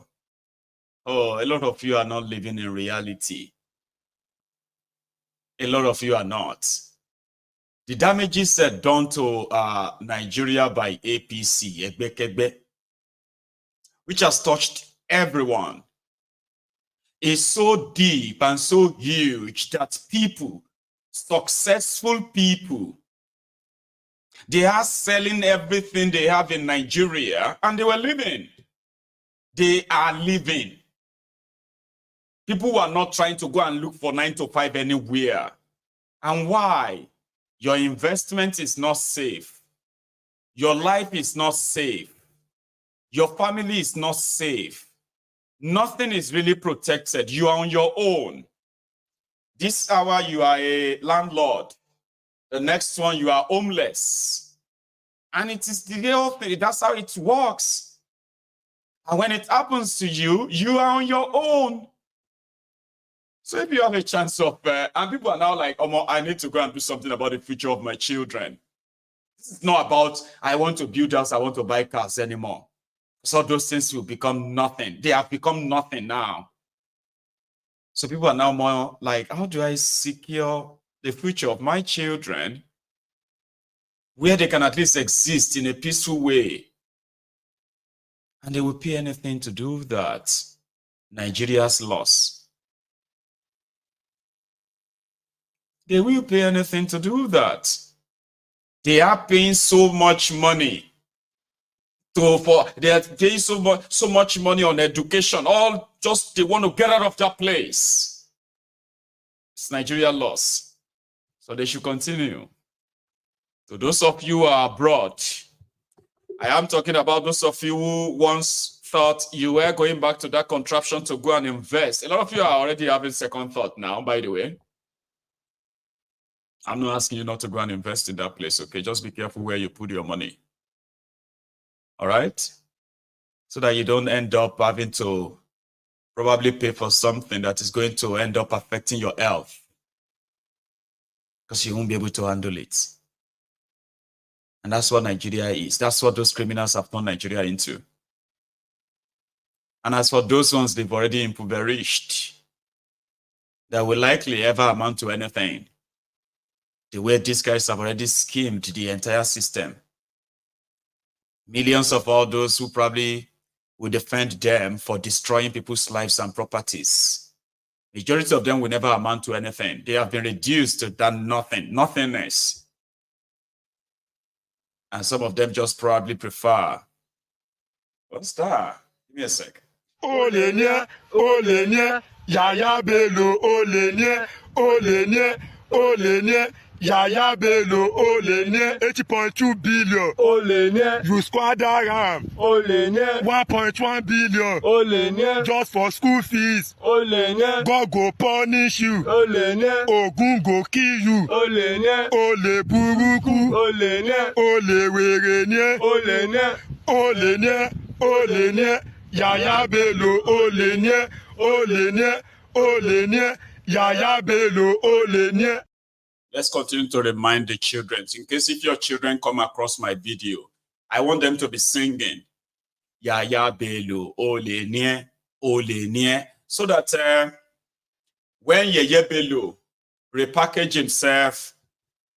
Oh, a lot of you are not living in reality. A lot of you are not. The damages done to Nigeria by APC, Egbekegbe, which has touched everyone, is so deep and so huge that people, successful people, they are selling everything they have in Nigeria and they were living. They are living. People who are not trying to go and look for 9 to 5 anywhere. And why? Your investment is not safe. Your life is not safe. Your family is not safe. Nothing is really protected. You are on your own. This hour, you are a landlord. The next one, you are homeless. And it is the real thing. That's how it works. And when it happens to you, you are on your own. So if you have a chance of, and people are now like, oh, I need to go and do something about the future of my children. This is not about, I want to build house, I want to buy cars anymore. So those things will become nothing. They have become nothing now. So people are now more like, how do I secure the future of my children where they can at least exist in a peaceful way? And they will pay anything to do that. Nigeria's loss. They will pay anything to do that. They are paying so much money They are paying so much money on education. All just they want to get out of that place. It's Nigeria loss. So they should continue. So those of you who are abroad, I am talking about those of you who once thought you were going back to that contraption to go and invest. A lot of you are already having second thought now, by the way. I'm not asking you not to go and invest in that place, okay? Just be careful where you put your money. All right? So that you don't end up having to probably pay for something that is going to end up affecting your health. Because you won't be able to handle it. And that's what Nigeria is. That's what those criminals have turned Nigeria into. And as for those ones they've already impoverished, that will likely ever amount to anything. The way these guys have already schemed the entire system. Millions of all those who probably will defend them for destroying people's lives and properties. Majority of them will never amount to anything. They have been reduced to that nothingness. And some of them just probably prefer. What's that? Give me a sec. Olenye, Yaya Bello, Olenye, Yaya Bello, 8.2 billion, you squander RAM, 1.1 billion, just for school fees, God go punish you, Ogun go kill you, Ole Buruku, Ole Werenye, Olenye, Yaya Bello, Olenye, Yaya Bello, Olenye. Let's continue to remind the children. In case if your children come across my video, I want them to be singing Yaya Bello, Olenye, so that when Yaya Bello repackage himself,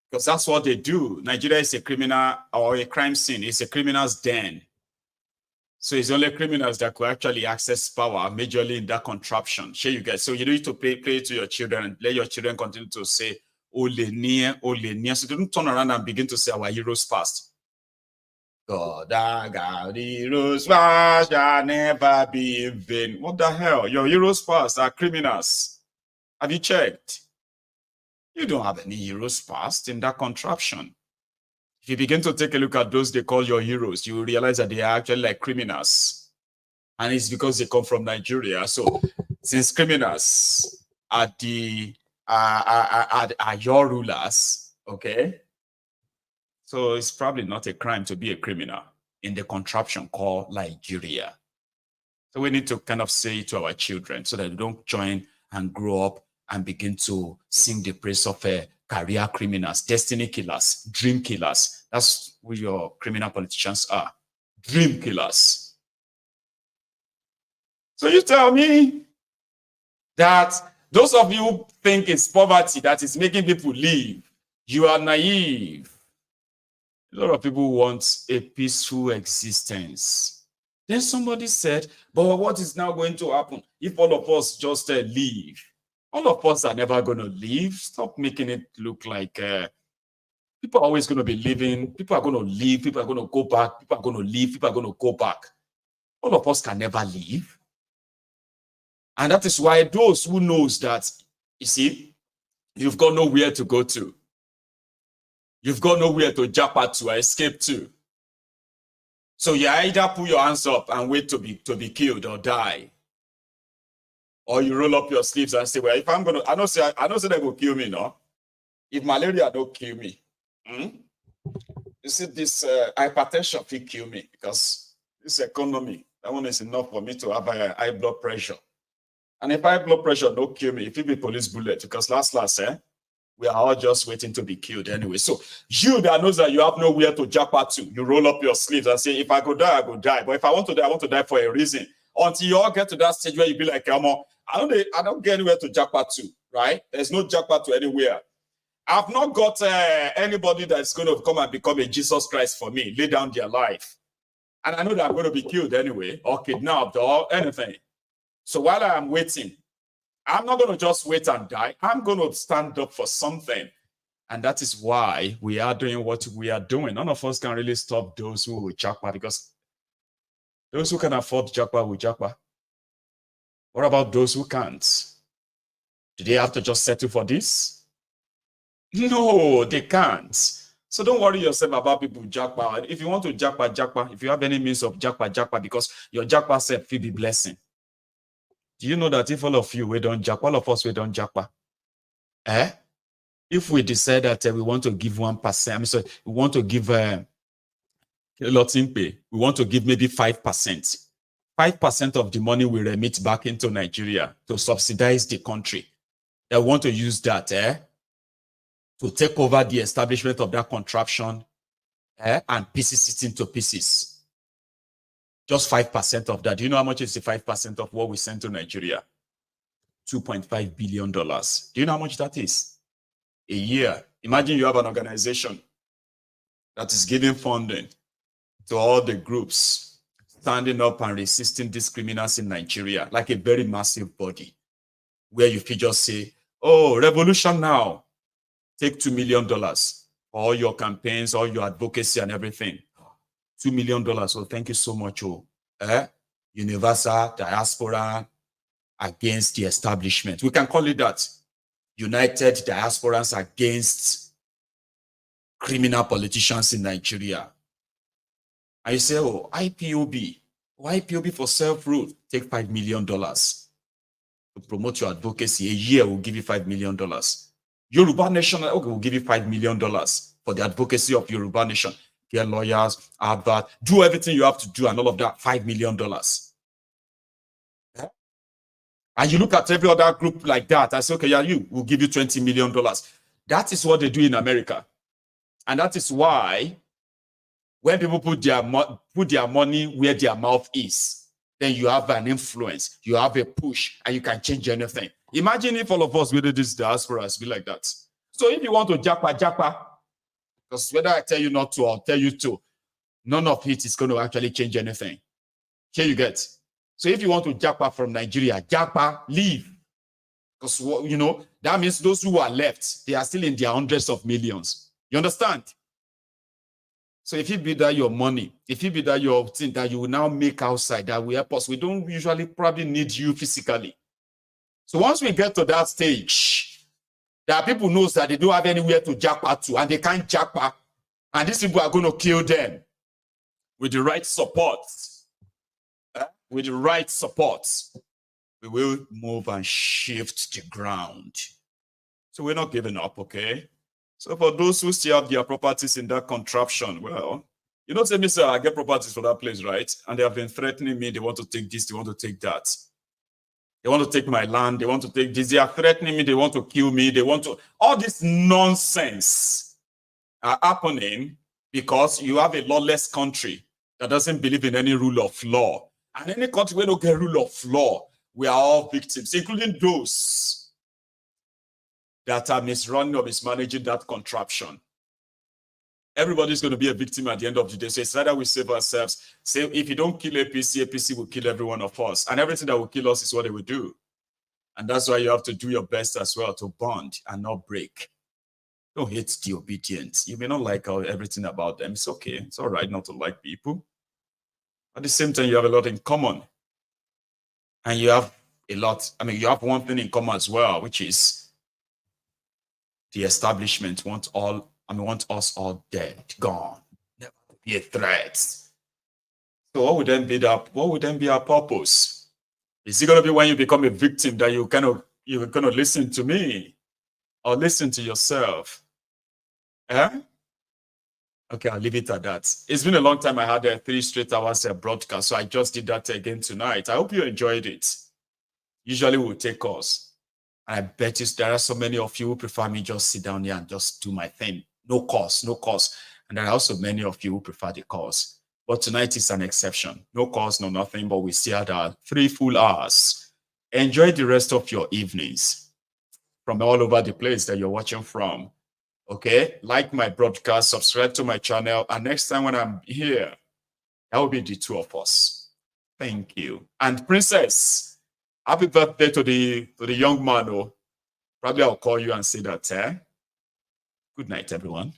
because that's what they do. Nigeria is a criminal or a crime scene. It's a criminal's den. So it's only criminals that could actually access power majorly in that contraption. Sure, you guys. So you need to play to your children and let your children continue to say Olenye. So don't turn around and begin to say our heroes past. God, our heroes past shall never be in vain. What the hell? Your heroes past are criminals. Have you checked? You don't have any heroes past in that contraption. If you begin to take a look at those they call your heroes, you will realize that they are actually like criminals. And it's because they come from Nigeria. So since criminals are your rulers, okay? So it's probably not a crime to be a criminal in the contraption called Nigeria. So we need to kind of say it to our children so that they don't join and grow up and begin to sing the praise of career criminals, destiny killers, dream killers. That's who your criminal politicians are. Dream killers. So you tell me that those of you who think it's poverty that is making people leave, you are naive. A lot of people want a peaceful existence. Then somebody said, but what is now going to happen if all of us just leave? All of us are never going to leave. Stop making it look like people are always going to be leaving. People are going to leave. People are going to go back. People are going to leave. People are going to go back. All of us can never leave. And that is why those who knows that, you see, you've got nowhere to go to. You've got nowhere to jump out to or escape to. So you either put your hands up and wait to be killed or die. Or you roll up your sleeves and say, well, if I'm going to, I don't say they will kill me, no? If malaria don't kill me, you see, this hypertension will kill me because this economy, that one is enough for me to have high blood pressure. And if high blood pressure don't kill me, if it be police bullet, because last, we are all just waiting to be killed anyway. So you that knows that you have nowhere to jump out to, you roll up your sleeves and say, if I go die, I go die. But if I want to die for a reason. Until you all get to that stage where you be like, come on, I don't get anywhere to jackpot to, right? There's no jackpot to anywhere. I've not got anybody that's going to come and become a Jesus Christ for me, lay down their life. And I know that I'm going to be killed anyway, or kidnapped, or anything. So while I'm waiting, I'm not going to just wait and die. I'm going to stand up for something. And that is why we are doing what we are doing. None of us can really stop those who will jackpot because Those who can afford japa will japa. What about those who can't? Do they have to just settle for this? No, they can't. So don't worry yourself about people japa. If you want to japa, japa. If you have any means of japa, japa, because your japa self will be blessing. Do you know that if all of you we don't japa, all of us we don't japa? If we decide that we want to give 1%, I'm sorry, we want to give we want to give maybe 5%. 5% of the money we remit back into Nigeria to subsidize the country. They want to use that to take over the establishment of that contraption and pieces it into pieces. Just 5% of that. Do you know how much is the 5% of what we send to Nigeria? $2.5 billion. Do you know how much that is? A year. Imagine you have an organization that is giving funding to all the groups standing up and resisting these criminals in Nigeria, like a very massive body, where you could just say, oh, revolution now. Take $2 million for all your campaigns, all your advocacy and everything. $2 million. Oh, thank you so much. Oh, Universal Diaspora against the establishment. We can call it that. United Diasporans against criminal politicians in Nigeria. And you say, oh, IPOB. Why IPOB for self-rule? Take $5 million to promote your advocacy. A year will give you $5 million. Yoruba Nation, okay, will give you $5 million for the advocacy of Yoruba Nation. Get lawyers, advert, do everything you have to do and all of that, $5 million. And you look at every other group like that, I say, okay, yeah, we'll give you $20 million. That is what they do in America. And that is why when people put their money where their mouth is, then you have an influence, you have a push, and you can change anything. Imagine if all of us with this diasporas be like that. So if you want to japa, japa, because whether I tell you not to or tell you to, none of it is going to actually change anything. Here you get. So if you want to japa from Nigeria, japa, leave. Because, you know, that means those who are left, they are still in their hundreds of millions. You understand? So if it be that your money, if it be that your thing that you will now make outside, that will help us, we don't usually probably need you physically. So once we get to that stage, there are people knows that they don't have anywhere to japa to, and they can't japa, and these people are going to kill them with the right support. With the right support, we will move and shift the ground. So we're not giving up, okay? So for those who still have their properties in that contraption, well, you know, say me, sir, I get properties for that place, right? And they have been threatening me. They want to take this, they want to take that. They want to take my land, they want to take this. They are threatening me, they want to kill me, they want to... All this nonsense are happening because you have a lawless country that doesn't believe in any rule of law. And any country where no get rule of law, we are all victims, including those that are misrunning or mismanaging that contraption. Everybody's going to be a victim at the end of the day. So it's either we save ourselves. Say, if you don't kill APC, APC will kill every one of us. And everything that will kill us is what they will do. And that's why you have to do your best as well to bond and not break. Don't hate the obedient. You may not like everything about them. It's okay. It's all right not to like people. At the same time, you have a lot in common. And you have a lot, you have one thing in common as well, which is the establishment want us all dead, gone, never to be a threat. So what would then be our purpose? Is it going to be when you become a victim that you're going to listen to me or listen to yourself? Okay, I'll leave it at that. It's been a long time. I had a 3 straight hours broadcast, so I just did that again tonight. I hope you enjoyed it. Usually we'll take calls. I bet you there are so many of you who prefer me just sit down here and just do my thing. No calls, no calls. And there are also many of you who prefer the calls. But tonight is an exception. No calls, no nothing, but we still had our 3 full hours. Enjoy the rest of your evenings from all over the place that you're watching from. Okay, like my broadcast, subscribe to my channel, and next time when I'm here, that will be the 2 of us. Thank you. And Princess, happy birthday to the young man. Oh, probably I'll call you and say that. Good night, everyone.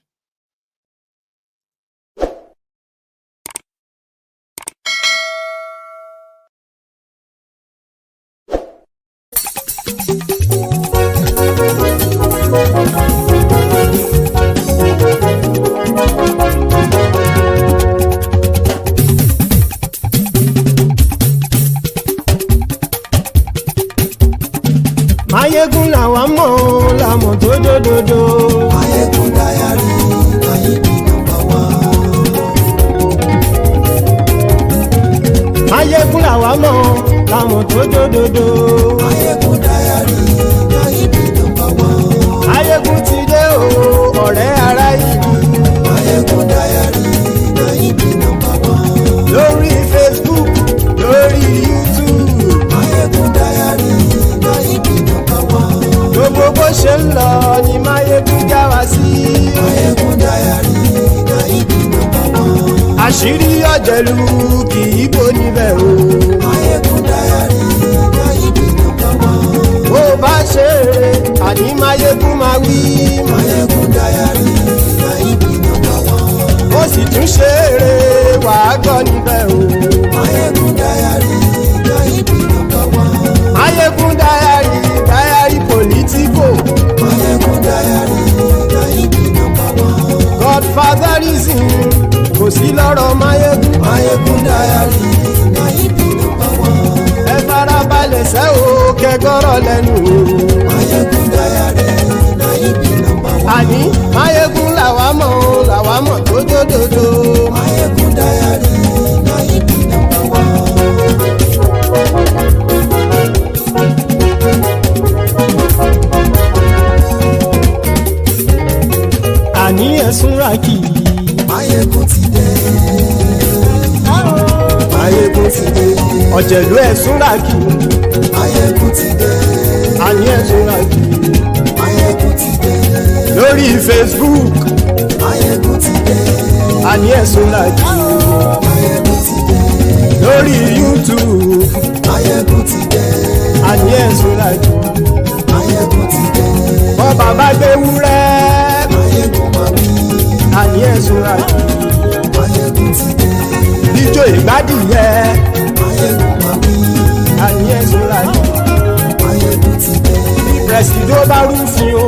tójódodo. Máyégún diary na ibi number one. Máyégún ti dé o ọ̀rẹ́ ará ìlú. Máyégún diary na ibi number one. Lórí Facebook lórí YouTube. Máyégún diary na ibi number one. Gbogbo bó ṣe ń lọ ni Máyégún já wa sí. Máyégún diary na ibi number one. Àṣírí ọ̀jẹ̀lú kì í bò níbẹ̀ o. Máyégún diary na ibi number one. Bó bá ṣe eré àní Máyégún máa wí. Máyégún diary na ibi number one. Ó sì tún ṣe eré wàá gbọ́ níbẹ̀ o. Máyégún diary na ibi number one. Máyégún diary politico. Máyégún diary na ibi number one. Godfatherism kò sí lọ́rọ̀ Máyégún. Máyégún diary na ibi number one. Ẹ farabalẹ̀ sẹ́ o kẹgọ́rọ̀ lẹ́nu o. Máyégún diary na ibi number one. Àní Máyégún làwa mọ̀ tójódodo. Máyégún diary na ibi number one. Àní ẹ̀sùn ràkì. Máyégún ti dé. Máyégún ti dé. Ọ̀jẹ̀lú ẹ̀sùn ràkì. Máyégún ti dé. Àní ẹ̀sùn ràkì. Máyégún ti dé. Lórí Facebook. Máyégún ti dé. Àní ẹ̀sùn ràkì. Máyégún ti dé. Lórí YouTube. Máyégún ti dé. Àní ẹ̀sùn ràkì. Máyégún ti dé. Bọ́ bàbá gbé wúrẹ́. Máyégún máa wí. Àní ẹ̀sùn ràkì. Máyégún ti dé. Ijó ìgbádìyẹ. Máyégún máa wí. Àní ẹ̀sùn ràkì. Máyégún ti dé. Bí pẹ̀sìdó bá rúfin o.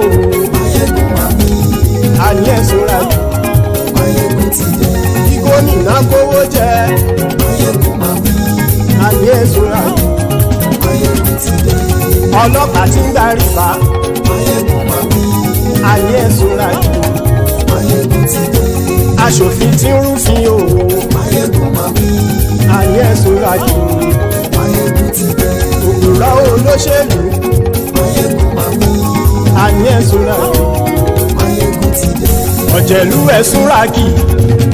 Máyégún máa wí. Àní ẹ̀sùn ràkì. Máyégún ti dé. Bí gómìnà kówó jẹ. Máyégún máa wí. Àní ẹ̀sùn ràkì. Máyégún ti dé. Ọlọ́pàá tí ń darí bá. Máyégún máa wí. Àní ẹ̀sùn ràkì. Máyégún ti dé. Aṣòfin tí ń rúfin o. Máyégún máa wí. Àní ẹ̀sùn ràkì. Máyégún ti dé. Òpùrọ́ olóṣèlú. Máyégún máa wí. Àní ẹ̀sùn ràkì. Máyégún ti dé. Ọ̀jẹ̀lú ẹ̀sùn ràkì.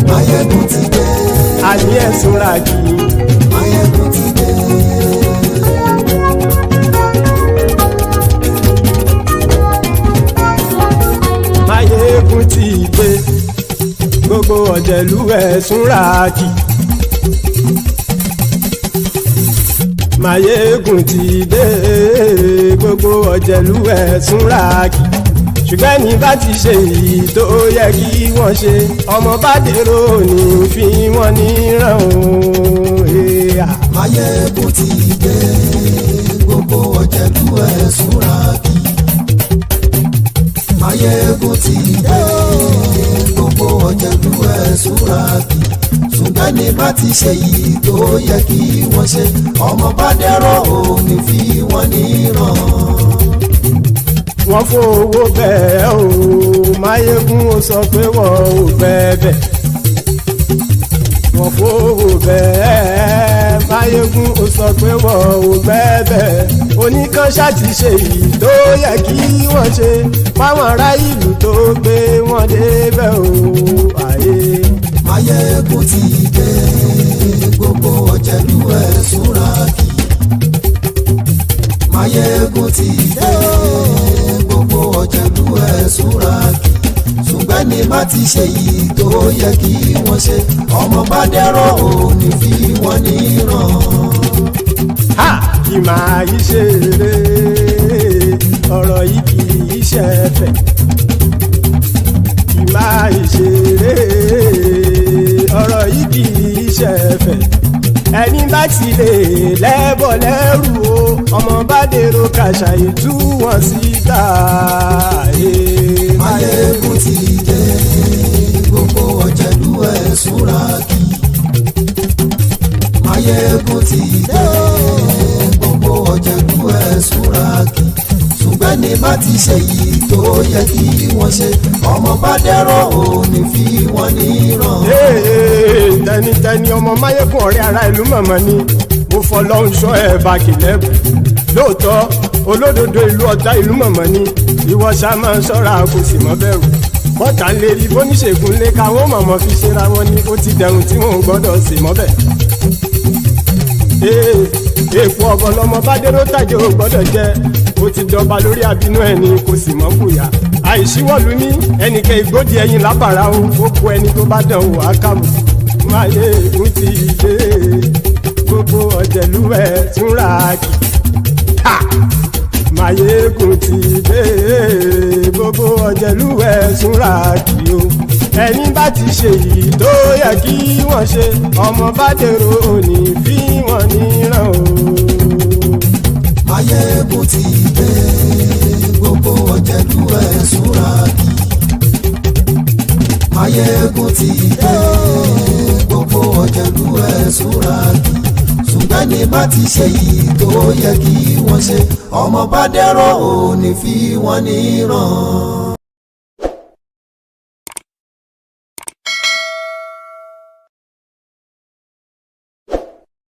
Máyégún ti dé. Àní ẹ̀sùn ràkì. Máyégún ti dé. Máyégún ti dé. Gbogbo ọ̀jẹ̀lú ẹ̀sùn ràkì. Máyégún ti dé. Gbogbo ọ̀jẹ̀lú ẹ̀sùn ràkì. Ṣùgbọ́n ní bá ti ṣe èyí tó yẹ kí wọ́n ṣe ọmọ bá dèrò ní fi wọ́n níran o. Máyégún ti dé. Gbogbo ọ̀jẹ̀lú ẹ̀sùn ràkì. Máyégún ti dé. Gbogbo ọ̀jẹ̀lú ẹ̀sùn ràkì. Ṣùgbọ́n ní bá ti ṣe èyí tó yẹ kí wọ́n ṣe ọmọ bá dèrò ní fi wọ́n níran. Wọ́n fowó bẹ́ẹ̀ o Máyégún ó sọ pé wọ́n ò fẹ́ bẹ̀. Wọ́n fowó bẹ́ẹ̀ Máyégún ó sọ pé wọ́n ò fẹ́ bẹ̀. Oníkan ṣáàtì ṣe èyí tó yẹ kí wọ́n ṣe fáwọn ará ìlú tó gbé wọn débẹ̀ o. Máyégún ti dé. Gbogbo ọ̀jẹ̀lú ẹ̀sùn ràkì. Máyégún ti dé. Gbogbo ọ̀jẹ̀lú ẹ̀sùn ràkì. Ṣùgbọ́n ní bá ti ṣe yìí tó yẹ kí wọ́n ṣe ọmọ bá dẹ́rọ̀ ò ní fi wọ́n níran. Kì máa yí ṣe eré ọ̀rọ̀ yìí kì í ṣe ẹ̀fẹ̀. Kì máa yí ṣe eré ọ̀rọ̀ yìí kì í ṣe ẹ̀fẹ̀. Ẹni bá ti lè lẹ́bọ̀ lẹ́rù o ọmọ bá dèrò kàṣà ìtú wọn síta. Máyégún ti dé. Gbogbo ọ̀jẹ̀lú ẹ̀sùn ràkì. Máyégún ti dé. Gbogbo ọ̀jẹ̀lú ẹ̀sùn ràkì. Ṣùgbọ́n ní bá ti ṣe yìí tó yẹ kí wọ́n ṣe ọmọ bá dẹ́rọ̀ ò ní fi wọ́n níran. Tẹnitẹni ọmọ Máyégún ọ̀rẹ́ ara ìlú mọ̀mọ́ ni ó fọlọ́run ṣọ́ ẹ̀ bá kìlẹ́bù lóòótọ́ olódodo ìlú ọ̀tá ìlú mọ̀mọ́ ni ìwọ ṣá máa ṣọ́ra kò sì mọ́ bẹ̀rù bọ́tà ń lè rí bóníṣègùn lé káwọn mọ̀mọ́ fi ṣera wọn ni ó ti dẹrùn tí wọn ò gbọ́dọ̀ sì mọ́ bẹ̀. èèpo ọ̀bọ lọmọ bá dérò tàjẹ́ ò gbọ́dọ̀ jẹ́ ó ti dọba lórí àbínú ẹni kò sì mọ́ bùyà àìsíwọ́lu ní ẹnìkẹ́ ìgbódì ẹyin lábàrá o ó kó ẹni tó bá dán o àkàbù máyé ń ti dé gbogbo ọ̀jẹ̀lúwẹ̀ túnra kì Máyégún ti dé gbogbo ọ̀jẹ̀lúwẹ̀ túnra kì o ẹni bá ti ṣe yìí tó yẹ kí wọ́n ṣe ọmọ bá dèrò òní fi wọ́n níran o. Máyégún ti dé gbogbo ọ̀jẹ̀lúwẹ̀ túnra kì. Máyégún ti dé gbogbo ọ̀jẹ̀lúwẹ̀ túnra kì. Ṣùgbọ́n ní bá ti ṣe yìí tó yẹ kí wọ́n ṣe ọmọ bá dẹ́rọ̀ òní fi wọ́n níran.